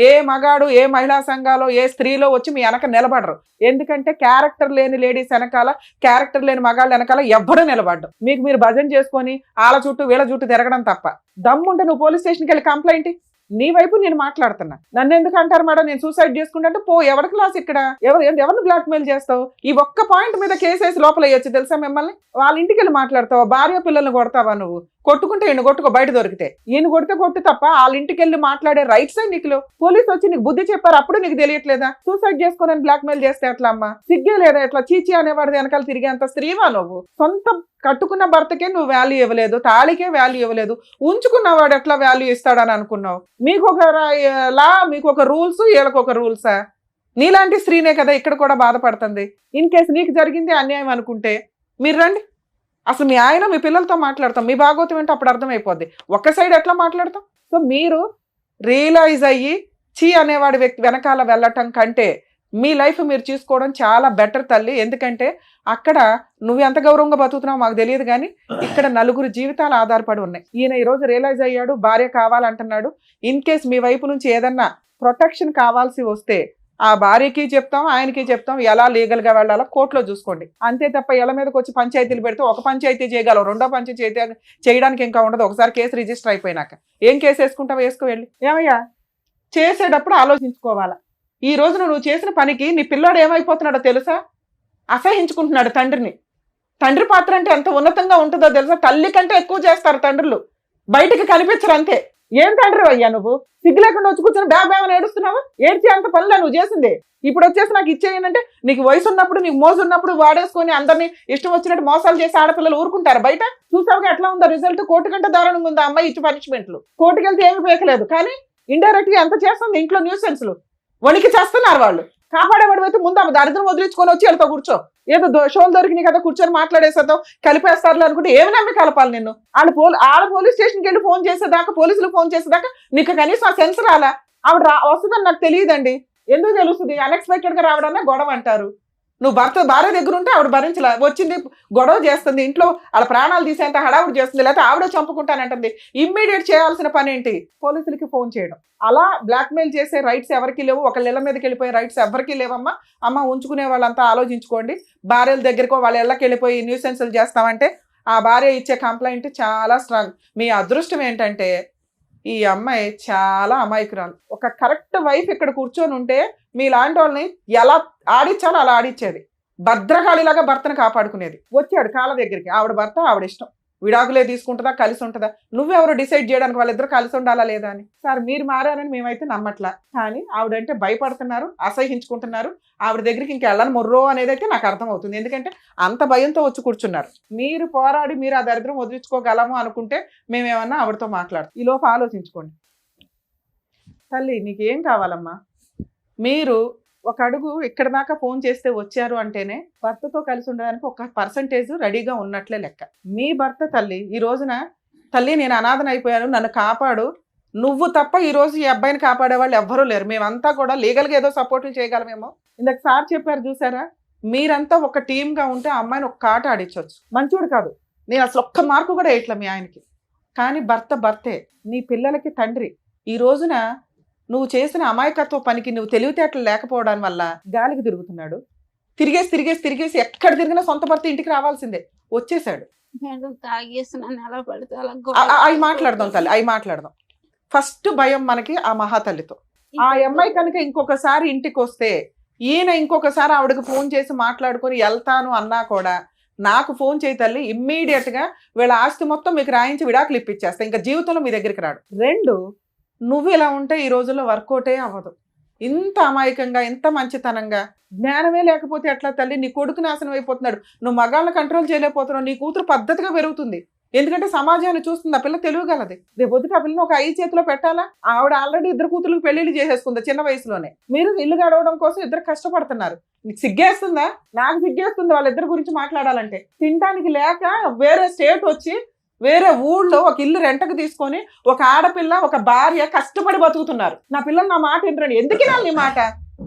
ఏ మగాడు ఏ మహిళా సంఘాలో ఏ స్త్రీలో వచ్చి మీ వెనక నిలబడరు. ఎందుకంటే క్యారెక్టర్ లేని లేడీస్ వెనకాల, క్యారెక్టర్ లేని మగాళ్ళ వెనకాల ఎవ్వడూ నిలబడ్డు. మీకు మీరు భజన చేసుకొని వాళ్ళ చుట్టూ వీళ్ళ చుట్టూ తిరగడం తప్ప. దమ్ముంటే నువ్వు పోలీస్ స్టేషన్కి వెళ్ళి కంప్లైంట్ నీ వైపు నేను మాట్లాడుతున్నా. నన్ను ఎందుకు అంటారు మేడం నేను సూసైడ్ చేసుకుంటే? పో, ఎవరి క్లాస్ ఇక్కడ, ఎవరిని బ్లాక్ మెయిల్ చేస్తావు? ఈ ఒక్క పాయింట్ మీద కేసేసి లోపల వేయచ్చు తెలుసా మిమ్మల్ని? వాళ్ళ ఇంటికి వెళ్ళి మాట్లాడతావా? భార్య పిల్లల్ని కొడతావా నువ్వు? కొట్టుకుంటే ఈయన కొట్టుకో, బయట దొరికితే. ఈయన కొడితే కొట్టు తప్ప వాళ్ళ ఇంటికి వెళ్ళి మాట్లాడే రైట్స్ నీకు పోలీసు వచ్చి నీకు బుద్ధి చెప్పారు, అప్పుడు నీకు తెలియట్లేదా? సూసైడ్ చేసుకోనని బ్లాక్ మెయిల్ చేస్తే ఎట్లా అమ్మా? సిగ్గే లేదా? ఎట్లా చీచి అనేవాడిది వెనకాల తిరిగేంత స్త్రీవా నువ్వు? సొంత కట్టుకున్న భర్తకే నువ్వు వాల్యూ ఇవ్వలేదు, తాళికే వాల్యూ ఇవ్వలేదు, ఉంచుకున్నవాడు ఎట్లా వాల్యూ ఇస్తాడని అనుకున్నావు? మీకు ఒక లా, మీకు ఒక రూల్స్, వీళ్ళకి ఒక రూల్సా? నీలాంటి స్త్రీనే కదా ఇక్కడ కూడా బాధపడుతుంది. ఇన్ కేసు నీకు జరిగింది అన్యాయం అనుకుంటే మీరు రండి. అసలు మీ ఆయన మీ పిల్లలతో మాట్లాడతాం, మీ భాగవతం ఏంటో అప్పుడు అర్థమైపోద్ది. ఒక్క సైడ్ ఎట్లా మాట్లాడతాం? సో మీరు రియలైజ్ అయ్యి చీ అనేవాడి వ్యక్తి వెనకాల వెళ్ళటం కంటే మీ లైఫ్ మీరు చూసుకోవడం చాలా బెటర్ తల్లి. ఎందుకంటే అక్కడ నువ్వు ఎంత గౌరవంగా బతుకుతున్నావు మాకు తెలియదు, కానీ ఇక్కడ నలుగురు జీవితాలు ఆధారపడి ఉన్నాయి. ఈయన ఈరోజు రియలైజ్ అయ్యాడు, భార్య కావాలంటున్నాడు. ఇన్ కేస్ మీ వైపు నుంచి ఏదన్నా ప్రొటెక్షన్ కావాల్సి వస్తే ఆ భార్యకి చెప్తాం, ఆయనకి చెప్తాం, ఎలా లీగల్గా వెళ్ళాలో కోర్టులో చూసుకోండి. అంతే తప్ప ఇళ్ళ మీదకి వచ్చి పంచాయతీలు పెడితే ఒక పంచాయతీ చేయగలవు, రెండో పంచాయతీ చేయడానికి ఇంకా ఉండదు. ఒకసారి కేసు రిజిస్టర్ అయిపోయినాక ఏం కేసు వేసుకుంటావు వేసుకో వెళ్ళి. ఏమయ్యా చేసేటప్పుడు ఆలోచించుకోవాలా. ఈ రోజు నువ్వు చేసిన పనికి నీ పిల్లాడు ఏమైపోతున్నాడో తెలుసా? అసహించుకుంటున్నాడు తండ్రిని. తండ్రి పాత్ర అంటే ఎంత ఉన్నతంగా ఉంటుందో తెలుసా? తల్లి కంటే ఎక్కువ చేస్తారు తండ్రులు, బయటకు కనిపించరు అంతే. ఏం తండ్రి అయ్యా నువ్వు? సిగ్గు లేకుండా వచ్చి కూర్చొని బ్యాగ్ ఏడుస్తున్నావు? ఏడ్చి అంత పనులే నువ్వు చేసింది. ఇప్పుడు వచ్చేసి నాకు ఇచ్చేయనంటే నీకు వయసు ఉన్నప్పుడు, నీకు మోజు ఉన్నప్పుడు వాడేసుకొని అందరినీ ఇష్టం వచ్చినట్టు మోసాలు చేసి ఆడపిల్లలు ఊరుకుంటారు బయట? చూసావుగా ఎట్లా ఉందో రిజల్ట్? కోర్టు కంటే దారుణంగా ఉంది అమ్మాయి ఇచ్చి పనిష్మెంట్లు. కోర్టుకి వెళ్తే ఏమి పేకలేదు, కానీ ఇండైరెక్ట్ గా ఎంత చేస్తుంది ఇంట్లో న్యూసెన్స్లు. వణికి చేస్తున్నారు వాళ్ళు. కాపాడేవాడు అయితే ముందు ఆమె దరిద్రం వదిలించుకొని వచ్చి వెళ్తావు కూర్చో. ఏదో షోలు దొరికినాయి కదా కూర్చొని మాట్లాడేసేద్దాం, కలిపేస్తారులే అనుకుంటే ఏమి నమ్మి కలపాలి నిన్ను? ఆడ పోలీస్ స్టేషన్కి వెళ్ళి ఫోన్ చేసేదాకా, పోలీసులకు ఫోన్ చేసేదాకా నీకు కనీసం ఆ సెన్స్ రాలా? ఆవిడ వస్తుందని నాకు తెలియదండి. ఎందుకు తెలుస్తుంది? అన్ఎక్స్పెక్టెడ్ గా రావడన్నా గొడవ అంటారు. నువ్వు భార్య దగ్గర ఉంటే ఆవిడ భరించలే, వచ్చింది గొడవ చేస్తుంది, ఇంట్లో వాళ్ళ ప్రాణాలు తీసేంత హడావుడి చేస్తుంది, లేకపోతే ఆవిడ చంపుకుంటానంటుంది. ఇమ్మీడియట్ చేయాల్సిన పని ఏంటి? పోలీసులకి ఫోన్ చేయడం. అలా బ్లాక్మెయిల్ చేసే రైట్స్ ఎవరికి లేవు, ఒకళ్ళ ఇళ్ళ మీదకి వెళ్ళిపోయే రైట్స్ ఎవరికి లేవమ్మా. అమ్మ ఉంచుకునే వాళ్ళంతా ఆలోచించుకోండి. భార్యల దగ్గరకో వాళ్ళ ఇళ్ళకి వెళ్ళిపోయి న్యూసెన్సులు చేస్తామంటే ఆ భార్య ఇచ్చే కంప్లైంట్ చాలా స్ట్రాంగ్. మీ అదృష్టం ఏంటంటే ఈ అమ్మాయి చాలా అమాయకురాలు. ఒక కరెక్ట్ వైఫ్ ఇక్కడ కూర్చొని ఉంటే మీలాంటి వాళ్ళని ఎలా ఆడించాలో అలా ఆడించేది. భద్రకాళిలాగా భర్తను కాపాడుకునేది. వచ్చాడు కాళ్ళ దగ్గరికి, ఆవిడ భర్త ఆవిడ ఇష్టం, విడాకులే తీసుకుంటుందా కలిసి ఉంటుందా నువ్వెవరు డిసైడ్ చేయడానికి? వాళ్ళిద్దరు కలిసి ఉండాలా లేదా అని. సార్ మీరు మారారని మేమైతే నమ్మట్లా, కానీ ఆవిడంటే భయపడుతున్నారు, అసహించుకుంటున్నారు. ఆవిడ దగ్గరికి ఇంకా వెళ్ళని మొర్రో అనేది అయితే నాకు అర్థమవుతుంది. ఎందుకంటే అంత భయంతో వచ్చి కూర్చున్నారు. మీరు పోరాడి మీరు ఆ దరిద్రం వదిలించుకోగలము అనుకుంటే మేమేమన్నా ఆవిడతో మాట్లాడతాం. ఈ లోపు ఆలోచించుకోండి. తల్లి నీకేం కావాలమ్మా? మీరు ఒక అడుగు ఇక్కడ దాకా ఫోన్ చేస్తే వచ్చారు అంటేనే భర్తతో కలిసి ఉండడానికి ఒక పర్సంటేజ్ రెడీగా ఉన్నట్లే లెక్క. మీ భర్త తల్లి ఈ రోజున తల్లి నేను అనాథన అయిపోయాను, నన్ను కాపాడు, నువ్వు తప్ప ఈ రోజు ఈ అబ్బాయిని కాపాడే వాళ్ళు ఎవ్వరూ లేరు. మేమంతా కూడా లీగల్గా ఏదో సపోర్ట్లు చేయగలమేమో. ఇందాక సార్ చెప్పారు చూసారా, మీరంతా ఒక టీమ్గా ఉంటే ఆ అమ్మాయిని ఒక ఆట ఆడించవచ్చు. మంచోడు కాదు, నేను అసలు ఒక్క మార్కు కూడా వేయట్లే మీ ఆయనకి, కానీ భర్త భర్తే, నీ పిల్లలకి తండ్రి. ఈ రోజున నువ్వు చేసిన అమాయకత్వ పనికి నువ్వు తెలివితేటలు లేకపోవడం వల్ల గాలికి తిరుగుతున్నాడు. తిరిగేసి ఎక్కడ తిరిగినా సొంత భర్త ఇంటికి రావాల్సిందే, వచ్చేసాడు. అవి మాట్లాడదాం తల్లి, అవి మాట్లాడదాం. ఫస్ట్ భయం మనకి ఆ మహాతల్లితో. ఆ అమ్మాయి కనుక ఇంకొకసారి ఇంటికి వస్తే ఈయన ఇంకొకసారి ఆవిడకి ఫోన్ చేసి మాట్లాడుకొని వెళ్తాను అన్నా కూడా నాకు ఫోన్ చేయి తల్లి, ఇమ్మీడియట్ గా వీళ్ళ ఆస్తి మొత్తం మీకు రాయించి విడాకులు ఇప్పించేస్తా, ఇంకా జీవితంలో మీ దగ్గరికి రాడు. రెండు, నువ్వు ఇలా ఉంటే ఈ రోజుల్లో వర్కౌటే అవ్వదు. ఇంత అమాయకంగా, ఇంత మంచితనంగా, జ్ఞానమే లేకపోతే ఎట్లా తల్లి? నీ కొడుకు నాశనం అయిపోతున్నాడు, నువ్వు మగాళ్ళని కంట్రోల్ చేయలేకపోతున్నావు, నీ కూతురు పద్ధతిగా పెరుగుతుంది. ఎందుకంటే సమాజాన్ని చూస్తుంది, ఆ పిల్ల తెలియగలది. రేపు వద్దు ఆ పిల్లని ఒక 5 చేతిలో పెట్టాలా? ఆవిడ ఆల్రెడీ 2 కూతురులకు పెళ్లిళ్ళు చేసేసుకుంది చిన్న వయసులోనే. మీరు ఇల్లు గడవడం కోసం ఇద్దరు కష్టపడుతున్నారు. నీకు సిగ్గేస్తుందా? నాకు సిగ్గేస్తుంది వాళ్ళిద్దరి గురించి మాట్లాడాలంటే. తినడానికి లేక వేరే స్టేట్ వచ్చి వేరే ఊళ్ళో ఒక ఇల్లు రెంటకు తీసుకొని ఒక ఆడపిల్ల ఒక భార్య కష్టపడి బతుకుతున్నారు. నా పిల్లలు నా మాట ఏంటండి, ఎందుకు వినాలి నీ మాట?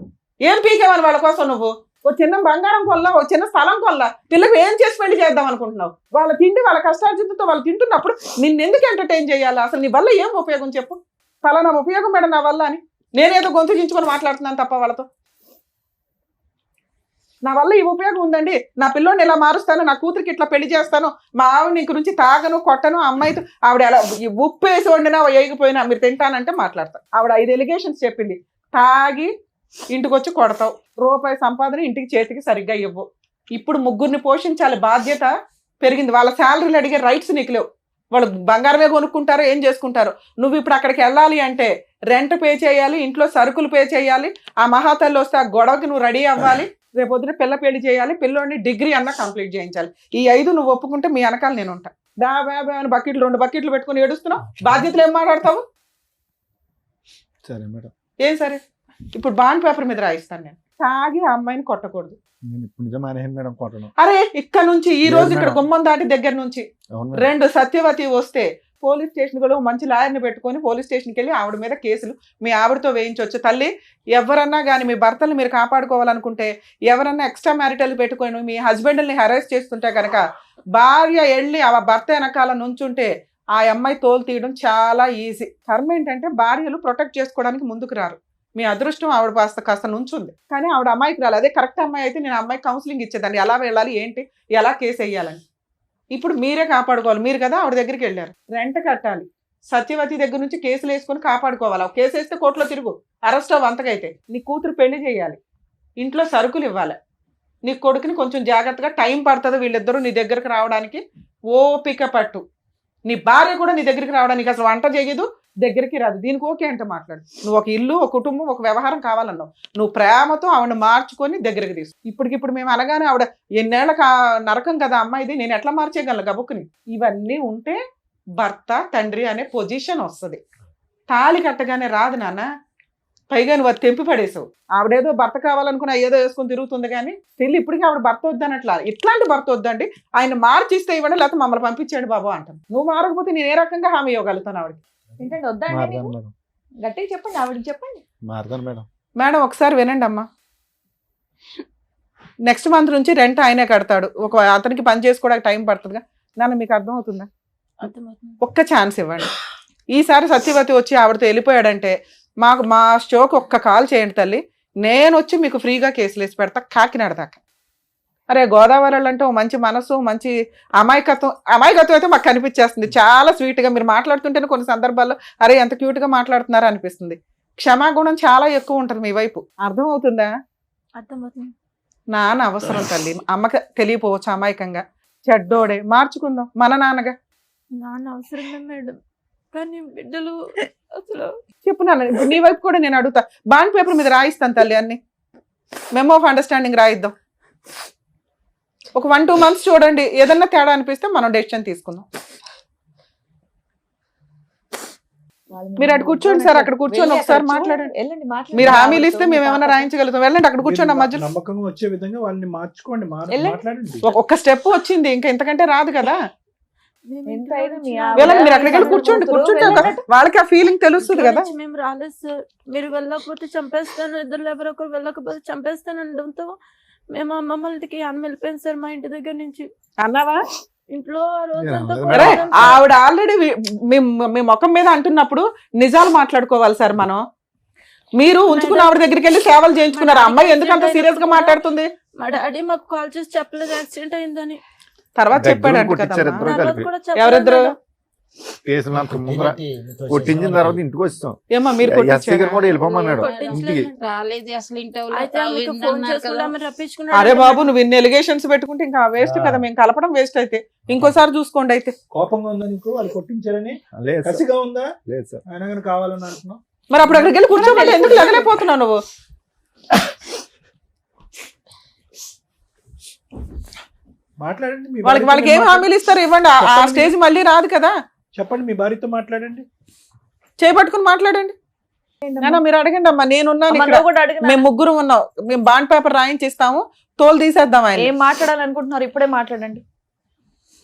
ఏం పీకేవని వాళ్ళ కోసం నువ్వు? ఓ చిన్న బంగారం కొల్లా, ఓ చిన్న స్థలం కొల్లా, పిల్లలకు ఏం చేసి పెళ్లి చేద్దాం అనుకుంటున్నావు? వాళ్ళ తిండి వాళ్ళ కష్టార్జితంతో వాళ్ళు తింటున్నప్పుడు నిన్నెందుకు ఎంటర్టైన్ చేయాలి? అసలు నీ వల్ల ఏం ఉపయోగం చెప్పు? ఫలానా ఉపయోగం మేడం నా వల్ల అని నేనేదో గొంతు చించుకొని మాట్లాడుతున్నాను తప్ప వాళ్ళతో. నా వల్ల ఈ ఉపయోగం ఉందండి, నా పిల్లోని ఇలా మారుస్తాను, నా కూతురికి ఇట్లా పెళ్లి చేస్తాను, మా ఆవిడ గురించి తాగను కొట్టను, అమ్మాయితో ఆవిడ ఎలా ఉప్పు వేసి వండినా వేయకపోయినా మీరు తింటానంటే మాట్లాడతాను. ఆవిడ 5 ఎలిగేషన్స్ చెప్పింది. తాగి ఇంటికి వచ్చి కొడతావు, రూపాయి సంపాదన ఇంటికి చేతికి సరిగ్గా ఇవ్వు. ఇప్పుడు ముగ్గురిని పోషించాలి బాధ్యత పెరిగింది. వాళ్ళ శాలరీలు అడిగే రైట్స్ నీకు లేవు. వాళ్ళు బంగారమే కొనుక్కుంటారో ఏం చేసుకుంటారో. నువ్వు ఇప్పుడు అక్కడికి వెళ్ళాలి అంటే రెంట్ పే చేయాలి, ఇంట్లో సరుకులు పే చేయాలి, ఆ మహాతల్లి వస్తే ఆ గొడవకి నువ్వు రెడీ అవ్వాలి, రేపొద్దున పిల్ల పెళ్లి చేయాలి, పిల్లోని డిగ్రీ అన్నా కంప్లీట్ చేయించాలి. ఈ 5 నువ్వు ఒప్పుకుంటే మీ వెనకాల నేను ఉంటా. అని బకెట్లు 2 బకెట్లు పెట్టుకుని ఏడుస్తున్నావు, బాధ్యతలు ఏం మాట్లాడతావు? సరే మేడం. ఏం సరే? ఇప్పుడు బాండ్ పేపర్ మీద రాయిస్తాను నేను. తాగి ఆ అమ్మాయిని కొట్టకూడదు. నేను ఇప్పుడు నిజం మానేసాను మేడం కొట్టడం. అరే ఇక్కడ నుంచి ఈ రోజు ఇక్కడ గుమ్మం దాటి దగ్గర నుంచి 2 సత్యవతి వస్తే పోలీస్ స్టేషన్ కూడా మంచి లాయర్ని పెట్టుకొని పోలీస్ స్టేషన్కి వెళ్ళి ఆవిడ మీద కేసులు మీ ఆవిడతో వేయించవచ్చు. తల్లి, ఎవరన్నా కానీ మీ భర్తలు మీరు కాపాడుకోవాలనుకుంటే, ఎవరన్నా ఎక్స్ట్రా మ్యారిటల్ పెట్టుకొని మీ హస్బెండ్ని హెరాస్ చేస్తుంటే కనుక భార్య వెళ్ళి ఆ భర్త వెనకాల నుంచుంటే ఆ అమ్మాయి తోలు తీయడం చాలా ఈజీ. కర్మ ఏంటంటే భార్యలు ప్రొటెక్ట్ చేసుకోవడానికి ముందుకు రారు. మీ అదృష్టం ఆవిడ కాస్త నుంచుంది, కానీ ఆవిడ అమ్మాయికి రాలి. అదే కరెక్ట్ అమ్మాయి అయితే నేను అమ్మాయికి కౌన్సిలింగ్ ఇచ్చేదాన్ని, ఎలా వెళ్ళాలి ఏంటి, ఎలా కేసు వేయాలని. ఇప్పుడు మీరే కాపాడుకోవాలి. మీరు కదా ఆవిడ దగ్గరికి వెళ్ళారు, రెంట్ కట్టాలి, సత్యవతి దగ్గర నుంచి కేసులు వేసుకొని కాపాడుకోవాలి. కేసు వేస్తే కోర్టులో తిరుగు, అరెస్ట్ అవ్వ. అంతకైతే నీ కూతురు పెళ్లి చేయాలి, ఇంట్లో సరుకులు ఇవ్వాలి, నీ కొడుకుని కొంచెం జాగ్రత్తగా, టైం పడుతుంది వీళ్ళిద్దరూ నీ దగ్గరకు రావడానికి, ఓపిక పట్టు. నీ భార్య కూడా నీ దగ్గరికి రావడానికి అసలు వంట చేయదు, దగ్గరికి రాదు. దీనికి ఓకే అంటే మాట్లాడు. నువ్వు ఒక ఇల్లు, ఒక కుటుంబం, ఒక వ్యవహారం కావాలన్నావు, నువ్వు ప్రేమతో ఆవిడ మార్చుకొని దగ్గరికి తీసు. ఇప్పటికిప్పుడు మేము అనగానే ఆవిడ ఎన్నేళ్ళ నరకం కదా అమ్మాయిది, నేను ఎట్లా మార్చేయగలను గబుక్కుని? ఇవన్నీ ఉంటే భర్త తండ్రి అనే పొజిషన్ వస్తుంది. తాళి కట్టగానే రాదు నాన్న. పైగా నువ్వు అది తెంపి పడేసావు. ఆవిడేదో భర్త కావాలనుకున్నా ఏదో వేసుకొని తిరుగుతుంది, కానీ స్టిల్ ఇప్పటికీ ఆవిడ భర్త వద్దనట్లా. ఇట్లాంటి భర్త వద్దండి, ఆయన మార్చిస్తే ఇవ్వండి, లేకపోతే మమ్మల్ని పంపించండి బాబు అంటాను. నువ్వు మారకపోతే నేను ఏ రకంగా హామీ ఇవ్వగలుగుతాను ఆవిడకి? ఏంటంటే వద్దా అండి మారదాను మీకు? మేడం. గట్టిగా చెప్పండి, ఆవిడకి చెప్పండి. మారదాను మేడం. మేడం ఒకసారి వినండి అమ్మా. నెక్స్ట్ మంత్ నుంచి రెంట్ ఆయనే కడతాడు. అతనికి పని చేసుకోవడానికి టైం పడుతుందిగా. నాన్న మీకు అర్థం అవుతుందా? ఒక్క ఛాన్స్ ఇవ్వండి. ఈసారి సత్యవతి వచ్చి ఆవిడతో వెళ్ళిపోయాడంటే మా షోకి ఒక్క కాల్ చేయండి తల్లి, నేను వచ్చి మీకు ఫ్రీగా కేసులు వేసి పెడతా కాకినాడ దాకా. అరే గోదావరి అంటే ఓ మంచి మనసు, మంచి అమాయకత్వం అయితే మాకు కనిపించేస్తుంది. చాలా స్వీట్గా మీరు మాట్లాడుతుంటేనే కొన్ని సందర్భాల్లో అరే ఎంత క్యూట్గా మాట్లాడుతున్నారా అనిపిస్తుంది. క్షమాగుణం చాలా ఎక్కువ ఉంటుంది మీ వైపు. అర్థం అవుతుందా? అర్థమవుతుంది. నాన్న అవసరం తల్లి, అమ్మకి తెలియపోవచ్చు అమాయకంగా. చెడ్డోడే, మార్చుకుందాం మన నాన్నగా. నాన్న అవసరమే మేడం, కానీ బిడ్డలు అసలు. చెప్పు నాన్న, ఇప్పుడు నీ వైపు కూడా నేను అడుగుతా. బాండ్ పేపర్ మీద రాయిస్తాను తల్లి, అన్ని మెమో ఆఫ్ అండర్స్టాండింగ్ రాయిద్దాం. ఒక 1-2 months చూడండి, ఏదన్నా తేడా అనిపిస్తే మనం డెసిషన్ తీసుకుందాం. మీరు అక్కడ కూర్చోండి సార్, అక్కడ కూర్చొని ఒకసారి మాట్లాడండి. వెళ్ళండి, మాట్లాడండి. మీరు హామీలు ఇస్తే మేము ఏమైనా రాయించగలుగుతాం. వెళ్ళండి అక్కడ కూర్చోండి. ఆ మధ్యలో నమ్మకంగా వచ్చే విధంగా వాళ్ళని మార్చుకోండి, వెళ్ళండి. మాట్లాడండి. ఒక్క స్టెప్ వచ్చింది, ఇంకా ఇంతకంటే రాదు కదా. మేము ఎంత ఇంట్లో అయినా మీ నుంచి ఆవిడ- వెళ్ళండి, మీరు అక్కడికి వెళ్ళి కూర్చోండి. కూర్చుంటే వాళ్ళకి ఆ ఫీలింగ్ తెలుస్తుంది ఇంట్లో కదా. నుంచి మేము రాలేదు సార్. మీరు వెళ్ళకపోతే చంపేస్తాను, ఇద్దరు ఎవరో ఒకరు వెళ్ళకపోతే చంపేస్తాను అనడంతో మేము అమ్మమ్మ ఇంటికి అన్న వెళ్ళిపోయింది సార్, మా ఇంటి దగ్గర నుంచి. అన్నావా? ఇంట్లో ఆ రోజంతా నేను అరే కొట్టడం సార్. ఆవిడ ఆల్రెడీ మీ ముఖం మీద అంటున్నప్పుడు నిజాలు మాట్లాడుకోవాలి సార్ మనం. మీరు ఉంచుకున్న ఆవిడ దగ్గరికి వెళ్ళి సేవలు చేయించుకున్నారు. ఆ అమ్మాయి ఎందుకు అంత సీరియస్ గా మాట్లాడుతుంది? మా డాడీ మాకు కాల్ చేసి చెప్పలేదు యాక్సిడెంట్ అయిందని. తర్వాత చెప్పాడు అంట కొట్టించారు కదా. ఇద్దరు తర్వాత కలిపి. కూడా చెప్పలేదు ఎవరిద్దరు? మేడం. కేసులు నాకు ముందర కొట్టించిన తర్వాత ఇంటికి వచ్చాం. ఏమా మీరు ఎస్సీ గారు కొట్టించారా? కూడా వెళ్ళిపోమన్నాడు కొట్టించలేదు ఇంటికి. మేడం. రాలేదు అసలు ఇంటి వాళ్ళు అయితే ఆమెకు ఫోన్ చేసుకుంటామని రప్పించుకున్నాడు. అరే బాబు, నువ్వు ఇన్ని ఎలిగేషన్స్ పెట్టుకుంటే ఇంకా వేస్ట్ కదా, మేము కలపడం వేస్ట్ అయితే. ఇంకోసారి చూసుకోండి అయితే. కోపంగా ఉందా నీకు వాళ్ళు కొట్టించారని? లేదు సార్, కసిగా ఉందా? లేదు సార్. ఆయన కానీ కావాలని అంటున్నావు. మరి అప్పుడు అక్కడికి వెళ్ళి కూర్చోబెట్టి ఎందుకు లగలేకపోతున్నావు నువ్వు? మాట్లాడండి, మీ వాళ్ళకి భార్యతో ఏం హామీలు ఇస్తారు ఇవ్వండి. ఆ చెప్పండి. స్టేజ్ మళ్ళీ రాదు కదా. చెప్పండి, మీ భార్యతో మాట్లాడండి. చేపట్టుకుని మాట్లాడండి. నాన్న మీరు అడగండి అమ్మా, నేనున్నాను అమ్మ, ఇక్కడ. నువ్వు కూడా అడుగు నాన్న. మేము ముగ్గురు ఉన్నాం. మేము బాండ్ పేపర్ రాయించిస్తాము, తోలు తీసేద్దాం ఆయన. ఏం మాట్లాడాలనుకుంటున్నారు ఇప్పుడే మాట్లాడండి.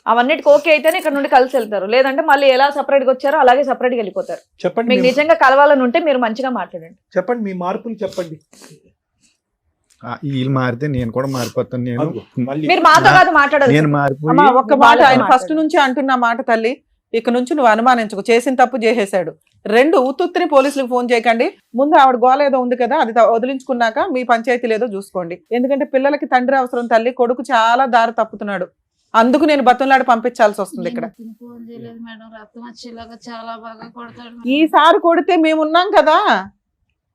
అవన్నిటికి ఓకే అయితేనే ఇక్కడ నుండి కలిసి వెళ్తారు, లేదంటే మళ్ళీ ఎలా సపరేట్ గా వచ్చారో అలాగే సపరేట్ గా వెళ్ళిపోతారు. చెప్పండి మీకు నిజంగా కలవాలని ఉంటే మీరు మంచిగా మాట్లాడండి. చెప్పండి మీ మార్పులు చెప్పండి. వీళ్ళు మారితే నేను కూడా మారిపోతాను. నేను మళ్ళీ మీరు మాతో కాదు మాట్లాడాలి. నేను మారిపోయి అమ్మా ఒక్క మాట ఆయన మాట్లాడు. ఫస్ట్ నుంచి అంటున్న మాట తల్లి, ఇక నుంచి నువ్వు అనుమానించుకో, చేసిన తప్పు చేసేసాడు. 2 ఉత్తుత్తిని పోలీసులకు ఫోన్ చేయకండి. ముందు ఆవిడ గోల ఏదో ఉంది కదా, అది వదిలించుకున్నాక మీ పంచాయతీలు ఏదో చూసుకోండి. ఎందుకంటే పిల్లలకి తండ్రి అవసరం తల్లి, కొడుకు చాలా దారి తప్పుతున్నాడు. అందుకు నేను బతంలాడి పంపించాల్సి వస్తుంది ఇక్కడ. ఫోన్ చేయలేదు మేడం, రక్తం వచ్చేలాగా చాలా బాగా కొడతాడు. ఈసారి కొడితే మేమున్నాం కదా.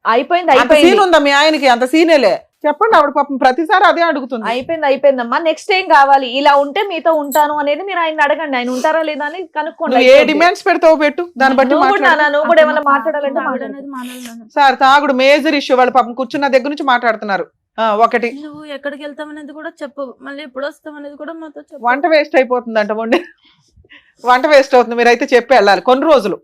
అయిపోయింది అంత అయిపోయింది సీన్ ఉందా మీ ఆయనకి? అంత సీనేలే చెప్పండి. ఆవిడ పాపం ప్రతిసారి అదే అడుగుతుంది. అయిపోయిందమ్మా. నెక్స్ట్ ఏం కావాలి? ఇలా ఉంటే మీతో ఉంటాను అనేది మీరు ఆయన అడగండి. ఆయన ఉంటారా లేదా అని కనుక్కోండి. నువ్వు ఏ డిమాండ్స్ పెడతావో పెట్టు, దాన్ని బట్టి నువ్వు కూడా మాట్లాడు. నాన్న, నువ్వు కూడా ఏమైనా మాట్లాడాలంటే తాగుడు మాట్లాడు. అనేది మానాలి మేడం. సార్ తాగుడు మేజర్ ఇష్యూ. వాళ్ళు పాపం కూర్చున్న దగ్గర నుంచి మాట్లాడుతున్నారు. ఒకటి నువ్వు ఎక్కడికి వెళ్తావు అనేది కూడా చెప్పు, మళ్ళీ ఎప్పుడు వస్తావు అనేది కూడా మాతో చెప్పు. వంట వేస్ట్ అయిపోతుందంట. వంట వేస్ట్ అవుతుంది. మీరైతే చెప్పి వెళ్ళాలి కొన్ని రోజులు.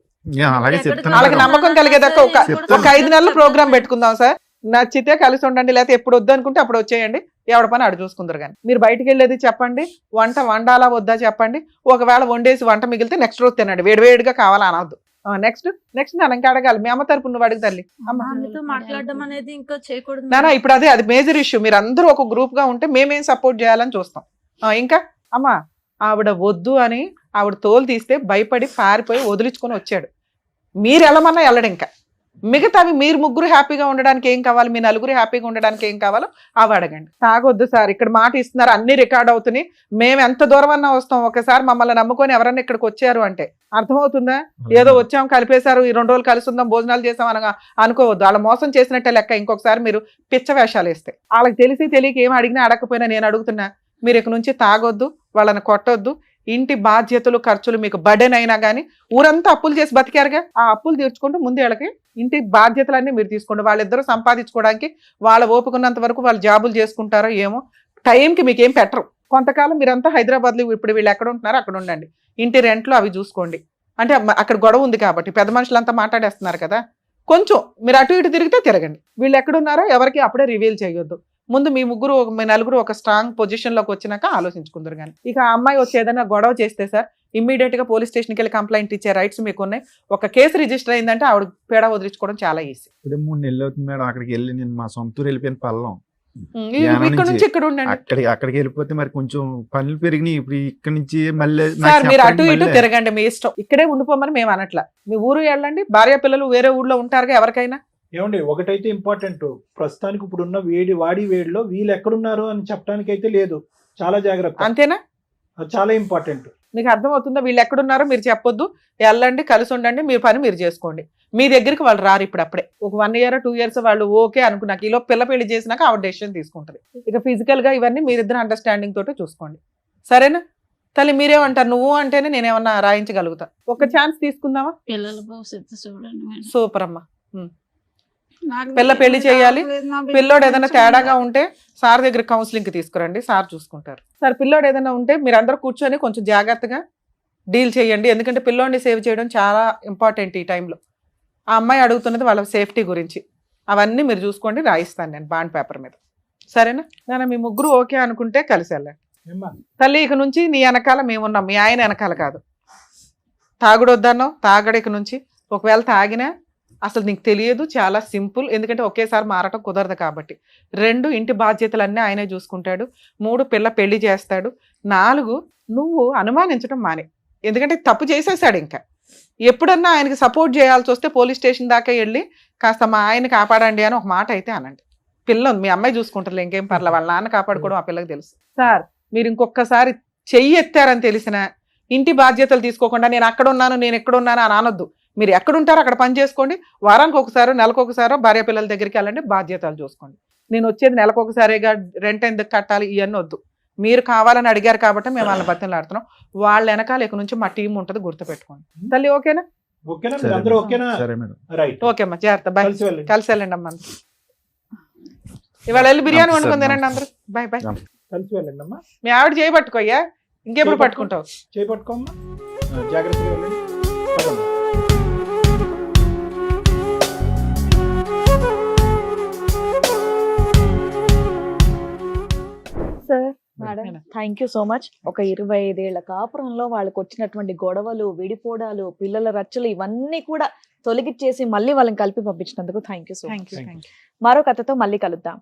అలాగే ఎక్కడికి చెప్తాను. వాళ్ళకి మేడం. నమ్మకం కలిగేదాకా ఒక 5 నెలలు ప్రోగ్రామ్ పెట్టుకుందాం సార్. నచ్చితే కలిసి ఉండండి, లేకపోతే ఎప్పుడు వద్దు అనుకుంటే అప్పుడు వచ్చేయండి. ఎవడ పని ఆడు చూసుకుందరు. కానీ మీరు బయటికి వెళ్ళేది చెప్పండి, వంట వండాలా వద్దా చెప్పండి. ఒకవేళ వండేసి వంట మిగిలితే నెక్స్ట్ రోజు తినండి, వేడివేడిగా కావాలా అనవద్దు. నెక్స్ట్ నేను ఇంకా అడగాలి. మీ అమ్మ తరపు నువ్వు అడుగు తల్లి. ఆమెతో మాట్లాడడం అనేది ఇంకా చేయకూడదు నానా మేడం. ఇప్పుడు అది మేజర్ ఇష్యూ. మీరు అందరూ ఒక గ్రూప్ గా ఉంటే మేమేం సపోర్ట్ చేయాలని చూస్తాం. ఇంకా అమ్మా ఆవిడ వద్దు అని ఆవిడ తోలు తీస్తే భయపడి పారిపోయి వదిలించుకొని వచ్చాడు. మీరు వెళ్ళమన్నా వెళ్ళడు. ఇంకా మిగతావి మీరు ముగ్గురు హ్యాపీగా ఉండడానికి ఏం కావాలి, మీ నలుగురు హ్యాపీగా ఉండడానికి ఏం కావాలో అవి అడగండి. తాగొద్దు సార్, ఇక్కడ మాట ఇస్తున్నారు, అన్ని రికార్డ్ అవుతున్నాయి. మేము ఎంత దూరం అన్నా వస్తాం. ఒకసారి మమ్మల్ని నమ్ముకొని ఎవరన్నా ఇక్కడికి వచ్చారు అంటే అర్థమవుతుందా? ఏదో వచ్చాం కలిపేశారు, ఈ 2 రోజులు కలిసి ఉందాం భోజనాలు చేసాం అనగా అనుకోవద్దు. వాళ్ళ మోసం చేసినట్టే లెక్క. ఇంకొకసారి మీరు పిచ్చ వేషాలు వేస్తే వాళ్ళకి తెలియక ఏం అడిగినా అడగకపోయినా నేను అడుగుతున్నా, మీరు ఇక నుంచి తాగొద్దు, వాళ్ళని కొట్టొద్దు. ఇంటి బాధ్యతలు ఖర్చులు మీకు బర్డెన్ అయినా కానీ ఊరంతా అప్పులు చేసి బతికారుగా, ఆ అప్పులు తీర్చుకుంటూ ముందు వీళ్ళకి ఇంటి బాధ్యతలన్నీ మీరు తీసుకోండి. వాళ్ళిద్దరూ సంపాదించుకోవడానికి వాళ్ళ ఓపుకున్నంత వరకు వాళ్ళు జాబులు చేసుకుంటారో ఏమో. టైంకి మీకు ఏం పెట్టరు. కొంతకాలం మీరంతా హైదరాబాద్లో ఇప్పుడు వీళ్ళు ఎక్కడ ఉంటున్నారో అక్కడ ఉండండి. ఇంటి రెంట్లు అవి చూసుకోండి. అంటే అక్కడ గొడవ ఉంది కాబట్టి పెద్ద మనుషులంతా మాట్లాడేస్తున్నారు కదా, కొంచెం మీరు అటు ఇటు తిరిగితే తిరగండి. వీళ్ళు ఎక్కడున్నారో ఎవరికి అప్పుడే రివీల్ చేయొద్దు. ముందు మీ నలుగురు ఒక స్ట్రాంగ్ పొజిషన్ లోకి వచ్చినాక ఆలోచించుకుందరు. కానీ ఇక ఆ అమ్మాయి వచ్చి ఏదైనా గొడవ చేస్తే సార్ ఇమ్మీడియట్ గా పోలీస్ స్టేషన్కి వెళ్ళి కంప్లైంట్ ఇచ్చే రైట్స్ మీకు ఉన్నాయి. ఒక కేసు రిజిస్టర్ అయిందంటే ఆవిడ పేడ వదిలించుకోవడం చాలా ఈజీ. ఇప్పుడు 3 నెలలు అవుతుంది మేడం. అక్కడికి వెళ్ళి నేను మా సొంత ఊరు వెళ్ళిపోయిన పల్లం. ఇక్కడ నుంచి ఇక్కడ ఉండండి. అక్కడికి వెళ్ళిపోతే మరి కొంచెం పనులు పెరిగినాయి. ఇప్పుడు ఇక్కడ నుంచి మళ్ళీ సార్ మీరు అటు ఇటు తిరగండి, మీ ఇష్టం. ఇక్కడే ఉండిపోమని మేము అనట్లా. మీ ఊరు వెళ్ళండి. భార్య పిల్లలు వేరే ఊళ్ళో ఉంటారుగా ఎవరికైనా. ఏమండి ఒకటైతే ఇంపార్టెంట్, ప్రస్తుతానికి ఇప్పుడున్న వేడిలో వీళ్ళు ఎక్కడున్నారు అని చెప్పడానికి అయితే లేదు. చాలా జాగ్రత్త. అంతేనా? అది చాలా ఇంపార్టెంట్. మీకు అర్థమవుతుందా? వీళ్ళు ఎక్కడున్నారో మీరు చెప్పొద్దు, వెళ్ళండి, కలిసి ఉండండి, మీ పని మీరు చేసుకోండి. మీ దగ్గరికి వాళ్ళు రారు. ఇప్పుడు అప్పుడే ఒక 1 year 2 years వాళ్ళు ఓకే అనుకున్నాక ఈలో పిల్ల పెళ్లి చేసినాక ఆవిడ డెసిషన్ తీసుకుంటది. ఇక ఫిజికల్ గా ఇవన్నీ మీరిద్దరు అండర్స్టాండింగ్ తోటి చూసుకోండి. సరేనా తల్లి? మీరేమంటారు? నువ్వు అంటేనే నేనేమన్నా రాయించగలుగుతా. ఒక ఛాన్స్ తీసుకుందామా? పిల్లల భవిష్యత్తు చూడండి మేడం. సూపర్ అమ్మా. పిల్ల పెళ్లి చేయాలి. పిల్లోడు ఏదైనా తేడాగా ఉంటే సార్ దగ్గర కౌన్సిలింగ్ కి తీసుకురండి, సార్ చూసుకుంటారు. సార్ పిల్లోడు ఏదైనా ఉంటే మీరు అందరూ కూర్చొని కొంచెం జాగ్రత్తగా డీల్ చేయండి. ఎందుకంటే పిల్లోడిని సేవ్ చేయడం చాలా ఇంపార్టెంట్ ఈ టైంలో. ఆ అమ్మాయి అడుగుతున్నది వాళ్ళ సేఫ్టీ గురించి. అవన్నీ మీరు చూసుకోండి, రాయిస్తాను నేను బాండ్ పేపర్ మీద. సరేనా నాన్న? మీ ముగ్గురు ఓకే అనుకుంటే కలిసి వెళ్ళండి. తల్లి ఇక నుంచి నీ వెనకాల మేమున్నాం, మీ ఆయన వెనకాల కాదు. తాగుడు వద్దన్నావు, తాగడు ఇక నుంచి. ఒకవేళ తాగినా అసలు నీకు తెలియదు, చాలా సింపుల్. ఎందుకంటే ఒకేసారి మారటం కుదరదు కాబట్టి. 2 ఇంటి బాధ్యతలన్నీ ఆయనే చూసుకుంటాడు. 3 పిల్ల పెళ్లి చేస్తాడు. 4 నువ్వు అనుమానించడం మానే. ఎందుకంటే తప్పు చేసేసాడు. ఇంకా ఎప్పుడన్నా ఆయనకి సపోర్ట్ చేయాల్సి వస్తే పోలీస్ స్టేషన్ దాకా వెళ్ళి కాస్త మా ఆయన కాపాడండి అని ఒక మాట అయితే అనండి. పిల్ల ఉంది, మీ అమ్మాయి చూసుకుంటారు, ఇంకేం పర్లే. వాళ్ళ నాన్న కాపాడుకోవడం ఆ పిల్లకి తెలుసు. సార్ మీరు ఇంకొకసారి చెయ్యి ఎత్తారని తెలిసిన ఇంటి బాధ్యతలు తీసుకోకుండా నేను అక్కడ ఉన్నాను, నేను ఎక్కడ ఉన్నాను అని అనొద్దు. మీరు ఎక్కడుంటారో అక్కడ పని చేసుకోండి. వారానికి ఒకసారో నెలకు ఒకసారో భార్య పిల్లల దగ్గరికి వెళ్ళండి, బాధ్యతలు చూసుకోండి. నేను వచ్చేది నెలకు ఒకసారిగా, రెంట్ ఎందుకు కట్టాలి ఇవన్నీ వద్దు. మీరు కావాలని అడిగారు కాబట్టి మేము వాళ్ళని బతిని ఆడుతున్నాం. వాళ్ళ వెనకాల ఇక నుంచి మా టీం ఉంటుంది, గుర్తుపెట్టుకోండి. తల్లి ఓకేనా? ఓకే అమ్మా, జాగ్రత్త. బాయ్. కలిసి వెళ్ళండి అమ్మా. ఇవాళ వెళ్ళి బిర్యానీ వండుకొని తినండి అందరూ. Bye bye. కలిసి వెళ్ళండి అమ్మా. మీ ఆవిడ చేయబట్టుకోయ్యా, ఇంకెప్పుడు పట్టుకుంటావు? చేపట్టుకోమ్మా, జాగ్రత్తగా వెళ్ళండి. Sir madam thank you so much. ఒక 25 ఏళ్ల కాపురంలో వాళ్ళకి వచ్చినటువంటి గొడవలు, విడిపోవడాలు, పిల్లల రచ్చలు ఇవన్నీ కూడా తొలగిచ్చేసి మళ్ళీ వాళ్ళని కలిపి పంపించినందుకు thank you so much. Thank you మరో కథతో మళ్ళీ కలుద్దాం.